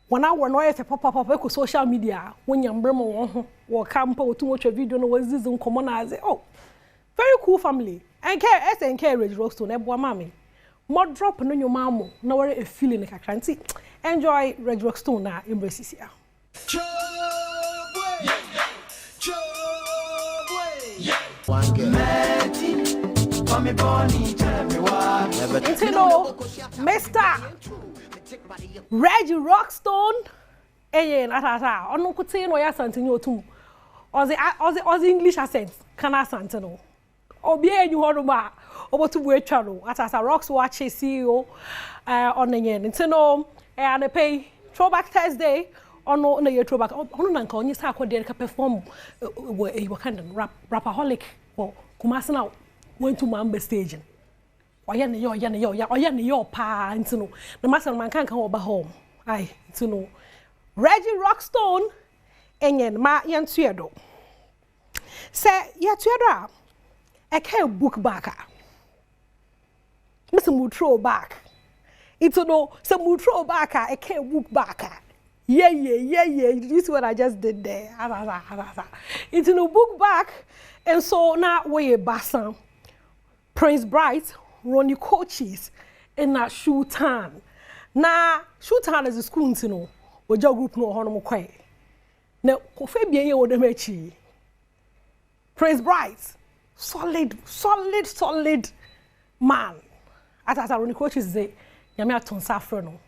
Wana wano ye papa ko social media wonya mbremo wo kampa otu watch video no wazizi nkomo na aze very cool family. And encourage Rockstone ebo mama. Mo drop no nyoma mo na wore a feeling kakra nti enjoy Red Rockstone na embrace ya. Mr. Reggie Rockstone atata onu kuti no ya santini otum ozi English accent kana santino obi enyu hono ma obotu bu etwa no atata Rocks watch CEO onenye ntino and pay throwback Thursday ono na ye throwback ono na nka onye sa akode ka perform we kind of rapaholic for Kumasi now went to Mamba stage oya ne yo pa ntino na masa man kan oba home ai ntino Reggie Rockstone enyen ma yentuedo se yetuedo a ka book back Mr. Mutro back ito no se Mutro back a ka book back yeah this is what I just did there ito no book back and so now we basan Prince Bright Ronnie Coaches and na Shutan is a school ntino oja group no hono mo kwai na ko fe bia ye wodam achi Prince Bright solid man atata Ronnie Coaches ze nyame aton safre no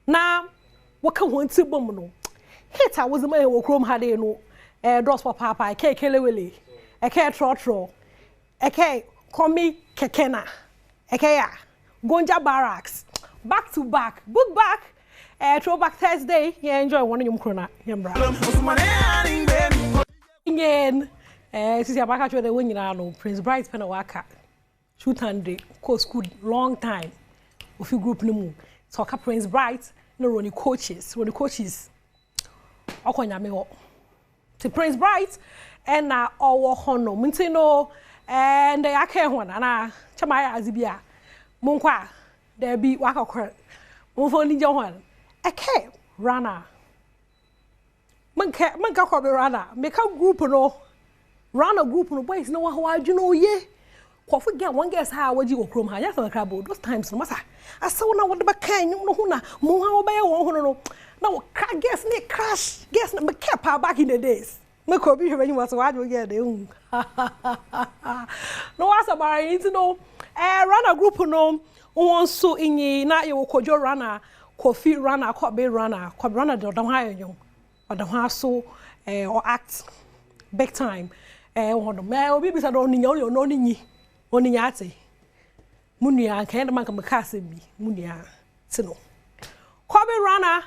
na waka honti bom no hita was my wo krom hade no dos papa kelewele trotro komi kekena ya Gonja Barracks back to back book back throwback Thursday yeah enjoy one nyum krona yembra again sisi abaka chwe de wonyina no Prince Bright pena waka shoot and day co school long time of group no mu talk Prince Bright no Ronnie Coaches okonya me ho to Prince Bright and na owo hono mintino and they ake ho na chama ya azibia munkwa there be wakakor mufo ni johwan eke runner manka ko be runner make a group no runner group no boys no wa adwuno ye ko fo get one guess how waji okrom ha ya so krabo those times no masa asaw na wode ba kan no hu na mo ha obaye won hu no na wo guess ne crash guess na make pa back in the days me ko bi hwe was wa get de no was about it no runner group no won so inyi na ye wo kojo runner kofi runner ko be runner de don ha yon odan ha so or act big time. One of my obi bisa do ni nyo no ni oni nyate. Munia kan man kan makase bi munia tino. Kobe Rana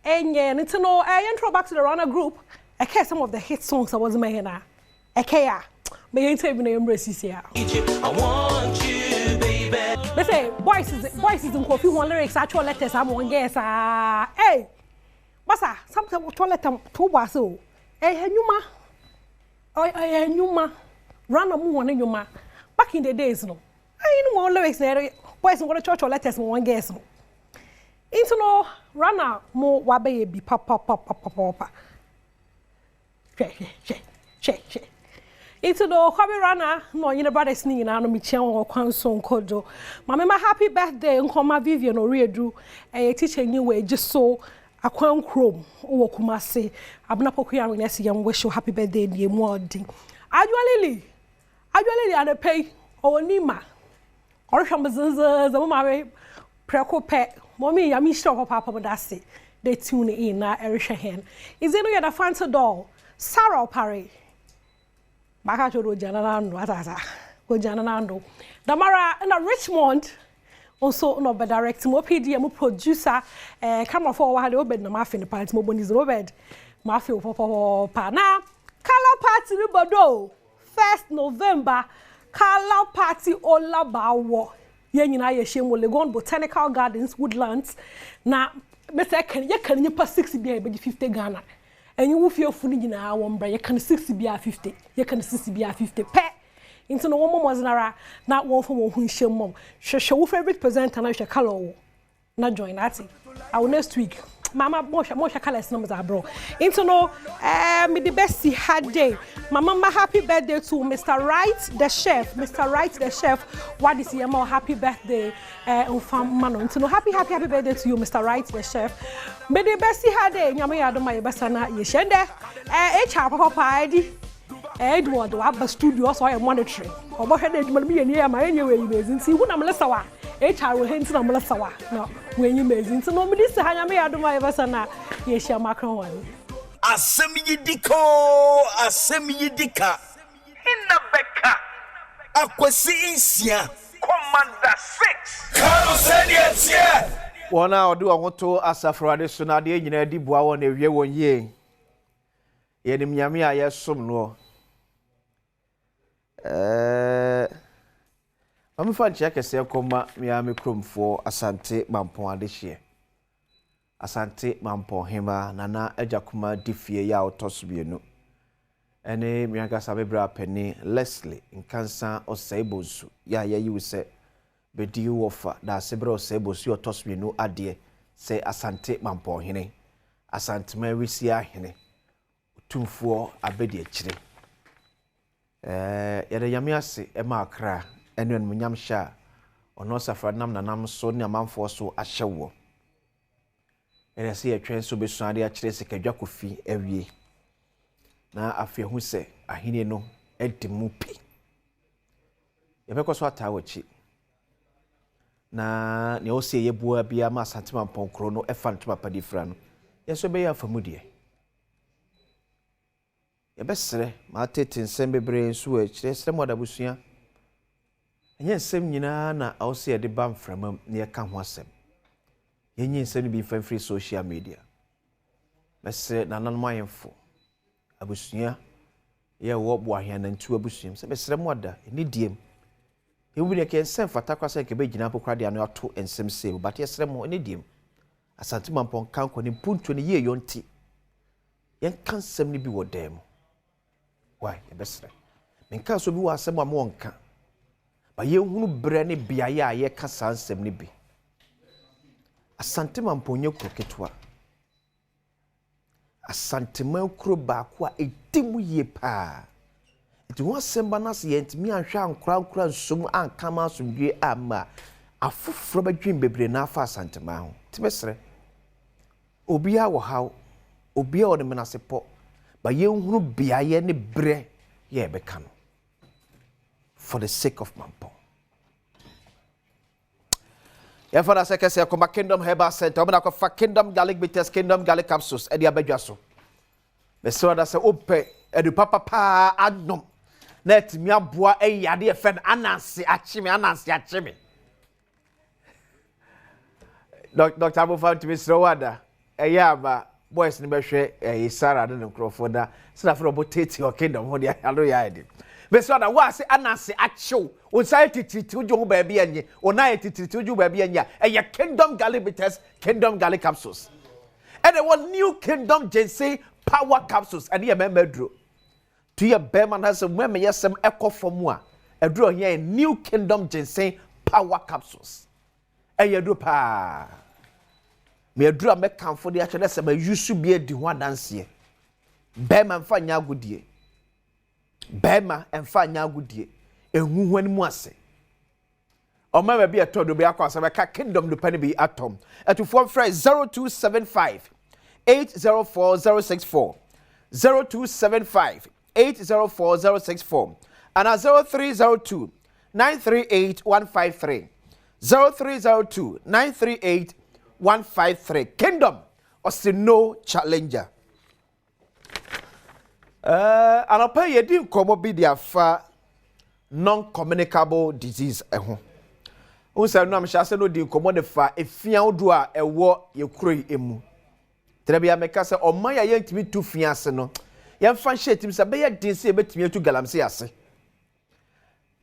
enye nitino intro back to the Rana group. I care some of the hit songs I was making na. I care. Me ain't even embrace here. I want you, baby. They say boys is in coffee one lyrics actual letters I'm on guess hey. Basa something toilet to baso. Eh nyuma. Oh nyuma. Rana mu one nyuma. Back in the days no. I know more lyrics there. Boys in church or letters one guess no. Into no Rana mo wabe bi papa. Check. Into the Kobe Rana, no, you know, brother singing, I know me channel or Kwanson Kojo. My happy birthday, and call my Vivian or Redu, a teacher new way just so a Kwan Chrome or Kumasi. I'm not poking when I see and wish you happy birthday, dear Mording. Actually, I pay or Nima or Shambazans, the Mummy, Preco Pet, Mommy, I'm sure Papa would ask it. They tune in now, Erisha Hen. Is there no other fancy doll? Sarah Parry. Baka choro jananando atasa go jananando Damara in Richmond also no be direct mo PD mo producer camera for wa de obed na ma fin party mo boniz Robert ma fi pa na color party ni bodo 1st November color party Olabawo ye nyina ye hye Legon Botanical Gardens Woodlands na me say kan ye kan nipa 6 bia be 50 Ghana. And you will feel funny in our one, you can 60 be 50, you can 60 be 50 pet. Into no one was not one for one who shall mom. Show favorite present and I shall color. Not join that. Our next week. Mama, more colors numbers are bro. Into no, me the best see hard day. Mama, happy birthday to Mr. Wright, the chef. Mr. Wright, the chef. What is your more happy birthday? Man, into no happy birthday to you, Mr. Wright, the chef. Me the best see hard day. Nyame ya do my best na yeshende. Papa ID. Edward, wa studio so I am monitoring. Obo hede edwuma me yeni ya ma enyewe imezi. Nti hu na mlesawa. HR we henti na mlesawa. No, we imezi. Nti no me dis hanya me ya do my best na yeshia makron wan. Asem yidika. Hinna beka. Akwesi insia. Commander 6. Kano senior. Wana odu awoto asafrade so na de nyina di boa won ewie won ye. Ye nim nyame a yesom no. I'm fan check say koma me kromfo asante mampon adehye. Asante mampon hema nana ajakuma difie ya otosubienu. Ene mianga sabebra peni Leslie nkansa osaibosu ya yi se bedi wofa da sebra osaibosu otosubienu ade se asante mampon hene. Asante ma wisi ahene. Tumfuo abedi akire. Yada yamiase ema akra enu munyam sha ono safra nam nanam so ne amanfo so ahyewo. Ene se yetwen so besuade akire se kadwa kofi awie. Na afia hu se ahine no edimu pi. Yebekọ so atawachi. Na ne o se yebua bia ma santima ponkro no efa ntoma padifra no. Yeso be ya famudie. Yebesere ma tete nsem bebre nso akire sere moda busua. Enye nsem nyina na awse ye de ba mframam ne ye ka ho asem. Yenye nsem bi free social media. Mesere nanan mayemfo. Abusua ye wo bo ahia na ntu abusua se besere moda ni diem. Ewu ne ke nsem fata kwasa ke be gina pokra de anu ato nsem se but ye sere mo ni diem. Asante mampon kanko ni punto ni ye yonti. Yen kansem ni bi wo dem. Why ebesre menka so bi wa asem am wonka ba ye hunu bre ne biaye a ye kasa ansem ne bi asante mamponye kroketwa asante man kro ba ko a edimu ye pa enti wo asem ba na se ye ntimi anhwa ankura nsum ankama asomdwe ama afoforo badwin bebre na afa asante man ho tibesre obi a wo haw obi a wo ne menasepo ba ye hunu biaye ne bre ye beka no for the sake of Mampo. Ya fara sekese ya Kingdom Herbal Center, obana ko fa Kingdom Garlic Bitters, Kingdom Garlic Capsules, e dia badwa so. me so da se ope edu papa adom na etimi aboa eyade e fen ananse achime Dr. Abufan to Mr. Wada aba boys ni behwe Sarah de nkrofo da se da for rotate your kingdom ho dia alo ya ede me so da wa se ananse achew on sai tititi ujo ba bia anye ona tititi ujo ba bia anya kingdom galibites kingdom gali capsules and there was new kingdom ginseng power capsules and ye memedro to your beman has a women yesem echo from a edro here new kingdom ginseng power capsules and ye do pa me edro me kan for the actually say me use be di ho dance here bema mfa nya agudie bema mfa nya agudie ehuhu ani mu ase o ma be etodo be akwa say ka kingdom do pani be atom etufo frɛ 0275 804064 0275 804064 and 0302 938 153 0302 938 153 kingdom or no challenger anapa yedi nkomo bi dia fa non-communicable disease eho unsa no am shase no di nkomo de fa efia odo a ewo yekuroi emu trebia meka se oman ya yentimi tu fia ase no yemfa hyetim se be ye din se betimi atu galamse ase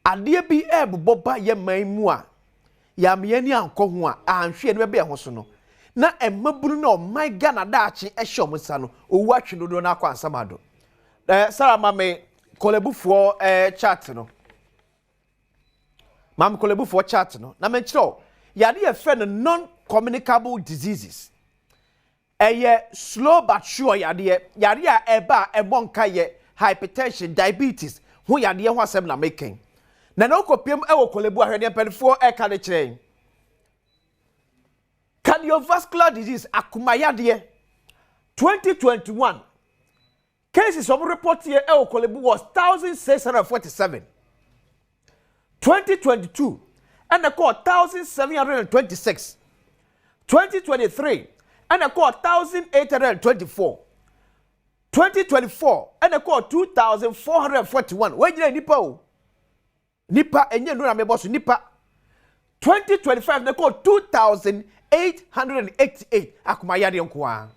ade bi ebobbo ba ye man mu a ya meyani anko ho a anhwe ne be ho so no na emaburu na oman Ghana daachi ehye omusa no owu atwe dodo na akwa ansamado Sarah mame kolebufo chat no mam kolebufo chat no na me kiro ya de ye non-communicable diseases slow but sure yade a eba ebonka ye hypertension diabetes ho yade ho asem na making na no kopiem ewo kolebu ahwede penfo ka de kire cardiovascular disease akuma yade 2021 cases of report here ewo kolebu was 1647 2022 and a call 1726 2023 and a call 1824 2024 and a call 2441 where you nipa enye no na me boss nipa 2025 na call 2888 akumayade nkoa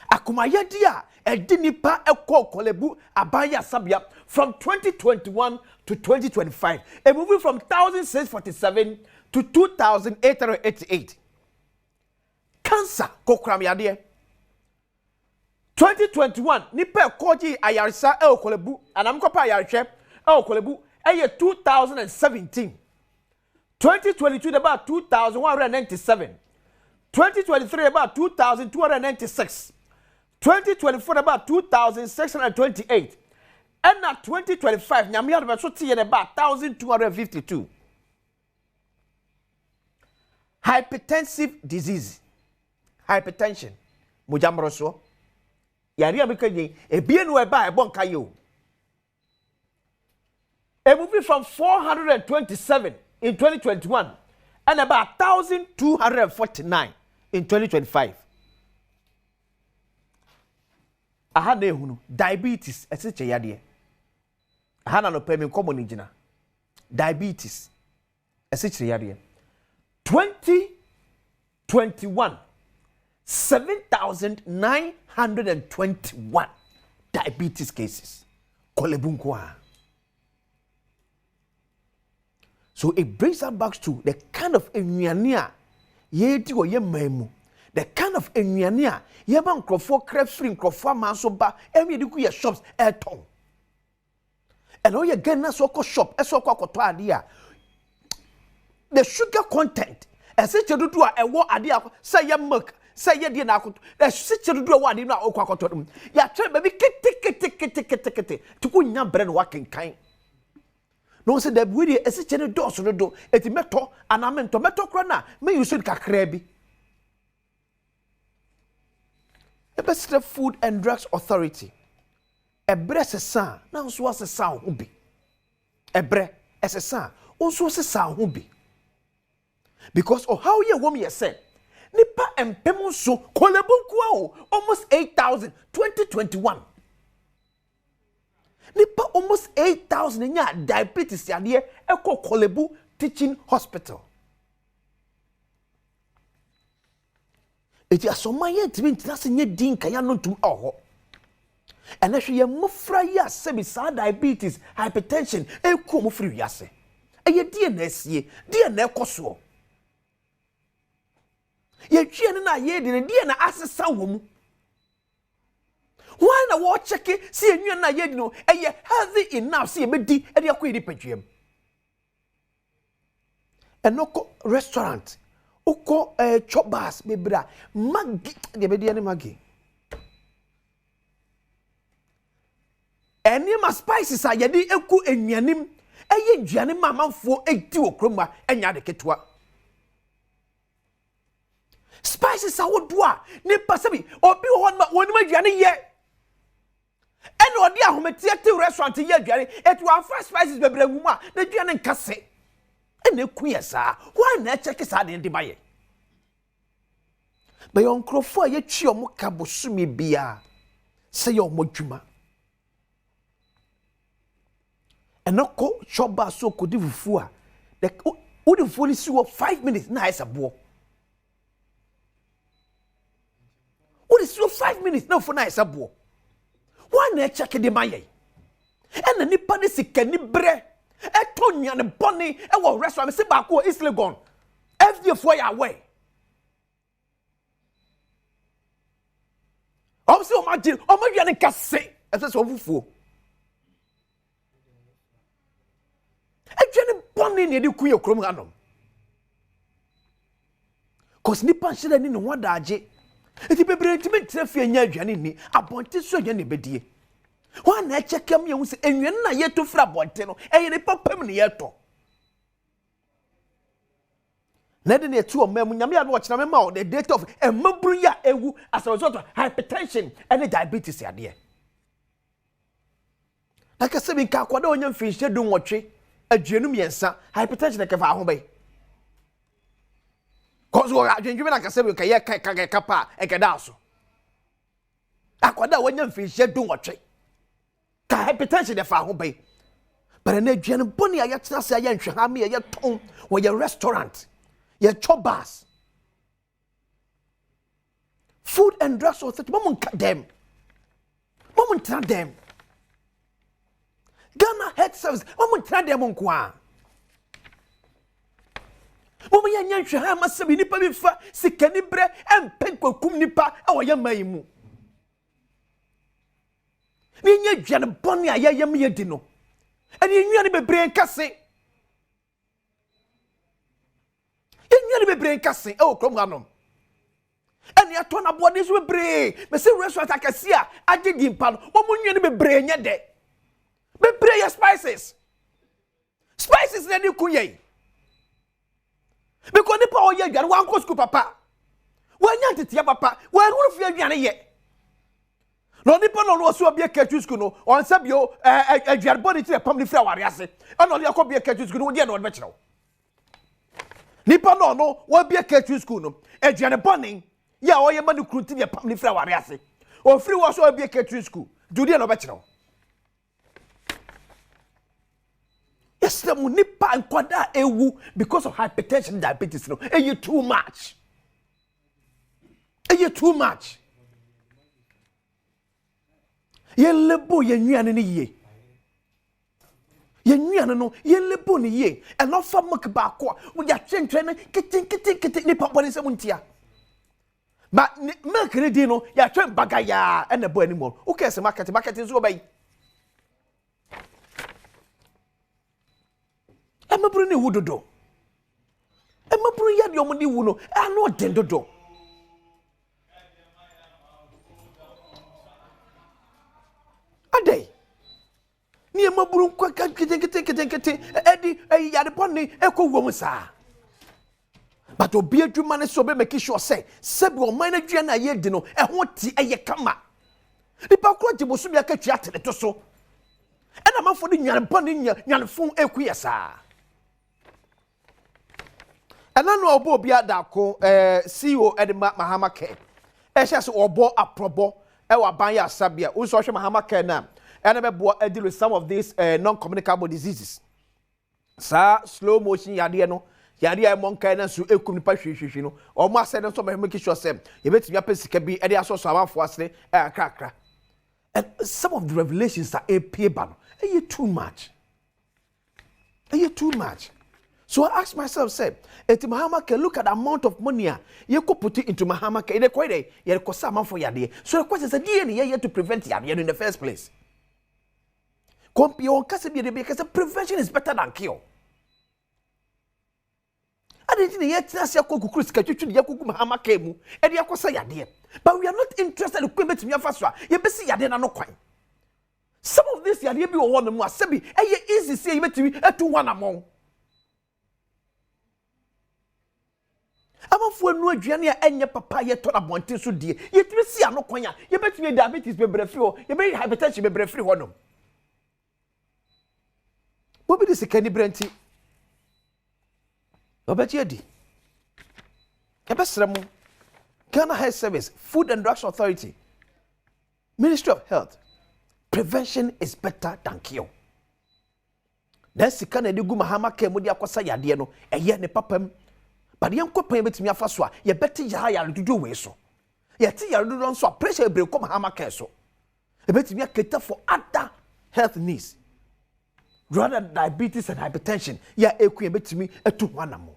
akumayade a edi nipa ekọ kolebu abaya sabia from 2021 to 2025 a moving from 1647 to 2888 cancer kokram yade 2021 nipa koji ayarisa kolebu anamkopa ayarhwe kolebu 2017 2022 about 2197 2023 about 2296 2024 about 2628 and now 2025 nyame ado so tie about 1252 hypertensive disease hypertension mujamroso yari amekanye ebie no eba ebonka yo a movie from 427 in 2021 and about 1249 in 2025 aha na ehunu diabetes esiche yade aha na no pemi komo ni gina diabetes esiche yade 2021 7,921 diabetes cases kolebunkwa. So it brings us back to the kind of enuania ye di wo ye memu. The kind of enuania ye ba nkrofo crafting nkrofo amanso ba emi di ku ye shops eton. And all you get na so ko shop e so ko akoto ade a the sugar content ese chedudu a ewo ade a say ye milk say ye die na akoto ese chedudu a wo ade na akoto dum ya try baby kete to ku nya bre no wakenkan. No say that we esi chene dos no do eti meto anamento meto kro na me use kakra bi the Food and Drugs Authority ebre sesa na nso asesa ho bi ebre esesa nso asesa ho bi because of how ye wom ye say nipa empem so kolebunku almost 8,000 2021 nipa almost 8,000 nya diabetes yade eko kolebu teaching hospital eti asomaye ntimi ntinase nye din kan ya no ntum oho ena hwe ye mofra ya sebi sa diabetes hypertension eko mofri wiase eye die na asie die na ekoso ye twie na ye de die na asesa wo mu why na wo check see enwa na ye de no eye healthy enough see be di e de akoyi padwem enoko restaurant uko chobas bebra magi de be de ne magi eni ma spices a ye de eku enwanim eye duane mamanfo edi okroma enya de ketua spices a wodua ne pasabi obi ho ma woni ma duane ye eno odi ahometie te restaurant ye duane etu anfa spices bebra wu ma na duane nkase ene kuyesa why na check sa de baye be yon krofo ye twi omo kabosumi bia se ye omo dwuma enoko choba so kodi fufu a the odi fufu ni siwo 5 minutes na esabo odi siwo 5 minutes na fufu na esabo why na check de baye ena nipa ne sikani bre etonya ne boni e wo restaurant me se ba ko East Legon FD4 ya we omse o magin o magya ne kase ese so fufu ejene boni ne de kuye krom hanom cause nipa nhire ni no wadaage eti bebre enti mentre fie nya adwane ni abonte so nya ne bedie wa na chekam ye wuse enwen na ye to fra bonte no eye ne papam ne ye to na de ne tu o mem nyame ya no chena me ma the date of emabru ya ewu as a result of hypertension and diabetes ade like say bin ka kwada onya mfinhye du nwotwe aduenu miensa hypertension ke fa ho bai cause wo adwenjwe na ka say bin ka ye ka pa e ke da so akwada onya mfinhye du nwotwe ka hypertension de fa ho bai but na aduenu boni ya tena se ya nhwe ha me ya ton wo ye restaurant ye chobas food and drugs authority mom them mom tell them Ghana Health Service mom tell them nkwa mom ya nyanhwe ha masabi nipa bi fa sikani bre empenkokum nipa e wo ye mai mu ni nya dwane boni a ye me di no eni nwa ne bebre nkase enwere bebre nkase e okrom hanom eni ato na body so bebre me se restaurant akase a agedi mpa no wo munwe ne bebre nya de bebre ya spices na ni kunye because nipa o ye dware wan ko school papa wanya tetia papa wan ru fi adwane ye no nipa no so obi ekatu school no on sabio adware body ti pam ni fra ware ase ono le akọ bi ekatu school no wo de na wo be kire nipa no wa bia K2 school no aduane boni ya o ye manu kruti ne pam ni fra ware ase o free wo so bia K2 school judi no be kire yes mu nipa nkwada ewu because of hypertension diabetes no you too much ye lebo ye nnuane ni ye ye nnuane no ye lebo ni ye eno fa mak ba ko wo ya twentwe ne kiti ni papa ni se muntia ba milk ni di no ya twen bagaya ena bo animo wo kese market nso obai emaburu ni wudodo emaburu ya de omudi wu no ano dendodo adai ni emaburu kwa kete edi yade pon ni eko wo musa but obi adwuma ne so be make sure say sebi o man adua na ye di no ho ti eye kama nipa kro jibosu bia ka twa tene to so ena mafo de nyan pon ni nyan fon eku yesa ɛna no obo bia da ko CEO Edema Mahama Care ehye so obo aprobo e wa ban ya sabia wo so hwe Mahama Care na ɛna bɛboa deal with some of these non-communicable diseases slow motion yade no yade e monka na so ekum nipa hwehwehwe no omo asɛ no so make sure say ye betumi apesika bi e de asoso amanfo asene akrakra. And some of the revelations are a paper. Too much. Too much. So I asked myself, say, Mahama can look at the amount of money you could put it into Mahama Care. You could sell for your day. So the question is, DNA to prevent you in the first place. Because prevention is better than cure. I didn't yet say Kukus Katuchu Yaku Mahama Kemu, and Yakosa Yadia. But we are not interested in equipment to Yafaswa. You be see Yadena no coin. Some of this Yadia be one more Sebi, and ye easy say you to me to one among. Among for no Jania and your papa yet on a bontin so dear. Yet we see no coin. You bet me diabetes be brefrio, you may hypertension be brefri one. What be this Kenny Brenty? Obetiedi. Ebesremu. Ghana Health Service, Food and Drugs Authority, Ministry of Health. Prevention is better than cure. That's the kind of Mahama Care Mudi Akwasa Yade no, eye ne papam. But the uncle pay betimi afaswa, ye better ya do we so. Ye ti ya do so pressure break come Mahama Care so. E betimi cater for other health needs. Rather than diabetes and hypertension, ya eku betimi etu wanamo.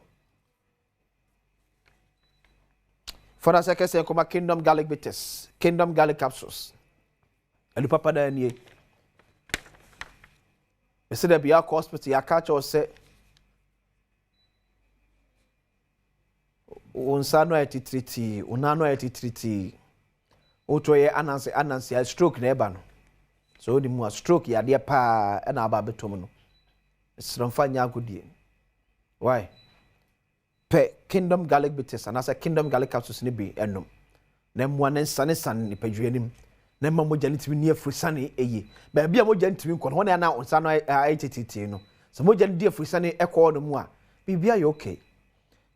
For the second say come Kingdom Garlic Bitters, Kingdom Garlic Capsules. And papa da nie. We say there be a hospital ya catch or say unsano etitriti, unano etitriti. Otoye anansi stroke na eba no. So the more stroke ya de pa na aba betom no. Sramfa nya agodie. Why? Pe Kingdom Garlic Bitters and as a Kingdom Garlic Capsules ni bi enum. Na mwa na san ni padwanim. Na mma moja ntimi ni afrisane eyi. Ba bia moja ntimi nkɔ no na onsa no ayetiti no. So moja ndi afrisane ekɔ no mu a bibia you okay.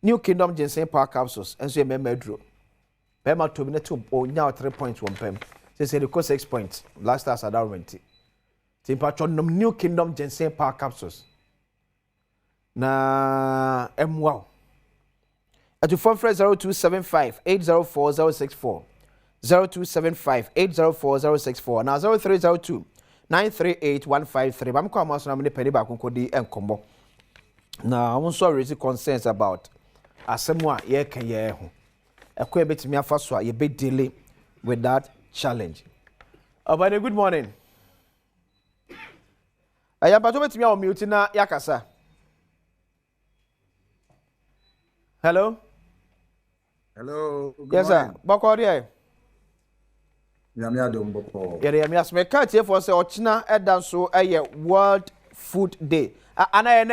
New Kingdom Ginseng Power Capsules enso ye memma aduro. Bema to bi na to onya 3 points won pem. Say the cost 6 points. Last stars are down 20. Timpa nom New Kingdom Ginseng Power Capsules. Na wow. At phone 0275 804 064 0275 804 064 now 0302 938 153. I'm calling us now. I'm penny back on Kodi and Combo. Now I'm also raising concerns about Asemwa ye can ye ho. A quite bit me first you be dealing with that challenge. But good morning. I am about to me on mute na yakasa. Hello. Hello. Yes, sir. Boko there. Yami Adom Boko. Yami asme can't hear for say Ochina Edan so a World Food Day. And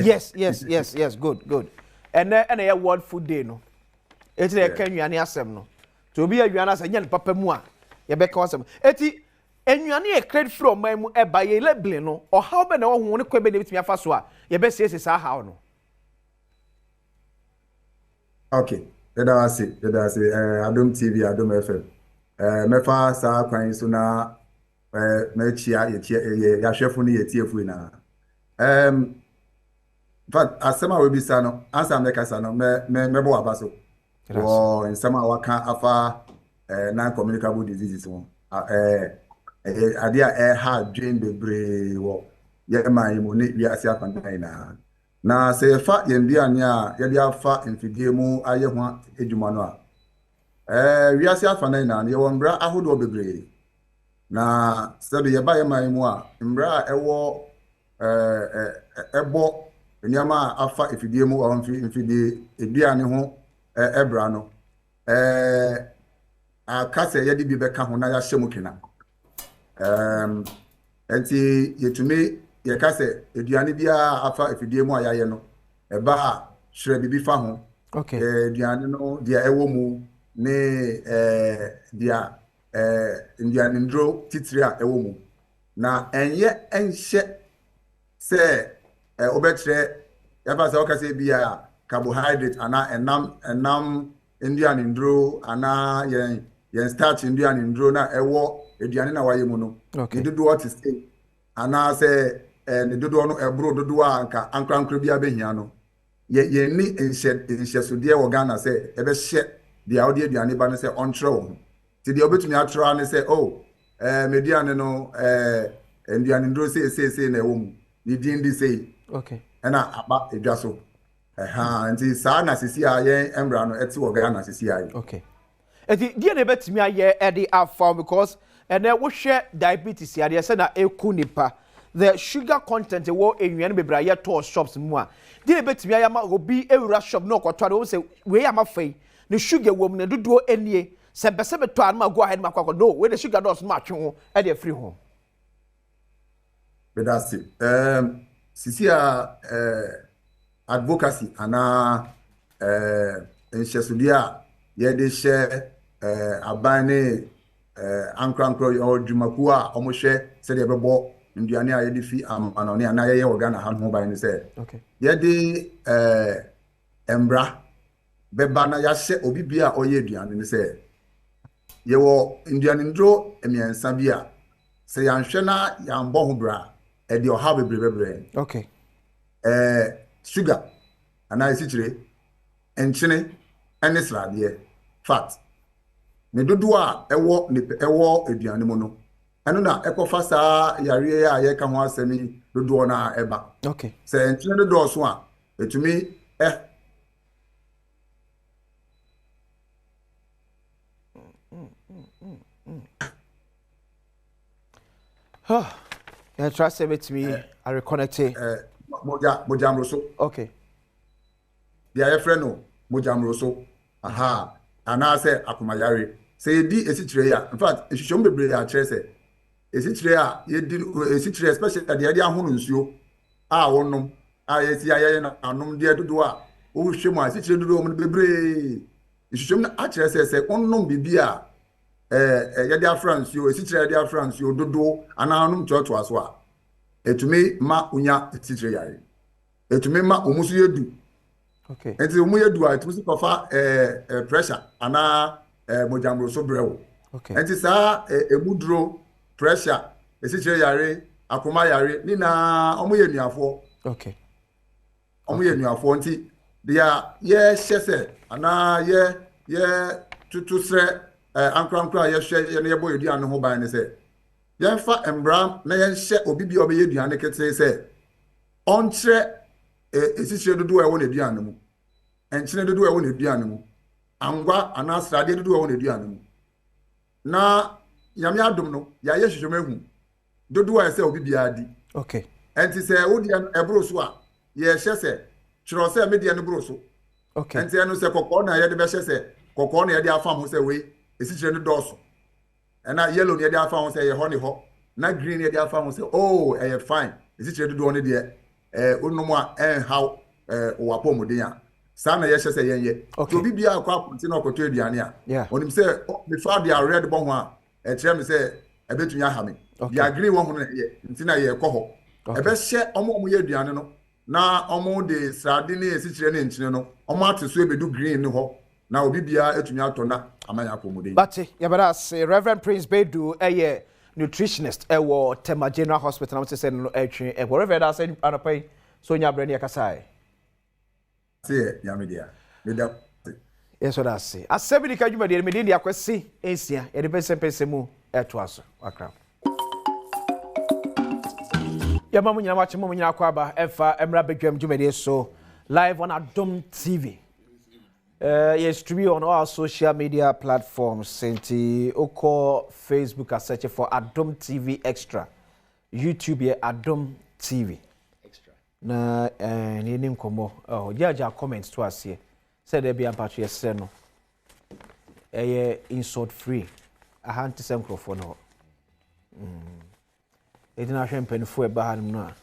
yes. Good. And a World Food Day no. It's a Kenya asem no. To be a Yana Sanyan Papa Mua. Yabeka wasem. Eti enyuane e credit from my mu e ba ye label no or how be na wo ho ne kwabe ne bitimi afa so a ye be say how no. Okay. That's it. Adom TV, Adom FM. Mefa sa kwan so na me chia ya hwefo ne yetiefu na. But asema we bisa no, ansa me kasa no me bo abaso. Wo nsema waka afa non-communicable diseases won. Adia ha drain bebre wo. Ye man mu ne wi ase akwan na se fa yenduane a ye dia fa mfidie mu aye ho edwuma no a wiase afana na ye wo mbra ahodo bebre na se be ye ba ye man mu a mbra ewo ebo nyama afa mfidie mu o mfidie eduane ho ebra no akase ye di bi beka ho na ya hyemu kena enti yetumi ye kase eduane bia afa efidie mu ayaye no eba hwere bibi fa ho okay eduane no dia ewo mu ne dia eduane ndro titiri a ewo mu na enye enhye se obetre Yɛfa sɛ ɔka sɛ bia carbohydrate ana enam Indian indro ana yɛn starch Indian indro na ɛwɔ aduane na wayɛ mu no. Ne dodoɔ te sɛ ana sɛ ne dodoɔ no ɛboro dodoɔ a anka ankrankra bi abɛhia no. Yɛni nhyɛsodeɛ wɔ Ghana sɛ ɛbɛhyɛ deɛ ɔde aduane ba no sɛ ɔntrɛ wɔ ho. Ti deɛ obetumi atrɛ ne sɛ mediane no aduane ndro sei na ɛwɔ mu. Ne din di sei. Okay. Ɛna aba edwa so. Nti saa na sisi a yɛn embra no ɛte wɔ Ghana sisi a. Okay. Eti deɛ na betumi ayɛ ɛde afa because ɛnɛ wohwɛ diabetes ya deɛ sɛ na eku nipa. The sugar content wo enwia no bebra yɛ to shops mu a deɛ betumi ayɛ ma obi ewura shop no kɔtɔ do sɛ we ama fai ne sugar wɔ mu na dodo enie sɛ bɛsɛ beto an ma go ahead ma kwakɔ no we the sugar dose ma atwe ho ɛde free ho. Bedasi sisi a advocacy ana nhyesude a yɛde hyɛ aban ne ankrankro ɔdwumaku a ɔmohwɛ sɛ deɛ bɛbɔ nduane a yɛde fi amanɔne ana yɛyɛ wɔ Ghana ha no ban ne sɛ yɛde embra bɛba na yɛahyɛ obi bia a ɔyɛ aduane ne sɛ yɛwɔ nduane ndro emiɛnsa bi a sɛ yɛanhwɛ na yɛambɔ ho bra ɛde ɔha bebree. Okay. Sugar ana esikyire enkyene ene sradeɛ fat ne dodo a ɛwɔ aduane mu no ɛno na ɛkɔfa saa yare a yɛka ho asɛmi dodo na ɛba. Okay. Sɛ enkyene dodo so a etumi Yeah, trust me. I reconnect. Mojamro so. Okay. The other friend no Mojamro so. Aha. Ana say akumayare. Say di esikyire ya. In fact, ehwehwem bebree a kyerɛ sɛ esikyire a yedi esikyire especially the ade ahono nsuo a wonom a yesi ayɛ na anom de dodo a wohwɛ mu a esikyire dodo mu bebree. Ehwehwem na a kyerɛ sɛ wonom bibi a yɛde afra nsuo esikyire yɛde afra nsuo dodo ana anom toto aso a etumi ma unya esikyire yare. Etumi ma omusu yedu. Okay. Enti omu yedu a etumi kofa pressure ana mojamro so brewo. Okay. Enti saa emuduro pressure esikyire yare akoma yare ni na omu ye nuafo. Okay. Omu ye nuafo nti dia ye hyese ana ye tutu sre ankrankra ye hwe ye ne boy duane ho ban ne se yɛmfa embram na yɛnhyɛ obi bia obɛyɛ duane kete sɛ ɔnkyerɛ esikyire dodo a ɛwɔ n'aduane mu ɛnkyene dodo a ɛwɔ n'aduane mu angwa ana srade dodo a ɛwɔ n'aduane mu na nyame adom no yɛayɛ hwehwɛm ahu dodo a ɛsɛ obi bia di. Okay. Ɛnti sɛ wodi ɛboro so a yɛhyɛ sɛ kyerɛ sɛ media no boro so. Okay. Ɛnti ɛno sɛ kɔkɔɔ na yɛde bɛhyɛ sɛ kɔkɔɔ na yɛde afam ho sɛ wei esikyire no dɔɔso. Ɛna yellow ne yɛde afa ho sɛ yɛ hɔ ne hɔ na green yɛde afa ho sɛ ɛyɛ fine esikyire dodo ne deɛ onom a ɛnhaw wapɔmuden a saa na yɛhyɛ sɛ yɛnyɛ. Obi bia akɔ aponti na ɔkɔtɔ aduane a onim sɛ mefa de red bɔ ho a ɛkyerɛ me sɛ ɛbɛtumi aha me deɛ green wɔ ho no yɛ nti na yɛkɔ hɔ ɛbɛhyɛ ɔmo yɛ aduane no na ɔmo de srade ne esikyire ne nkyene no ɔmo ate so ebedu green ne hɔ na obi bia etumi atɔ na amanya apɔmuden. Bate yabara say Reverend Prince Bedu nutritionist ɛwɔ Tema General Hospital na mo say no ɛtwe ɛwɔ Reverend ase anopai so nya brɛ ne yakasai. Say yamedia. Meda. Yes what I say. Asɛbi di kadwuma de me di akwasi ensia ye de pese mu ɛto aso akra. Ya mamu nyina wache mu nyina kwaba ɛfa emra bedwam dwumade so live on Adom TV. Yes, to be on all social media platforms. Senti Oko Facebook are searching for Adom TV Extra. YouTube here Adom TV Extra. Na ni name komo. Oh, yeah, comments to us here. Say there be a battery no. Insult free. A hand to send microphone no. Edina hwe mpanifo e ba hanum no a.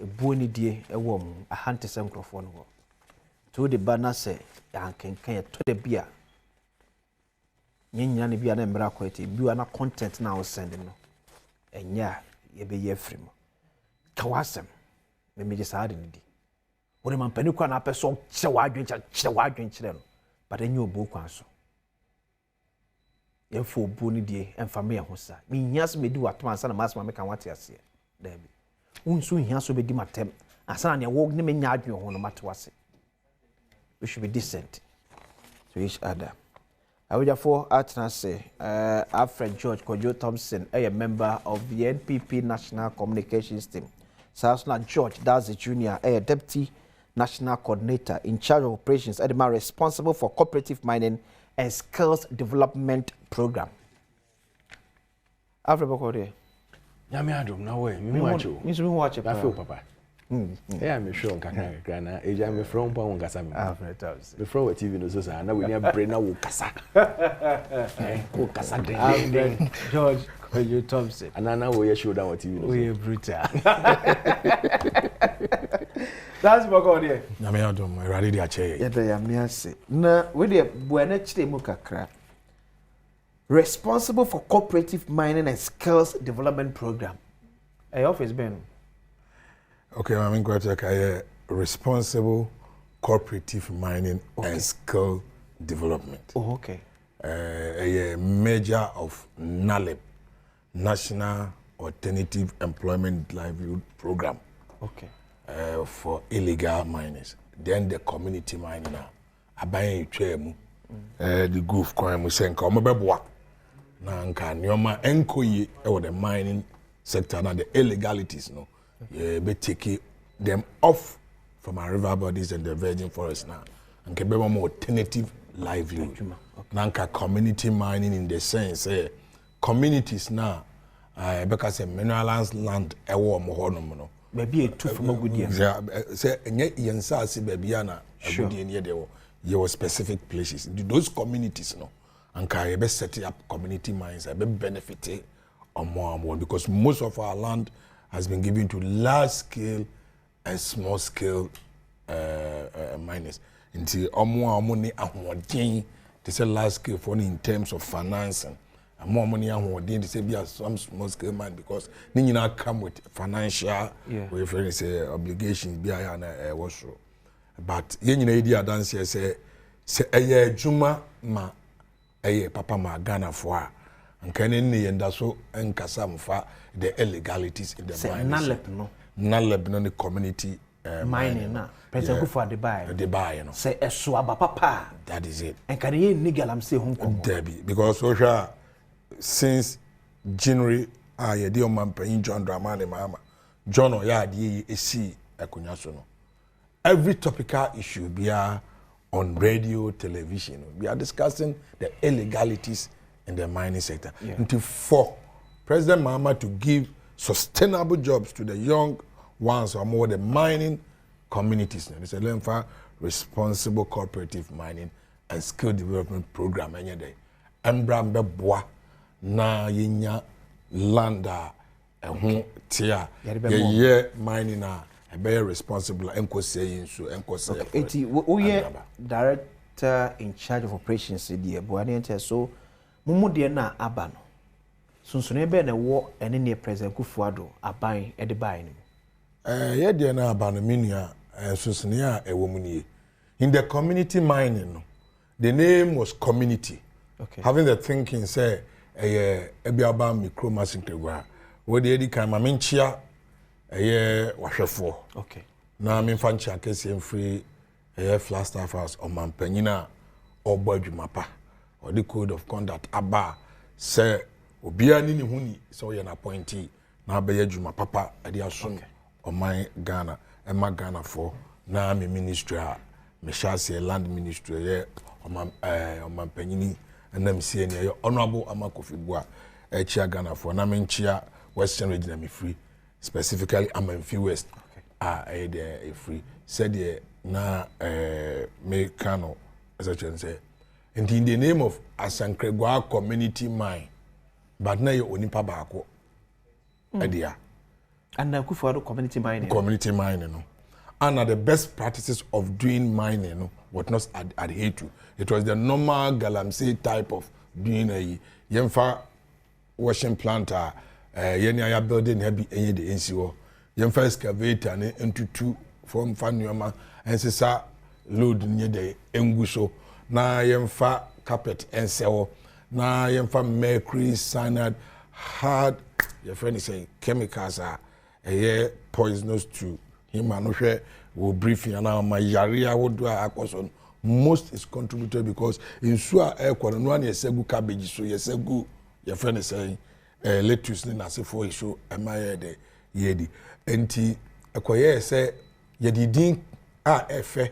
Ebuo ni die e wo mu. A hand to send microphone no. To the banner say yankenkan to the bia nyenya ne bia na mbra kwete bia na content na wo send no enya ye be ye free mo ka wasem me me just ade ndi Ore man pani kwa na person kye wadwen kye no. But enye obo kwan so. Yemfo obo ni die emfa me ho sa. Me hias me di wato ansa na masma me kan wate ase. Da bi. Unsu hias so be di matem. Asa na wo ne me nya adwen ho no mate wase. We should be decent to each other. I would therefore say Alfred George Kojo Thompson, a member of the NPP National Communications Team. Sarsna George Dazi Jr., a Deputy National Coordinator in charge of operations, Edema responsible for cooperative mining and skills development program. Alfred Bokode. Yami Adom, no way. Me watch you. Me watch it. I feel Papa. Yeah, I'm sure Kaka Grana. I'm from Pong Gasam. Alfred Thompson. The from TV no so na we near brain na Kasa. Ko Kasa den. George Kojo Thompson. Anana we show down TV. We brutal. That's Bokode. Yami Adom, I ready to ache. Yeah, da yami ase. Na we dey buana chire mu kakra. Responsible for cooperative mining and skills development program. Hey, office Ben. Okay, I'm going to say responsible cooperative mining and skill development. Oh, okay. A measure of NALEP, National Alternative Employment Livelihood Program. Okay. For illegal miners. Then the community mining. Abaye twemu. The group kwa musenka omebeboa. Na nka nyoma enkoyi the mining sector na the illegalities no. Be take them off from our river bodies and the virgin forest now. And ke be more alternative livelihood. Nanka community mining in the sense communities now because minerals land ewo mo hono no. Maybe a two from a good year. Say yensa si baby ana a good year there were specific places. Those communities no. And can be setting up community mines, be benefiting on more and more because most of our land has been given to large scale and small scale miners. Until more money and they say large scale for in terms of financing, and more money and they say be some small scale mine because then you not come with financial with say obligations be and was but you idea dance here say juma ma papa ma Ghana for and can any and so and kasamfa the illegalities in the mining. Nalep no the community mining na. President for the buy. No. Say eswaba papa. That is it. And can you nigga am say home Debbie because social since January ye di omampanyin John Dramani mama. John oya di esi akunya so no. Every topical issue be on radio, television. We are discussing the illegalities in the mining sector. Until for President Mahama to give sustainable jobs to the young ones or more the mining communities. It's a for responsible cooperative mining and skill development program. Any day, Embrambe bois na yinya landa tia ye mining be responsible enko saying so enko say we director in charge of operations the Buani so mumu de na aba no sunsun be na wo ene ne president Kufuado aban e de ban ni ye de na aba no minua sunsun ya ewo mu nie in the community mining no the name was community having the thinking say ebi aba micro massing tegwa wo de edi kan ma menchia wahwefo na me fanchi akese free flat staff house o mampanyina obo adwumapa or the code of conduct aba say obia ni huni so ye na appointee na abeya adwuma papa ade aso o man Ghana ema Ghana for na me ministry me shase land ministry ye o mampanyini na me sie ne honorable Amakofi Bua chia Ghana for na me nchia Western region me free specifically Amanfi West a free said na me kano as I can say and in the name of Asankregwa community mine but na ye onipa baako adia and na Kufuado community mining no and the best practices of doing mining no what not adhere to it was the normal galamsey type of doing a yemfa washing planter yeni aya building heavy enye de ensiwo yemfa excavator ne entutu from Fanuama and Sisa load near the Enguso. Na yemfa carpet and sell. Na yemfa mercury, cyanide, hard, your friend is saying chemicals are poisonous to him. And will brief you now. My Yaria would do a question. Most is contributed because in Sua air one is a good cabbage, so yes, a good, your friend is saying, lettuce, and as if for issue, am I the yedi. And tea, a quiet say, Yedidin are efe,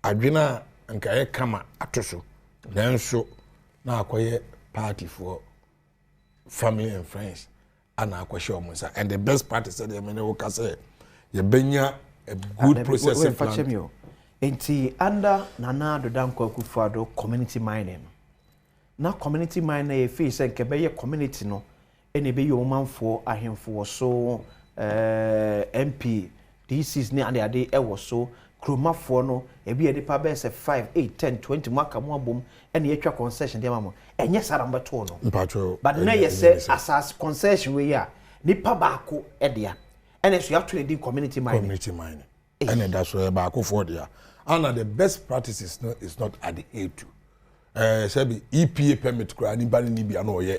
Adrina and Kaya Kama atoso. Then so now quiet party for family and friends. And the best part is that I say, you benya a good processing plant. Enti under Nana Dodanko Kufado community mining. Now community mining fee say kebe community no any be your man for a him for so MP this is near the day was so Kroma for no e be a de pa 5 8 10 20 maka mo bom and ye twa concession dem am and yes aramba to no but now you say as concession we ya nipa baako e dia and so you actually do community mining and that's where baako for dia and the best practices no is not at the A2 say EPA permit kra ni bani ni bia no ye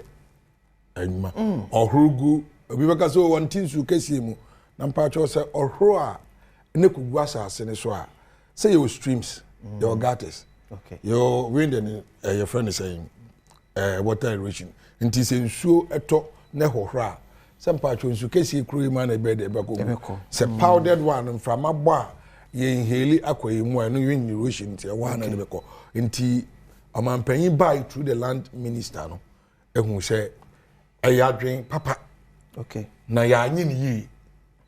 anuma ohrugu obi baka so one thing su kesi mu na mpa cho say ohro a ne kugu asase ne so a say your streams your gutters okay your wind and your friend is saying water erosion nti se nsuo eto ne hohro a say mpa cho nsu kesi kru ma na be de be ko say powdered one from abo ye inhale akwaye mu anu wind erosion nti wa na de be ko nti amampanyin buy through the land minister no ehun say ayadwen papa okay na ya anyi ni yi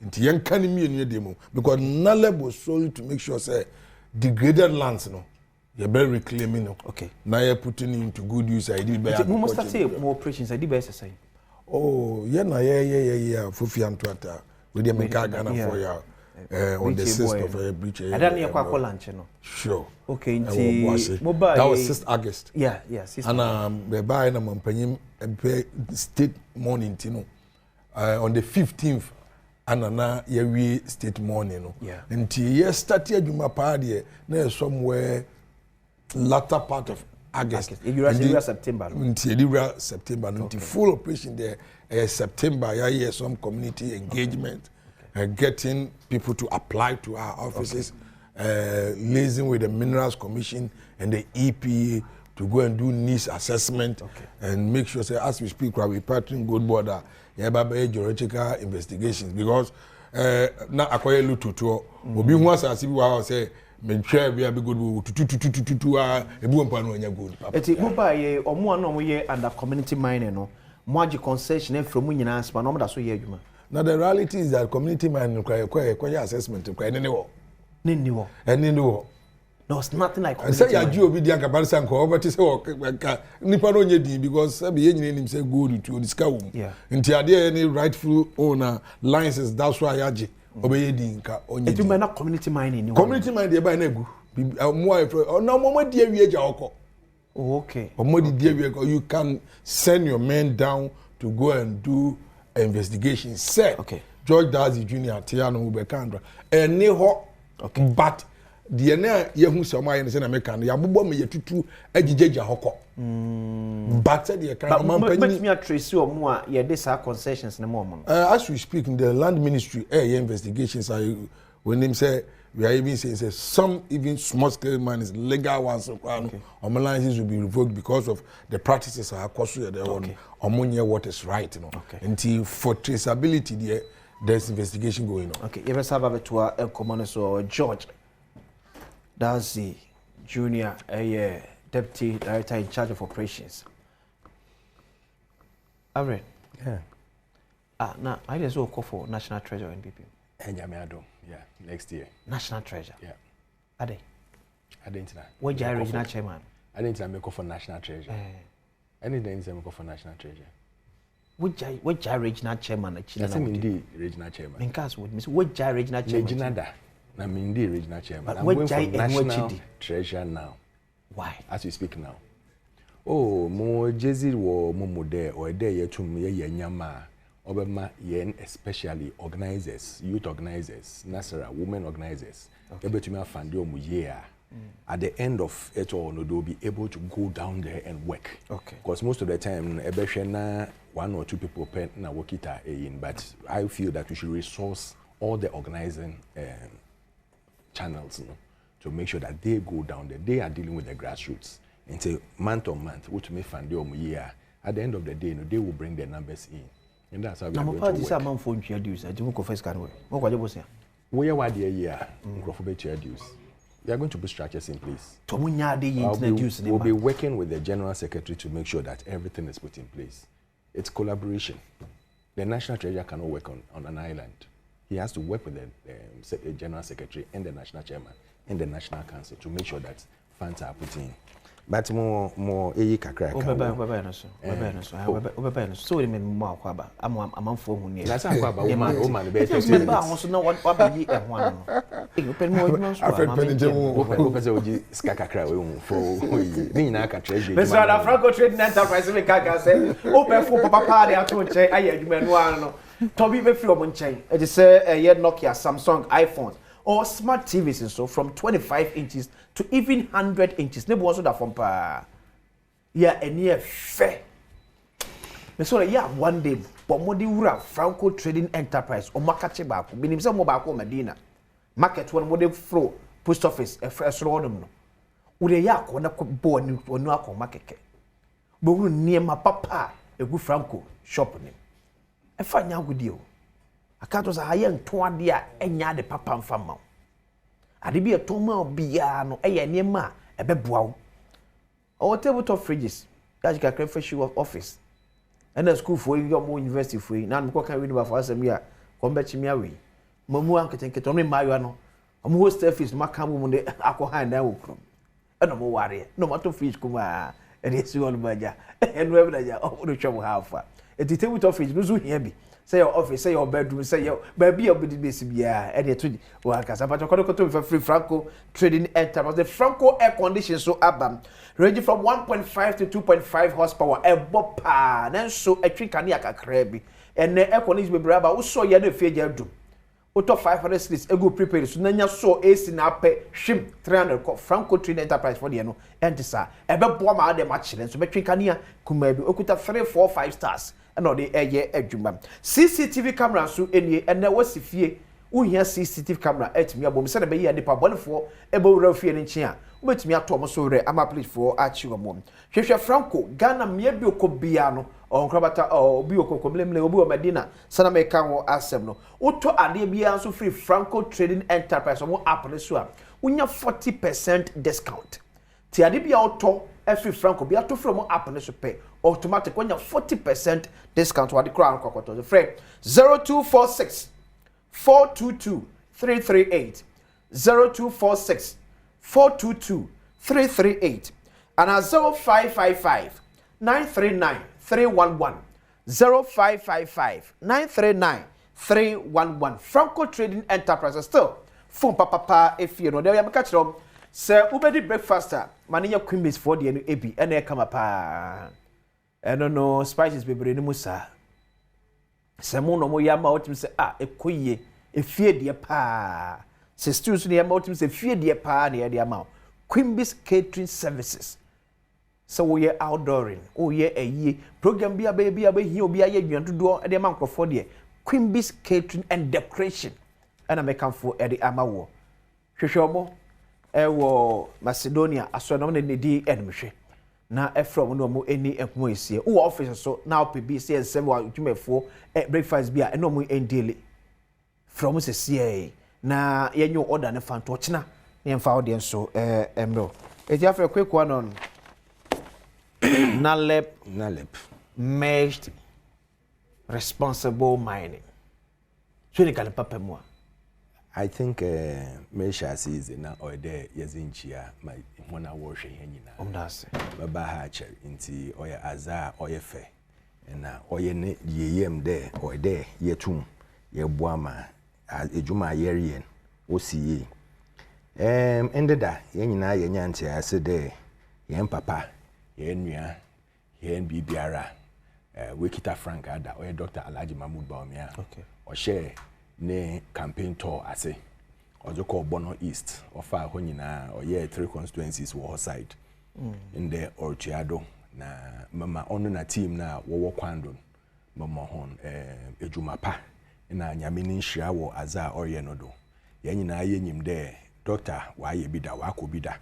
nti yen kan mi enu de mu because NALEB was sold to make sure say degraded lands no you better reclaiming no okay now you're putting into good use I did better we must say more operations I did better say oh yeah na yeah fofi antoata we dey make Ghana for ya on the 6th of breach I don't hear kwa lunch no sure okay nti that was 6th August yeah 6th and the buy na mampanyim state morning tino on the 15th anana yewi state morning no nti ye start adwuma pa de na somewhere latter part of August you September nti September nti full operation there September yeah some community engagement getting people to apply to our offices liaising with the Minerals Commission and the EPA to go and do needs assessment and make sure say as we speak we partnering good border geological investigations because na akoye lututu obi hu asase bi wa say me twa bi abi good tututututu ebi won pa no anya good papa eti buba ye omo na omo ye under community mining no mo agi concession e from nyina aspa no mo da so ye adwuma. Now the reality is that community mining require assessment require any wo no it's nothing like say ya ji obi dia kabarisa nko obati say nipa no nye din because sabi ye nyine nim say gold to diska wo nti ade any rightful owner licenses that's why ya ji obeye din ka onye it be na community mining ni community mining dey buy na egu mo na mo di awie ja okọ okay mo di awie you can send your men down to go and do investigation say George Dazi Jr. Tiano Ubekandra any ho but the na yehu so my say na make na ya bobbo me yetutu agigeja hokọ but said the kind man but me trace o mu a ye dey sa concessions na mo as we speak in the land ministry investigations are when them say we are even saying say some even small scale mines legal ones licenses will be revoked because of the practices are cost there on what is right until for traceability there's investigation going on. Okay, you ever have to a commander so George Dazi Jr. a deputy director in charge of operations. Avre. Yeah. Now I just go for National Treasure and BP. Adom, yeah, next year. National Treasure. Yeah. Ade. Adentina. What Jai regional chairman? Adentina make for National Treasure. Any day I make for National Treasure. What Jai regional chairman? That's indeed regional chairman. Minkas would miss what Jai regional chairman? Regional. I'm indeed regional chairman. But I'm what going Jai for National Treasure now. Why? As we speak now. Oh, mo Jezi wo mo there or there ye tum ye nyama. Obama yen especially organizers, youth organizers, Nasara, women organizers. Able to me find you year. At the end of it all, they'll be able to go down there and work. Okay. Because most of the time, one or two people pen na work it in. But I feel that we should resource all the organizing channels, to make sure that they go down there. They are dealing with the grassroots. And say month on month, which may find you year. At the end of the day, they will bring their numbers in. And that's how we are going to work. Now, my phone dues. I don't confess can we. What you say? We are what year. Dues. We are going to put structures in place. We'll be working with the General Secretary to make sure that everything is put in place. It's collaboration. The National Treasurer cannot work on an island. He has to work with the General Secretary and the National Chairman and the National Council to make sure that funds are put in. But more kakra. So we mean more kwaba. I'm for who. That's kwaba. Woman, be also know what be a one. Open more. Kakra for me na treasury. Mr. Franco Trading Enterprise we kaka say. Open for papa dey ato nche aye adwuma no ano. Tobi be free omo nchen. E dey say Nokia, Samsung, iPhone or smart TVs and so from 25 inches to even 100 inches. Never also that from pa. Yeah, and yeah, fair. So yeah, one day, but modi ura Franco Trading Enterprise or makache baako. Binim se mo baako Medina. Market one modi flow post office e fresh road no. Ure ya ko na ko bo ni onu akọ makeke. Bo hu niema papa egu Franco shop ni. E fa nya gudi o. Akato sa haye nto ade a enya de papa mfama. Ade bi etoma obia no eye niema ebeboa wo. Our tabletop fridges. That you can create fresh office. And the school for you more university for you. Now I'm going to read about for us and come back to me away. Mamu anke tenke to me mayo no. Am host office makamu mu de akọ na wo krom. E no mo ware. No matter fridge kuma e dey see all baja. And we na ja o do twem halfa. E the tabletop fridge no so here bi. Say your office, say your bedroom, say your baby your bed base bia e dey to wa kasa pa to for free Franco Trading Enterprise. The Franco air condition so abam range from 1.5 to 2.5 horsepower e bopa na so atwi kane akakra bi and air condition be braba wo so ye na fie ja dum wo to 500 cities ego prepared so nanya so AC na pe hwim 300 Franco Trading Enterprise for the no entisa e be boa ma de ma kire so betwi kane kuma bi okuta 3 4 5 stars and all the adwuma CCTV camera so enie and was fie uhia CCTV camera etimi abom se na be ya nipa bonefo ebe wura fie ne nchi a ubetimi ato mo so re ama police for achi wo hwehwe Franco Ghana me bi okobia no onkrabata obi okokomlemle obi o Medina sana me kan wo asem no uto ade bia so free Franco Trading Enterprise mo app ne so a unya 40% discount ti ade bia auto every Franco bia to from app ne so pay automatic when you 40% discount what the crown kokoto the frame 0246 422 338 0246 422 338 and 0555 939 311 0555 939 311 Franco Trading Enterprise still phone papa if you know there you catch them say ubedi breakfast maninya queen base for the ebi and e kama pa no spices bebre ni musa se mo no mo yama otim se ekoye efie de pa se stews ni yama otim se efie de pa na de ama queen base catering services so we are outdooring ye ayi program bia hi obi aye dwan dodo de ma nkrofo de queen base catering and decoration and amekanfo e de ama wo hwehwe ewo Macedonia aso ne di enmhwe na efrom no mo eni enkomo esie wo office so na opb se ensem wa dwumefo breakfast bia eno mo endele from se sie na yenyo order ne fanto china ne emfa audience so emro eti afre kwekwa non nalep meshed responsible mining so ni kan papa mo I think Mesha says na or there yezinchia my mona worship nyina. Omdase. Baba ha che nti oya azar oya fe. Na oya ne yeyem there or there yetum ye boama ejuma yerien osiye. Endeda ye nyina ye nyanti ase there ye papa ye nua ye bibiara Wekita Frank Ada or Dr. Alhaji Mahmoud Baumia. Okay. Or share ne campaign tour ase. Or you call Bono East or far Honina or 3 constituencies were side. In the Orchiado na mama ono na team na wo kwando mama hon ejumapa na nyamini nhia wo aza oye no do ye nyina ye nyim de doctor wa ye bida wa ko bida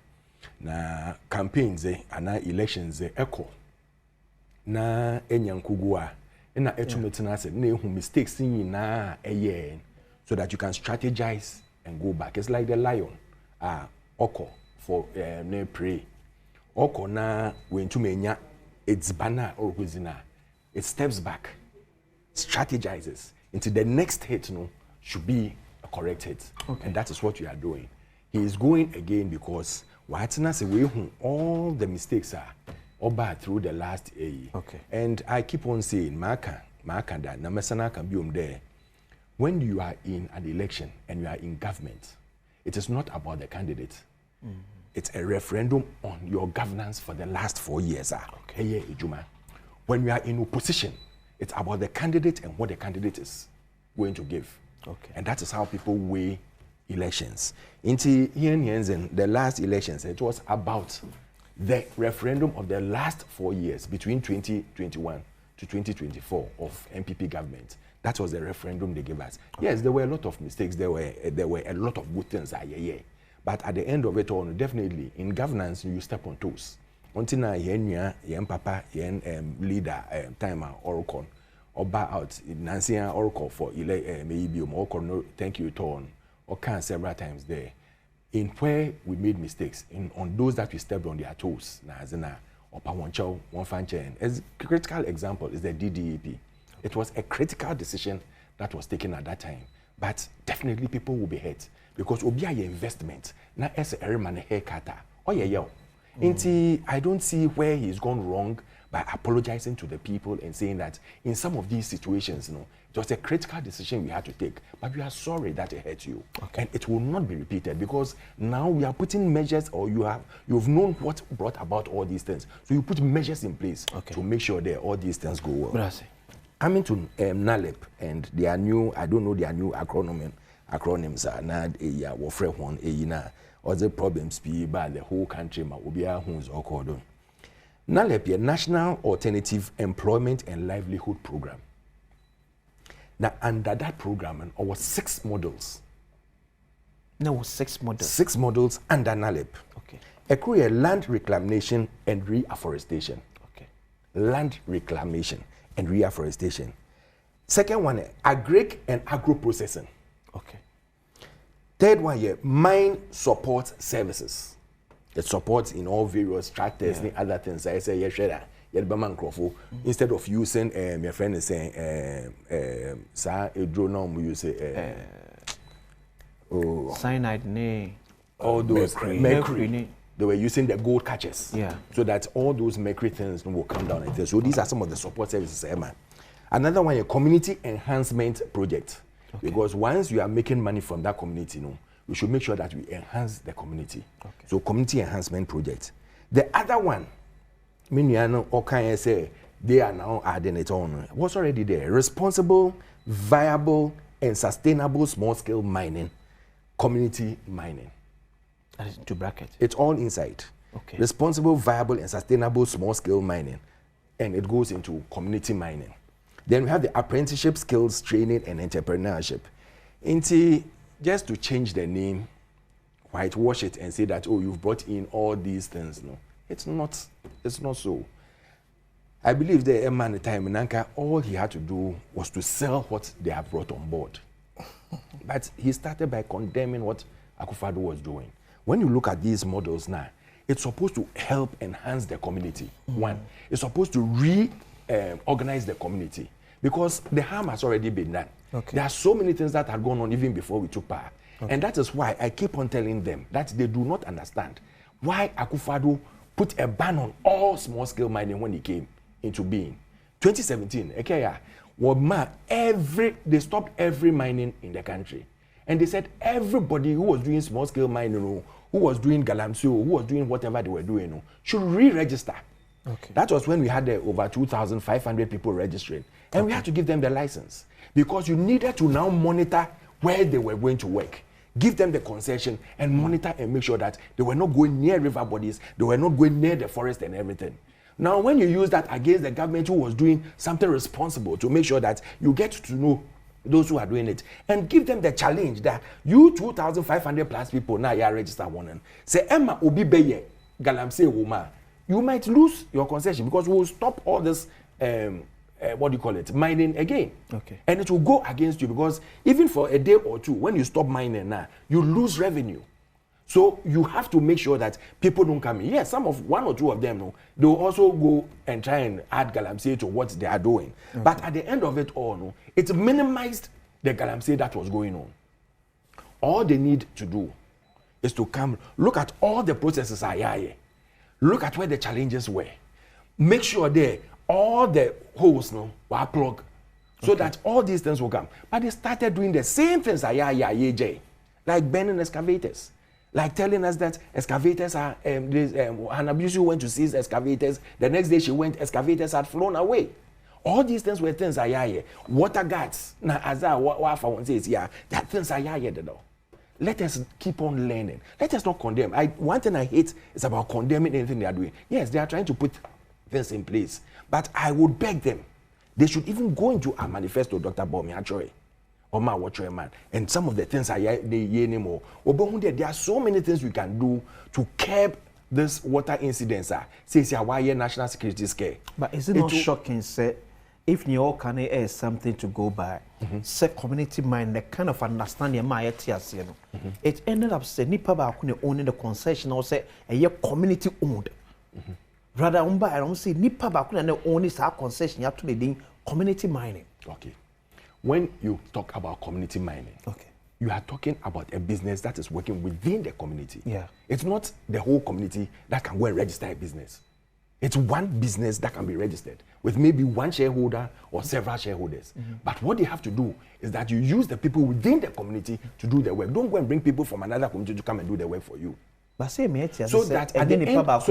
na campaigns ana elections echo na enyankugu a na etumetina se na ehu mistakes nyina eye so that you can strategize and go back. It's like the lion oko for ne prey oko na when to menya its banner or wizina it steps back, strategizes into the next hit should be a correct hit. Okay. And that is what you are doing. He is going again because all the mistakes are all bad through the last AE. Okay. And I keep on saying Maka that Namasana can be there. When you are in an election and you are in government, it is not about the candidate. It's a referendum on your governance for the last 4 years. Okay. When you are in opposition, it's about the candidate and what the candidate is going to give. Okay. And that is how people weigh elections. In the last elections, it was about the referendum of the last 4 years between 2021 to 2024 of MPP government. That was the referendum they gave us. Okay. Yes, there were a lot of mistakes. There were a lot of good things. But at the end of it all, definitely in governance, you step on toes. Until now, yen papa, yen leader, timer, oracle, or bow out, Nancy oracle for maybe no thank you torn, or can several times there. In where we made mistakes, on those that we stepped on their toes, or Pawancho, one fan as a critical example is the DDEP. It was a critical decision that was taken at that time, but definitely people will be hurt. Because obi aye investment na as a man haircut or I don't see where he's gone wrong by apologizing to the people and saying that in some of these situations, it was a critical decision we had to take, but we are sorry that it hurt you. Okay. And it will not be repeated because now we are putting measures, or you've known what brought about all these things. So you put measures in place to make sure that all these things go well. Brasi. Coming to NALEP and their new, I don't know their new acronyms are not a warfare one na other problems be by the whole country ma obia who's occurred. NALEP, National Alternative Employment and Livelihood Program. Now under that program there was 6 models. There was 6 models. 6 models under NALEP. Okay. A land reclamation and reforestation. Okay. Land reclamation and reforestation. Second one, agric and agro processing. Okay. Third one, mine support services. It supports in all various tractors and other things. I say, instead of using, my friend is saying, a drone, we use cyanide, all those mercury. They were using the gold catchers, so that all those mercury things will come down. And so these are some of the support services. Another one, a community enhancement project. Okay. Because once you are making money from that community, we should make sure that we enhance the community. Okay. So community enhancement project. The other one, they are now adding it on. What's already there? Responsible, viable, and sustainable small-scale mining, community mining. That is into brackets. It's all inside. Okay. Responsible, viable, and sustainable small-scale mining, and it goes into community mining. Then we have the apprenticeship, skills, training, and entrepreneurship. Just to change the name, whitewash it, and say that, oh, you've brought in all these things. No, it's not so. I believe the man at the time, Nanka, all he had to do was to sell what they have brought on board. But he started by condemning what Akufo-Addo was doing. When you look at these models now, it's supposed to help enhance the community. One, it's supposed to organize the community because the harm has already been done. Okay. There are so many things that had gone on even before we took power. Okay. And that is why I keep on telling them that they do not understand why Akufo-Addo put a ban on all small-scale mining when he came into being. 2017, they stopped every mining in the country. And they said everybody who was doing small-scale mining, who was doing galamsey, who was doing whatever they were doing, should re-register. Okay. That was when we had over 2,500 people registering. And we had to give them the license because you needed to now monitor where they were going to work. Give them the concession and monitor and make sure that they were not going near river bodies, they were not going near the forest and everything. Now, when you use that against the government who was doing something responsible to make sure that you get to know those who are doing it and give them the challenge that you 2,500 plus people now you are registered one. Say, Emma Obi Beye, Galamsey Woma, you might lose your concession because we will stop all this what do you call it, mining again. Okay. And it will go against you because even for a day or two, when you stop mining now, you lose revenue. So you have to make sure that people don't come in. Yes, some of one or two of them, no, they will also go and try and add galamsey to what they are doing. Okay. But at the end of it all, no, it minimized the galamsey that was going on. All they need to do is to come, look at all the processes are here. Look at where the challenges were. Make sure there all the holes no were plugged so that all these things will come. But they started doing the same things like burning excavators, like telling us that excavators are Hanabusi went to seize excavators. The next day she went, excavators had flown away. All these things were things water guards. Now as I says that things are though. Let us keep on learning. Let us not condemn. One thing I hate is about condemning anything they are doing. Yes, they are trying to put things in place. But I would beg them, they should even go into a manifesto, Dr. Bomi Achoy, or my watcher man. And some of the things they anymore. There are so many things we can do to curb this water incidents. Say, why national security scare. But is it not shocking, sir? If New York is something to go by, say community mind, the kind of understanding it ended up saying Nipa Bakune owning the concession or say a year community owned. Rather, I don't say Nipa Bakune own is our concession, you have to be doing community mining. Okay. When you talk about community mining, okay, you are talking about a business that is working within the community. Yeah. It's not the whole community that can go and register a business. It's one business that can be registered with maybe one shareholder or several shareholders. But what they have to do is that you use the people within the community to do the work. Don't go and bring people from another community to come and do the work for you. But say so that at the end of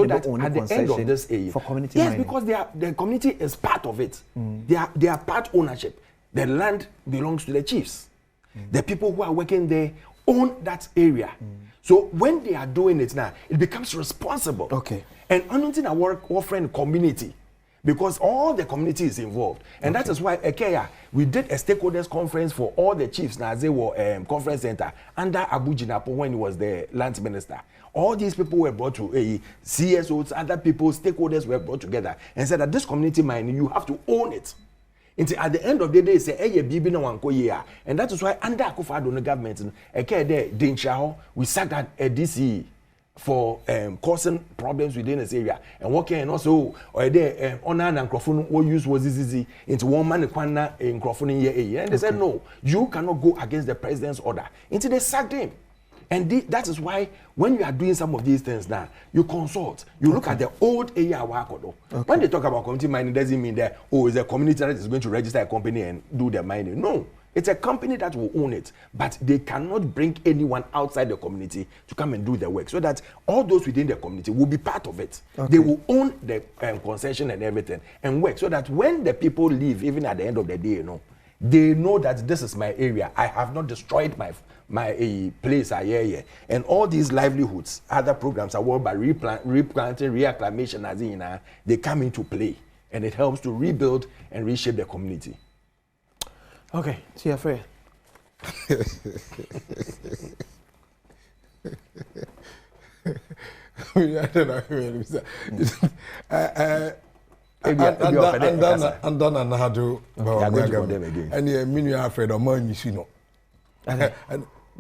this area, for community yes, mining. because the community is part of it. They are part ownership. The land belongs to the chiefs. The people who are working there own that area. So when they are doing it now, it becomes responsible. Okay. And anything I work offering community, because all the community is involved. And that is why we did a stakeholders conference for all the chiefs now they were conference center under Abu Jinapo when he was the land minister. All these people were brought to CSOs, other people, stakeholders were brought together and said that this community mining, you have to own it. Until at the end of the day, say, and that is why under Akufo-Addo government, we sacked at a DCE for causing problems within this area and working and also honor and microphone what use was easy into one man in microphone and they said no, you cannot go against the president's order until they sacked him. And that is why when you are doing some of these things now, you consult, you look at the old area. When they talk about community mining, it doesn't mean that it's a community that is going to register a company and do the mining. No. It's a company that will own it, but they cannot bring anyone outside the community to come and do the work, so that all those within the community will be part of it. Okay. They will own the concession and everything and work, so that when the people leave, even at the end of the day, they know that this is my area. I have not destroyed my place here. And all these livelihoods, other programs are worked by replanting, reacclimation, as in, they come into play, and it helps to rebuild and reshape the community. Okay, see you, Fred. I don't know. I'm done and how to and yeah, me afraid of money, you know. And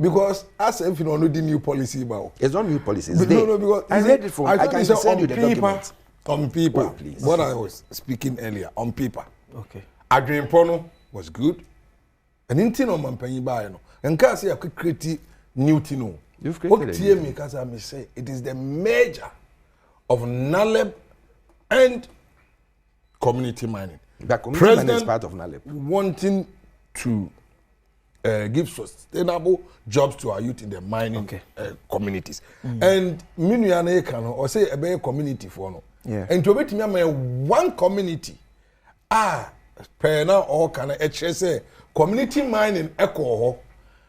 because as if you know the new policy about it's not new policy. It's no, because I read it from I can send you the document. On paper, oh, please. What I was speaking earlier on paper. Okay. Adrian Pono was good. And in Tino Mampenny Bayano. And Cassia could create new Tino. You've created me because I may say it is the merger of NALEB and community mining. The community mining is part of NALEB. Wanting to give sustainable jobs to our youth in the mining communities. And Minuane can or say a community for no. And to bet me one community per now or can say community mining echo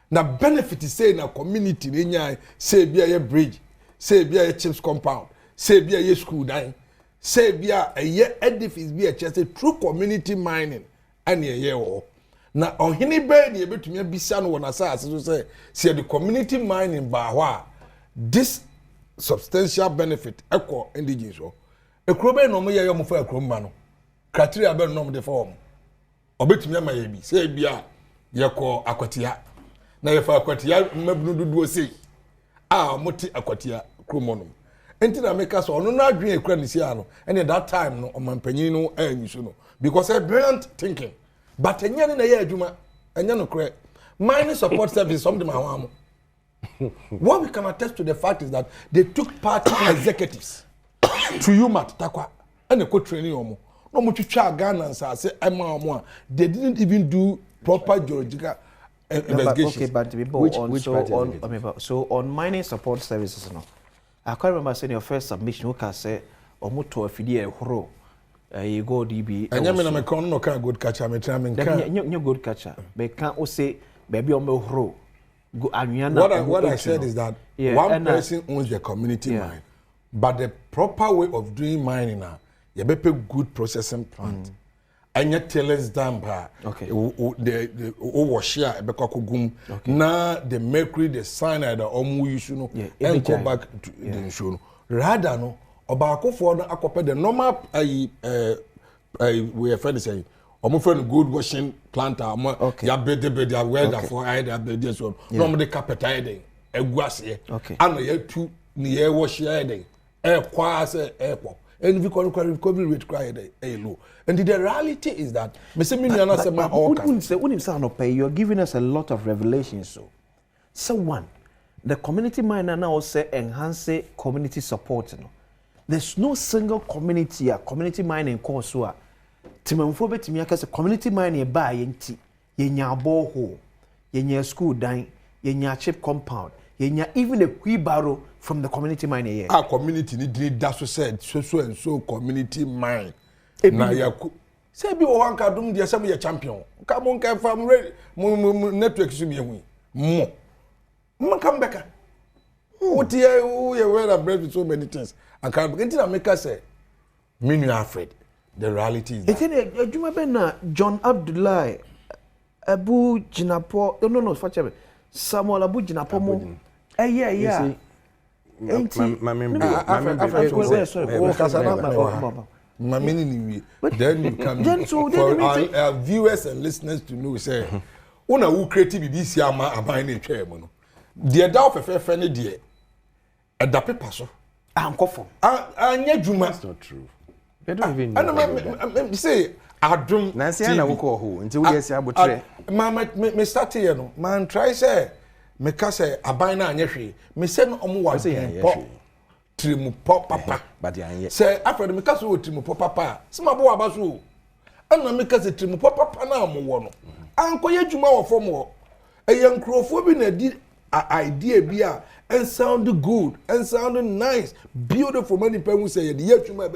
na benefit say na community nya say bia a bridge, say bia a chips compound, say bia a school dine, say bia a edifice bia just a true community mining and ye o. Na ohini be na ebetumi abisa no wona asase so say the community mining ba ho this substantial benefit equal indigenous so ekro be no mo ye yo fa ekro ma no criteria be no mo de form obetumi ama ye bi say bia ye ko akwatia na ye fa akwatia mabunu dudu sei moti akwatia kromonom enti na make so ono na adwen ekra ni sia no and that time no omampanyin no anyuso no because a brilliant thinking. But enya na ye adwuma enya no kre mining support service something ma ho what we can attest to the fact is that they took party executives to UMAT takwa and ko training omo no mo twitwa Ghana nsa say ema omo they didn't even do proper geological investigation. Okay, but so on mining support services no I can't remember saying your first submission who can say omo to afidie ehoro you go DB and you mean me no can good catcher me try me can you good catcher be can o say baby on me horo go anwana what I said is that one person owns the community mine but the proper way of doing mining now you be pay good processing plant and yet tailings dam ba the wash here be kokogum na the mercury the cyanide omu use no and go back to the show rather no Obako for no akope the normal we are friend saying omo friend good washing plant ya bede ya welder for either bede so no mo de carpet ide eguase and ya tu ni ye wash ide kwa say pop and recovery rate cry low and the reality is that me say me na say my all can say no pay you're giving us a lot of revelations so one the community miner now say enhance community support no. There's no single community community mining course where timamfo betimi akase community mining ba yenti yenya borehole yenya school dine yenya chip compound yenya even a wheelbarrow from the community mining here our community need that said so and so community mine na ya say bi o hanka dum dia say champion come on can farm network su mi hu mo come back what you were abreast with so many things and can begin to make us say me afraid the reality is that ejuma be na John Abdullahi Abu Jinapo no fache Samuel Abu Jinapo mo yeah then you can for our viewers and listeners to know say una who creative BBC ama aban na etwa mo no de da ofefe ne de da paper so ankofo anya juma that's not true they don't even know say adum na say na woko ho nti we esi abotre me start here no man try say me ka say aban na anya hwe me say no omo wa pop trimu pop papa but yan say after me ka so trimu pop papa se mabo wa ba so ana me ka say trimu pop papa na omo wo no ankoye juma wo fom wo eyankrofo bi na di idea bi a and sound good and sound nice beautiful many people say the yetuma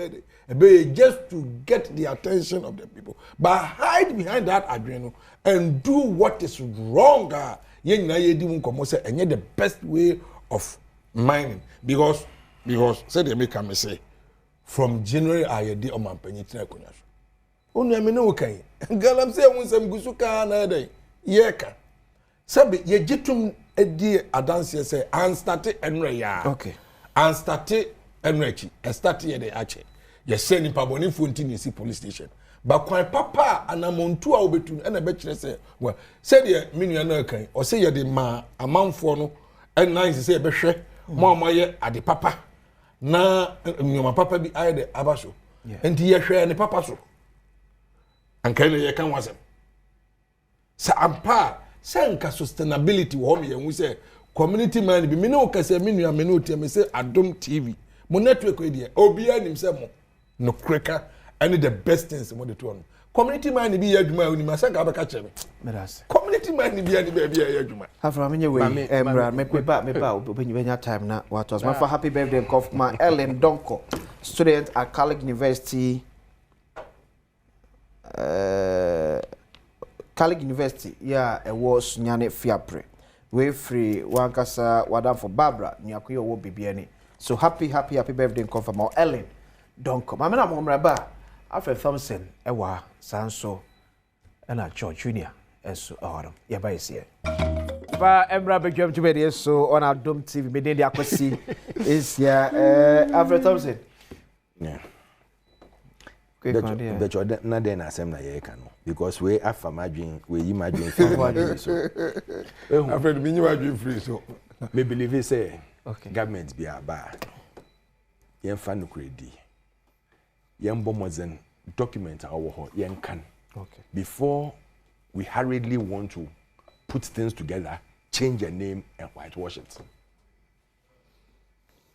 be just to get the attention of the people but hide behind that adreno and do what is wrong yen na yedi mun komo say enye the best way of mining because say they make me say from January ayedi o mampanyi tina konya so onu ame no kan galam say won sam gusuka na dey yeka sabe ye jitum edi adanse say and start enre ya and start enrechi start ye dey ache ye say ni paboni fontini si police station ba kwan papa anamontu a obetu na be kire say well say the menu na kan o say ye dey ma amanfo no and nice say be hwe mo ye ade papa na nyoma papa bi aye de abaso enti ye hwe ne papa so ankan ye kan wasem sa ampa senka sustainability wo me yen say community man bi me no ka say me nua me no tie me say Adom TV mo network e dey obi anim say mo no kreka and the best things mo dey to on community man be adwuma oni masaka abeka cheme community man be ani ba bia adwuma afra menye we emra me ba obenya time na what was my for happy birthday of my Ellen Donko student at Catholic University Catholic University yeah it was nyane fiapre we free wankasa wadam for Barbara nyakuyo wo bibiani so happy birthday of my Ellen Donko mama na mo mraba Alfred Thompson ewa sanso ena George Junior eso ahoro ya ba isi ba Emra Badwam Jumedi so on Adom TV me dey akwasi is ya Alfred Thompson yeah the Jordan na dey na asem na ye ka no because we afa madwin we yi madwin free so Alfred me yi madwin free so me believe say government be aba yen fa no kredi yen bomozen document our yen can before we hurriedly want to put things together, change a name and whitewash it.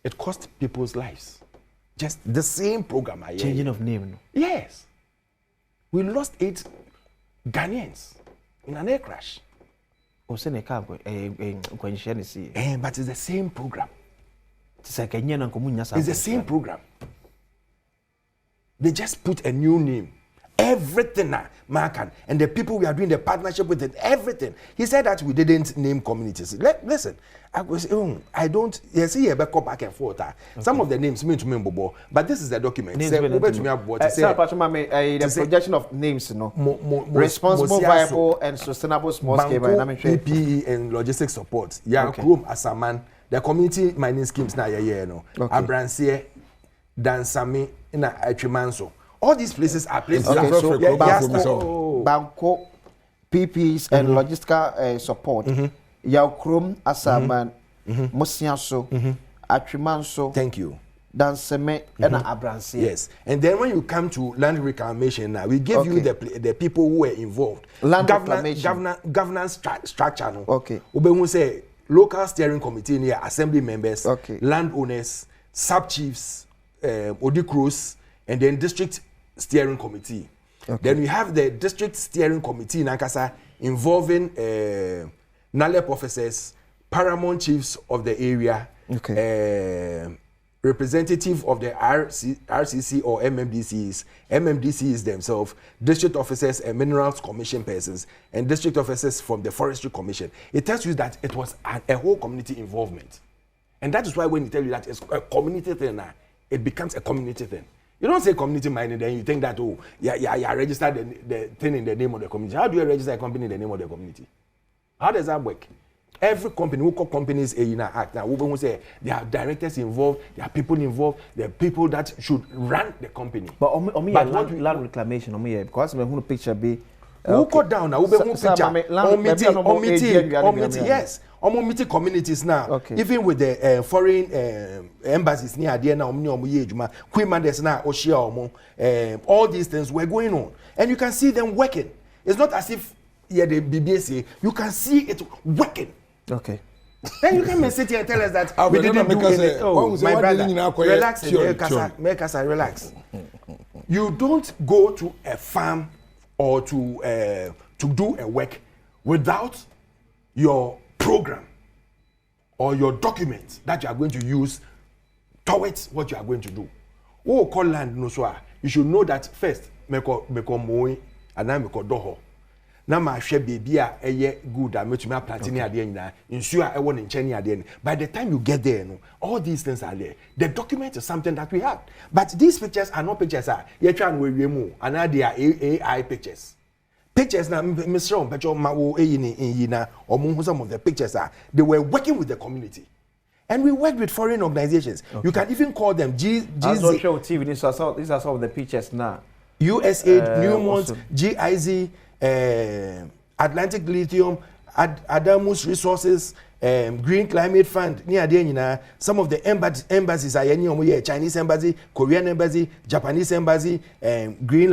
It cost people's lives. Just the same program. Changing of name. Yes. We lost 8 Ghanaians in an air crash. But it's the same program. It's the same program. They just put a new name. Everything Markan and the people we are doing the partnership with it, everything. He said that we didn't name communities. Listen, I don't see a back and forth. Some of the names mean to me, Bobo, but this is the document. The projection of names, responsible, viable, and sustainable small scale PPE and logistics support. Yeah, Chrome Asaman, the community mining schemes now, Abrancie, Dansami, in Achimanso. All these places are places. Banco, PPs and logistical support. Yaukrum, Asaman, Mosianso, Atrimanso. Thank you. Danseme and Abrancie. Yes. And then when you come to land reclamation now, we give you the people who were involved. Land reclamation. Governance structure. Okay. We say local steering committee near assembly members, landowners, sub-chiefs, Odikros, and then district steering committee. Then we have the district steering committee in Ankasa involving NALEP officers, paramount chiefs of the area, representative of the RCC or MMDCs themselves, district officers and minerals commission persons, and district officers from the forestry commission. It tells you that it was a whole community involvement. And that is why when you tell you that it's a community thing now, it becomes a community thing. You don't say community mining, then you think that, register the thing in the name of the community. How do you register a company in the name of the community? How does that work? Every company, we call companies a act. Now, we will say there are directors involved, there are people involved, there are people that should run the company. But land reclamation, because I'm going to picture be. Who cut down now? Who picture? Yes. Meeting communities now, even with the foreign embassies near there now, Queen Manders now, all these things were going on, and you can see them working. It's not as if the BBC, you can see it working. Okay. Then you can sit here and tell us that we didn't do anything. My brother, relax, relax. You don't go to a farm or to do a work without your program or your document that you are going to use towards what you are going to do. Oh, call land no so. You should know that first. Meko moi and now meko doho. Na ma hwe baby a eye good a metumi planting ade nyina. Nsu a ewo ne ncheni ade. By the time you get there, no, all these things are there. The document is something that we have. But these pictures are not pictures. Ye try and we mu and they are AI pictures. Pictures now, Mr. Pecho Mawo Yina, or some of the pictures they were working with the community. And we work with foreign organizations. You can even call them GZ. Show TV. These are some of the pictures now. USAID, Newmont, GIZ, Atlantic Lithium, Adamus Resources, Green Climate Fund, near there, some of the embassies are Chinese embassy, Korean embassy, Japanese embassy, Green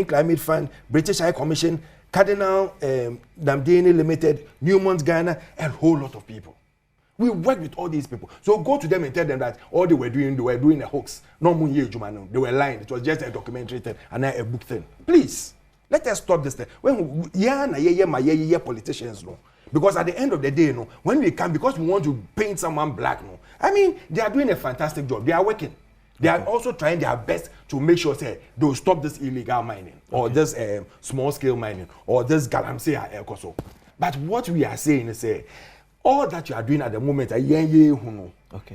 Climate Fund, British High Commission, Cardinal Namdeni Limited, Newmont Ghana, and a whole lot of people. We work with all these people. So go to them and tell them that all they were doing a hoax. No, they were lying. It was just a documentary thing and a book thing. Please. Let us stop this thing. When my politicians no. Because at the end of the day, no, when we come, because we want to paint someone black, no, I mean, they are doing a fantastic job. They are working. They are also trying their best to make sure say they'll stop this illegal mining or this small scale mining or this galamsey ekoso. But what we are saying is all that you are doing at the moment,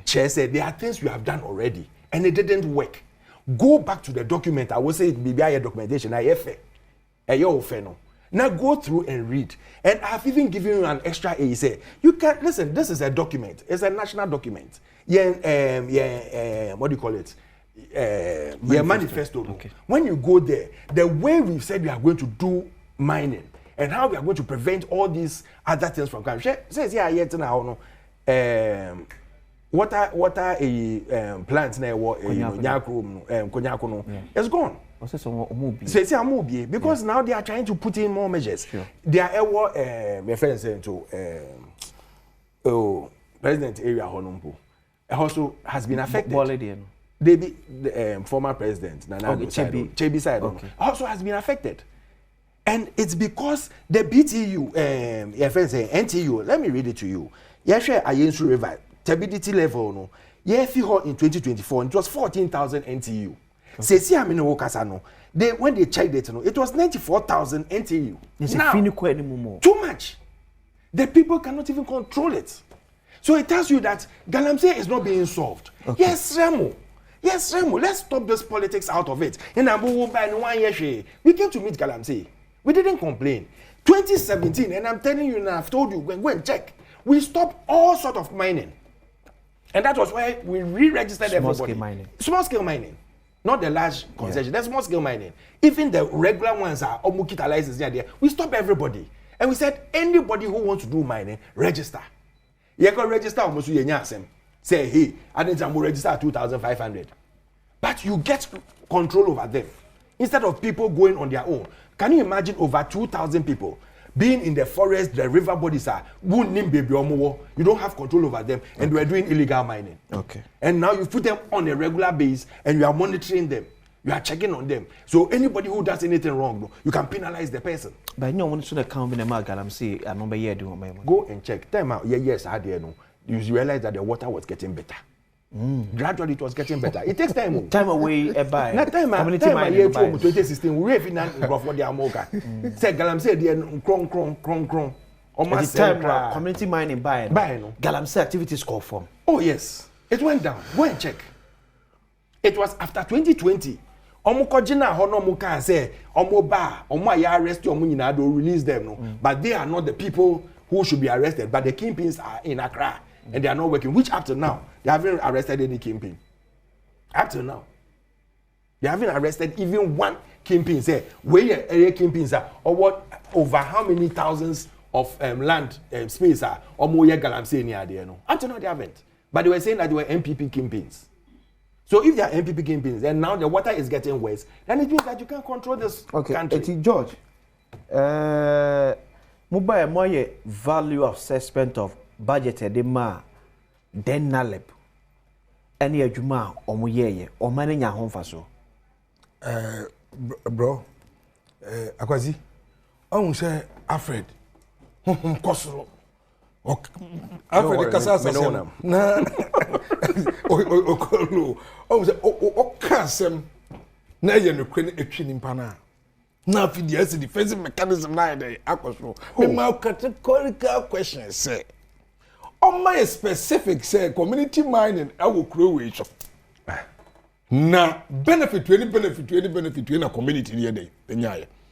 Chair said there are things you have done already and it didn't work. Go back to the document. I will say BBI documentation. Now go through and read. And I've even given you an extra A. Say you can listen. This is a document. It's a national document. What do you call it? Manifesto. Okay. When you go there, the way we've said we are going to do mining and how we are going to prevent all these other things from coming. Says water a plant na Konyako no it's gone. Because now they are trying to put in more measures. Sure. They are my friend saying to President area Honumpo also has been affected. The former president Nana Chebi side also has been affected. And it's because the BTU your friend saying NTU, let me read it to you. Yeshe Ayensu River turbidity level no in 2024 it was 14,000 NTU. When they checked it, it was 94,000 NTU. Now, too much. The people cannot even control it. So it tells you that Galamsey is not being solved. Okay. Yes, Remo. Let's stop this politics out of it. We came to meet Galamsey. We didn't complain. 2017, and I'm telling you now, I've told you, go and check. We stopped all sort of mining. And that was why we re-registered everybody. Small scale mining. Not the large concession. That's small scale mining. Even the regular ones are Omukita license there. We stop everybody. And we said anybody who wants to do mining, register. You can register almost say, hey, I need to register at 2,500. But you get control over them. Instead of people going on their own. Can you imagine over 2,000 people being in the forest, the river bodies are you don't have control over them, and we are doing illegal mining. Okay. And now you put them on a regular basis and you are monitoring them. You are checking on them. So anybody who does anything wrong, you can penalize the person. But you want to count in the market, I'm saying a number here do go and check. Time out, yes, I did no. You realize that the water was getting better. Gradually it was getting better. It takes time. Time away by. Not time. Community year 2016. We have enough for the Amoka. Say Galamsey the kron. Almost time community mining by no. Galamsey activities call form. Oh yes, it went down. Go and check. It was after 2020. Omukojina hono muka say omoba ya arrest omu nyina do release them no. But they are not the people who should be arrested. But the kingpins are in Accra. And they are not working, which up to now, they haven't arrested any kingpin. Up to now. They haven't arrested even one kingpin. Say, where area kingpins are, or what, over how many thousands of land space are, or more Galamsey near there, no. Up to now, they haven't. But they were saying that they were MPP kingpins. So if they are MPP kingpins, and now the water is getting worse, then it means that you can't control this country. Okay, George, mobile more value assessment of budget edema den nalep any adwuma omuyeye o mane nya ho mfaso bro akwazi on say Alfred kosoro Alfred kasasa na o on say o kasem na ye no kwen etwi nimpa na na fidi as defense mechanism na dey akosoro me ma categorical question say on my specific say community mining I will create na benefit to any community here dey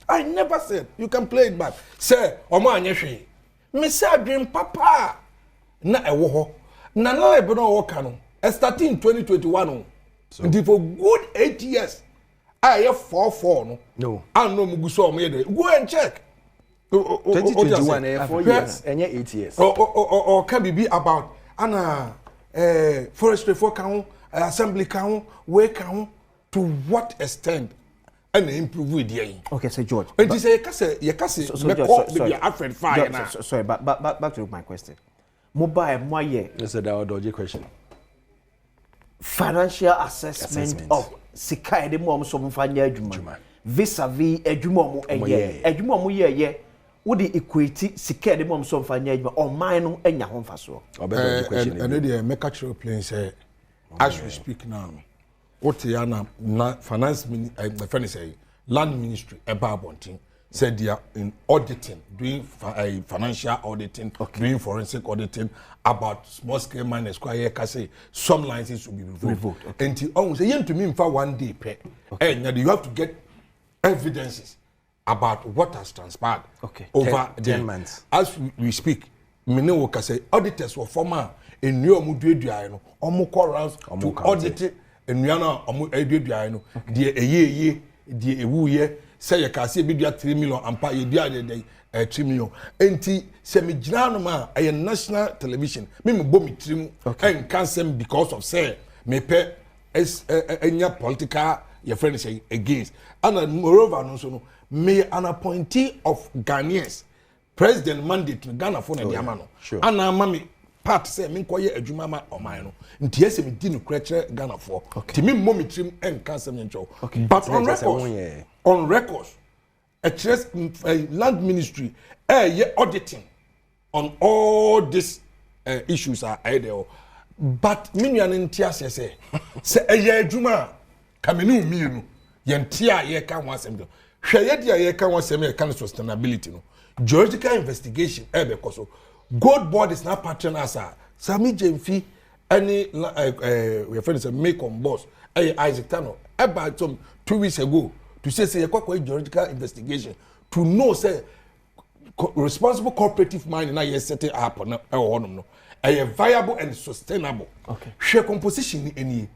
I never said you can play it back say omo anyehwe me say dream papa na ewo ho na na ebe no work no starting in 2021 so for good 8 years I have 4 no I know muguso omo here go and check 2021 4 years and 8 years or can be about forestry for count assembly count way count to what extent and improve with the okay so George and you say sorry but back to my question mobile moye that's a dodgy question financial assessment of sika de mom so mfanya adwuma vis-a-vis adwuma mo eye adwuma mo ye wo de equity sika de mom so mfa nya adwuma o man no anya ho mfa so and the make actual plane say as we speak now what ya na finance my friend say land ministry ebabontin said they are in auditing doing financial auditing doing forensic auditing about small scale miners kwaya ka say some licenses will be revoked until on say yen to me for one day pay and you have to get evidences about what has transpired over 10 months. As we speak, Minewo can say auditors were former in New Mududia, no, Omuko rounds to audit in Yana Omududia, the Ewu ye, say you can see be 3 million and pay a 3 million. Enti Semijranoma, a national television, Mimi Bomi Trim, and cancel because of say, me pay as any political your friend say against. And moreover, no, may an appointee of Ghanaians president mandate Ghana for the Yamano. And now, mammy, part say, me quiet a Jumama or mine. And yes, me didn't crack Ghana for. To me, mommy trim and cancel and show. But on records, a land ministry, auditing on all these issues are ideal. But Minian in Tias say, a Juma, Kaminu Miru, Yentia, ye can once and Shayadia, ye can once and kind of sustainability. No, geological investigation, because gold board is not patron as a Sami Jemfi, any your friends make on boss, Isaac Tano, about some 2 weeks ago to say a geological investigation to know, say, responsible cooperative mining I set it up on a viable and sustainable. Share composition in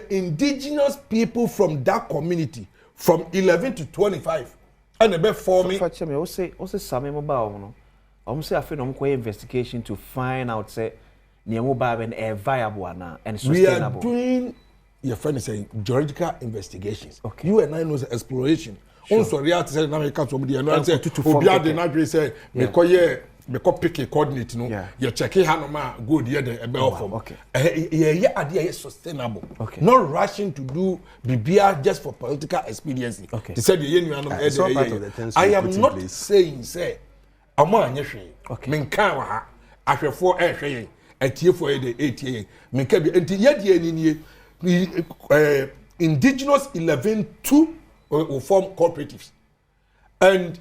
indigenous people from that community from 11 to 25 and the best for me also some mobile no say I feel no investigation to find out say near mobile and viable and sustainable. We are doing your friend is saying geological investigations. You and I know the exploration. Also reality say na make somebody and say obi dey na say because pick a coordinate you check hanoma good here the ebe of yeah sustainable not rushing to do bibia just for political expediency they said I am not saying say amo anyehwe men kan wa ha ahwefo ehwe atiefo e de 8 men ka bi enti ye de ani indigenous 11 2 will form cooperatives and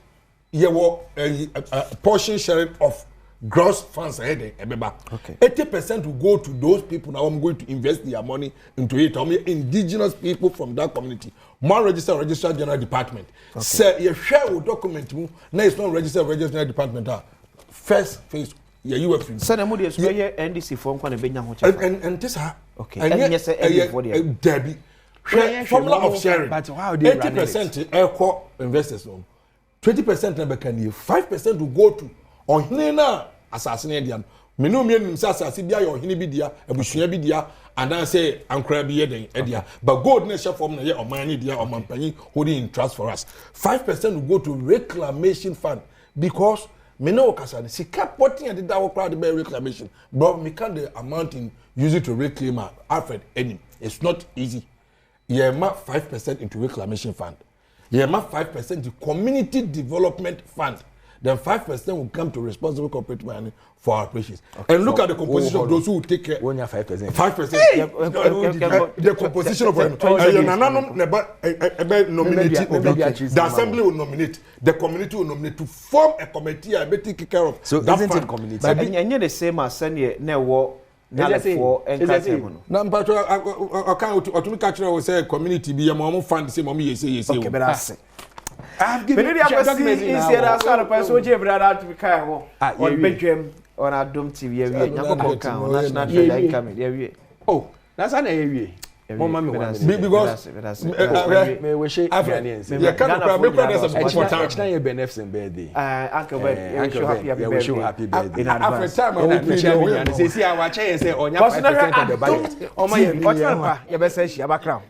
you were a portion sharing of gross funds ahead. 80% will go to those people. Now I'm going to invest their money into it. I'm indigenous people from that community. More registered general department. Say you share with document. Now it's not registered general department. First phase. Yeah, you have. Sir, I'm going to NDC form. And this okay. And yes, Debbie. Formula of sharing. But how they 80% equal investors. 20% never can you. 5% will go to on Hina assassination. Menu mean Sassibia or Hinibidia, a Bushia Bidia, and I say Uncrabi Edia. But gold nation from the year or money dear or Mampani holding in trust for us. 5% will go to reclamation fund because Meno Casan, she kept putting at the Dow crowd about reclamation. But we can't the amount in use it to reclaim Alfred any. It's not easy. You map 5% into reclamation fund. You map 5% to community development fund. Then 5% will come to responsible corporate money for our operations. And look at the composition of those who will take care. 5%. 5%. The composition of the assembly will nominate. The community will nominate to form a committee. I bet take care of. So that isn't community. But and the same as send now. Number I can't catch say community be a mom fund the same mommy say. Okay, but I say. I've given you a person in Sierra Sara person to be on Badwam on Adom TV. National Treasure coming. Oh, that's an area. Because me wish you Africans. You can't make brothers of for time. It's not your benefits birthday. Uncle Ben, wish you happy birthday. In advance. After time I will say see our chair say on your 5% of the budget. Oh my, what's your best say she about crown.